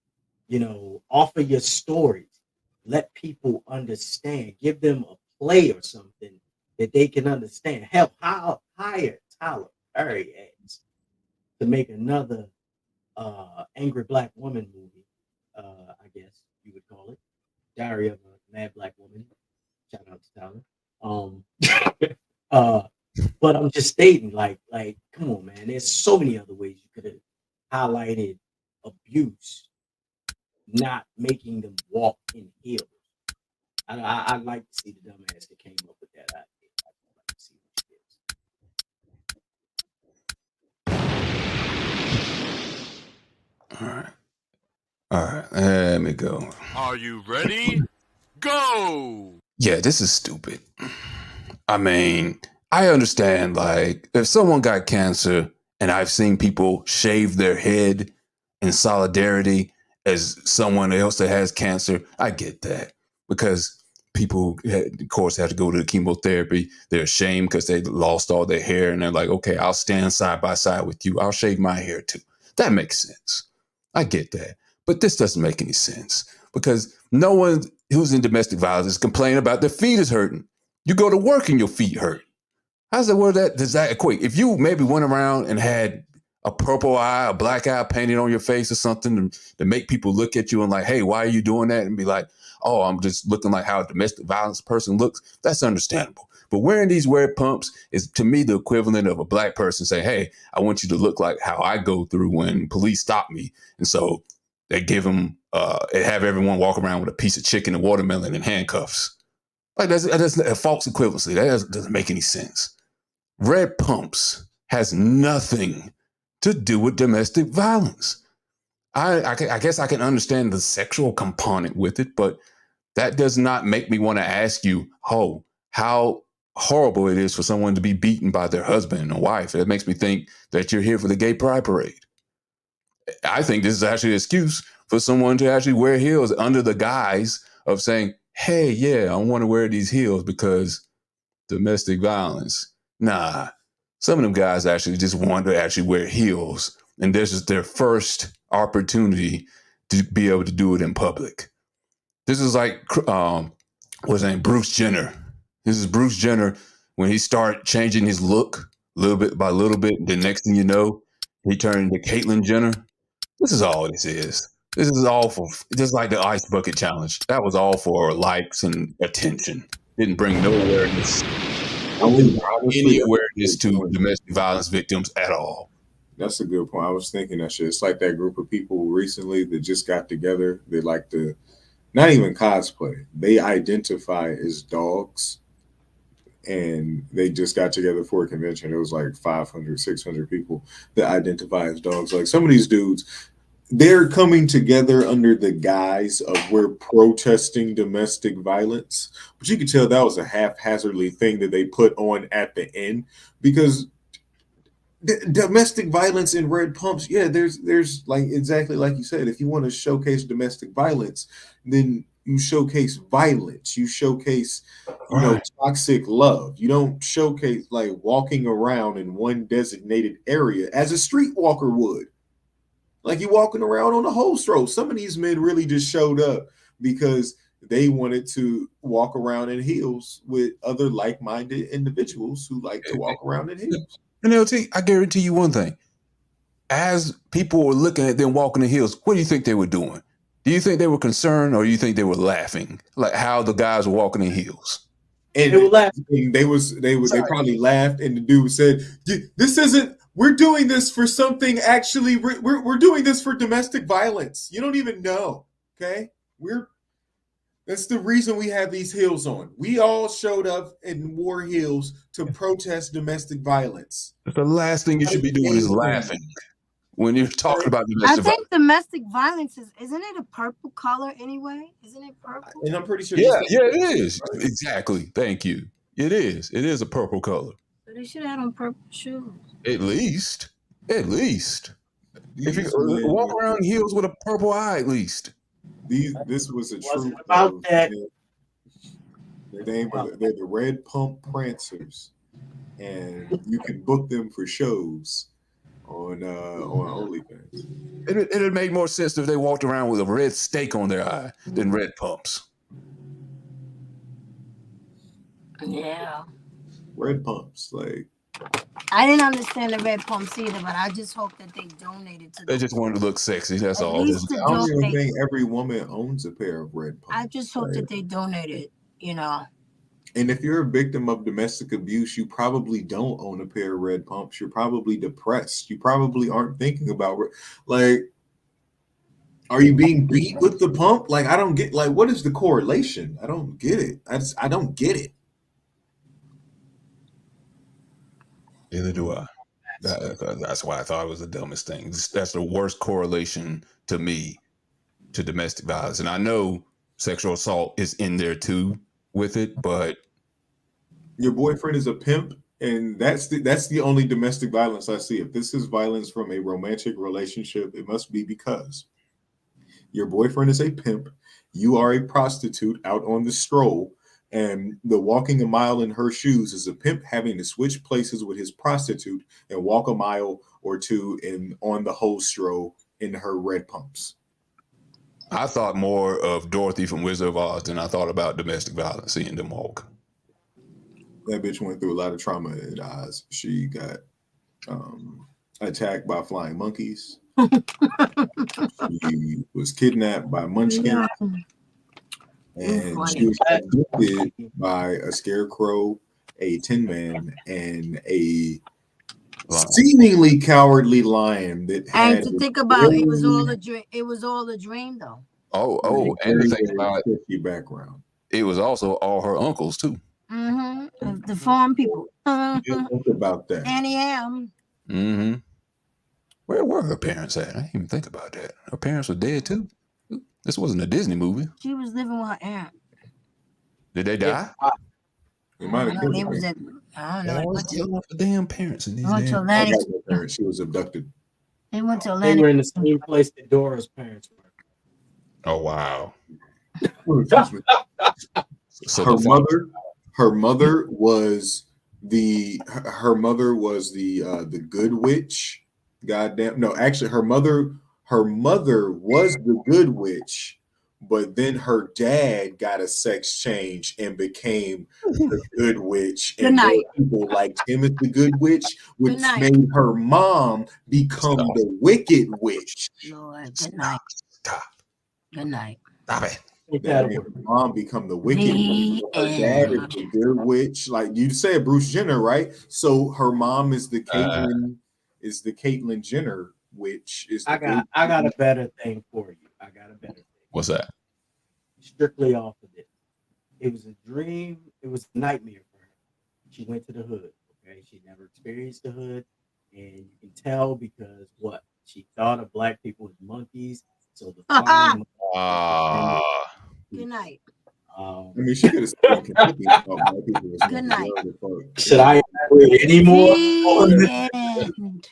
offer your stories. Let people understand. Give them a play or something that they can understand. Help hire Tyler Perry to make another angry black woman movie. I guess you would call it Diary of a Mad Black Woman. Shout out to Tyler. But I'm just stating, like, come on, man. There's so many other ways you could have highlighted abuse, not making them walk in heels. I'd like to see the dumbass that came up with that idea. I'd like to see what All right. All right. Let me go. Are you ready? Go! Yeah, this is stupid. I mean, I understand, like, if someone got cancer and I've seen people shave their head in solidarity as someone else that has cancer, I get that. Because people, of course, have to go to the chemotherapy. They're ashamed because they lost all their hair and they're like, okay, I'll stand side by side with you. I'll shave my hair too. That makes sense. I get that. But this doesn't make any sense because no one who's in domestic violence is complaining about their feet is hurting. You go to work and your feet hurt. How's that word that does that equate? If you maybe went around and had a purple eye, a black eye painted on your face or something to make people look at you and like, hey, why are you doing that? And be like, oh, I'm just looking like how a domestic violence person looks. That's understandable. But wearing these red pumps is to me the equivalent of a black person saying, hey, I want you to look like how I go through when police stop me. And so they give them, they have everyone walk around with a piece of chicken and watermelon and handcuffs. Like that's a false equivalency. That doesn't make any sense. red pumps has nothing to do with domestic violence. I guess I can understand the sexual component with it, but that does not make me want to ask you, oh, how horrible it is for someone to be beaten by their husband and wife. It makes me think that you're here for the gay pride parade. I think this is actually an excuse for someone to actually wear heels under the guise of saying, hey, yeah, I want to wear these heels because domestic violence. Nah, some of them guys actually just want to actually wear heels, and this is their first opportunity to be able to do it in public. This is like, what's his name, Bruce Jenner. This is Bruce Jenner when he started changing his look little bit by little bit. The next thing you know, he turned into Caitlyn Jenner. This is all this is. This is all for, just like the ice bucket challenge. That was all for likes and attention. Didn't bring no awareness. Didn't bring any awareness to domestic violence victims at all. That's a good point. I was thinking that shit. It's like that group of people recently that just got together. They like to not even cosplay. They identify as dogs. And they just got together for a convention. It was like 500, 600 people that identify as dogs. Like some of these dudes, they're coming together under the guise of we're protesting domestic violence. But you could tell that was a haphazardly thing that they put on at the end because domestic violence in red pumps, yeah, there's like exactly like you said, if you want to showcase domestic violence, then you showcase violence, you showcase toxic love. You don't showcase like walking around in one designated area as a streetwalker would. Like you walking around on a whole stroll. Some of these men really just showed up because they wanted to walk around in heels with other like-minded individuals who like to walk around in heels. And LT, I guarantee you one thing. As people were looking at them walking in heels, what do you think they were doing? Do you think they were concerned or do you think they were laughing? Like how the guys were walking in heels? And they were laughing. They probably laughed, and the dude said, "This isn't. We're doing this for something. Actually, we're doing this for domestic violence. You don't even know. Okay, that's the reason we have these heels on. We all showed up and wore heels to protest domestic violence. The last thing you should be doing is laughing when you're talking about domestic violence. I think domestic violence isn't it a purple color anyway? Isn't it purple? And I'm pretty sure. Yeah, it is. Right? Exactly. Thank you. It is. It is a purple color. So they should have on purple shoes. At least. If you walk around heels with a purple eye, at least. This was a true about that. They're the Red Pump Prancers, and you can book them for shows on OnlyFans. It'd make more sense if they walked around with a red stake on their eye than red pumps. Yeah. Red pumps, like. I didn't understand the red pumps either, but I just hope that they donated to. They just wanted to look sexy. That's all. I don't even think every woman owns a pair of red pumps. I just hope that they donated. And if you're a victim of domestic abuse, you probably don't own a pair of red pumps. You're probably depressed. You probably aren't thinking about are you being beat with the pump? Like, I don't get, what is the correlation? I don't get it. I don't get it. Neither do I. That's why I thought it was the dumbest thing. That's the worst correlation to me to domestic violence. And I know sexual assault is in there too with it, but your boyfriend is a pimp, and that's the only domestic violence I see. If this is violence from a romantic relationship, it must be because your boyfriend is a pimp, you are a prostitute out on the stroll, and the walking a mile in her shoes is a pimp having to switch places with his prostitute and walk a mile or two on the whole stroll in her red pumps. I thought more of Dorothy from Wizard of Oz than I thought about domestic violence, seeing them walk. That bitch went through a lot of trauma in Oz. She got attacked by flying monkeys. She was kidnapped by munchkins. And she was abducted by a scarecrow, a tin man, and a seemingly cowardly lion that had. And to think about it was all a dream. It was all a dream, though. Oh, and to think about your background. It was also all her uncles too. The farm people. Think about that. Annie Am. Mm-hmm. Where were her parents at? I didn't even think about that. Her parents were dead too. This wasn't a Disney movie. She was living with her aunt. Did they die? They might have killed They her. was at, I don't know. They always killing off the damn parents in these Went to damn. Atlantic. She was abducted. They went to They Atlantic. were in the same place that Dora's parents were. Oh wow. So her mother was the good witch. Goddamn. No, actually her mother was the good witch, but then her dad got a sex change and became the good witch. Good And night. people liked him as the good witch, which Good night. made her mom become the wicked witch. Lord, good night. Stop. Good night. Stop it. That made her mom become the wicked witch. Her dad is the good witch. Like you said, Bruce Jenner, right? So her mom is the Caitlyn Jenner witch. I got a better thing for you. What's that? Strictly off of it. It was a dream. It was a nightmare for her. She went to the hood. Okay, she never experienced the hood, and you can tell because what she thought of black people as monkeys. So the good night. I mean, she could have said Kentucky about black people as Good monkeys. night. Should I read any more? The end.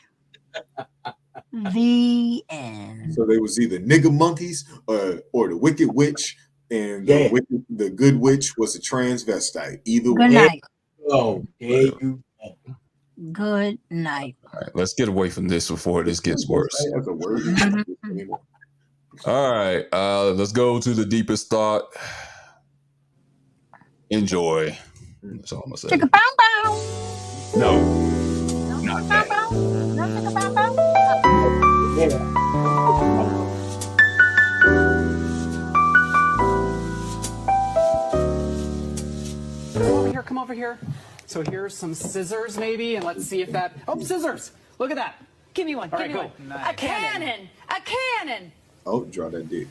The end. So they was either nigga monkeys or the wicked witch, and the good witch was a transvestite. Either Good way. night. Oh, there you go. Good night. All right, let's get away from this before this gets worse. That's a word. All right, let's go to the deepest thought. Enjoy. That's all I'm gonna say. Chicka bow bow. No, not that. No chicka bow bow. Come over here. So here's some scissors maybe, and let's see if that, scissors. Look at that. Give me one. All Give right, me cool. one. A cannon. A cannon. Oh, draw that dick.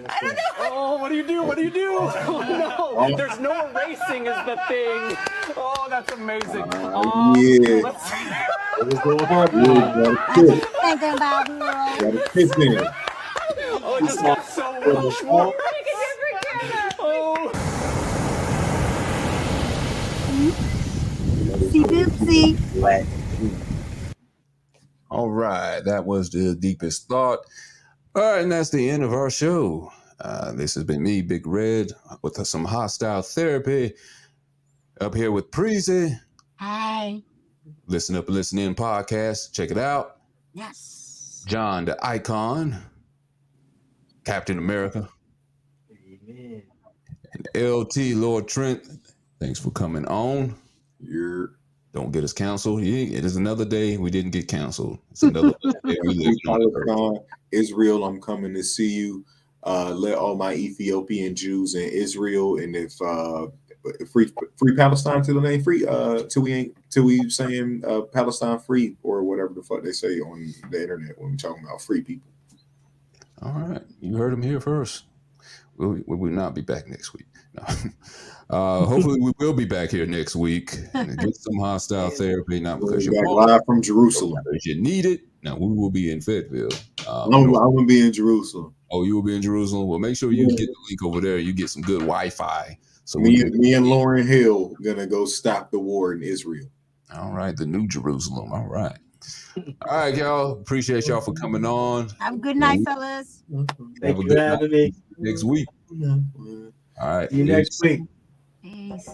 I don't know. Oh, what do you do? What do you do? Oh, no. There's no erasing is the thing. Oh, that's amazing. Yeah. Let's see. Thinking about you. Oh, it just got so much more. Oh. Oopsie. All right, that was the deepest thought. All right, and that's the end of our show. This has been me, Big Red, with some hostile therapy. Up here with Preezy. Hi. Listen Up, Listen In podcast. Check it out. Yes. John the Icon. Captain America. Amen. And LT Lord Trent. Thanks for coming on. Don't get us canceled. It is another day we didn't get canceled. It's another day we live on. Israel, I'm coming to see you. Let all my Ethiopian Jews in Israel, and if free Palestine till the name free, till we saying Palestine free or whatever the fuck they say on the internet when we talking about free people. All right, you heard him here first. We will not be back next week. No. Hopefully we will be back here next week and get some hostile therapy. Not because you're live from Jerusalem. Because you need it. Now we will be in Fayetteville. I'm gonna be in Jerusalem. Oh, you will be in Jerusalem. Well, make sure you get the link over there. You get some good Wi-Fi. So me and Lauren Hill gonna go stop the war in Israel. All right, the New Jerusalem. All right. All right, y'all. Appreciate y'all for coming on. Have a good night, fellas. Thank you for having me. Next week. All right. See you next week. Peace.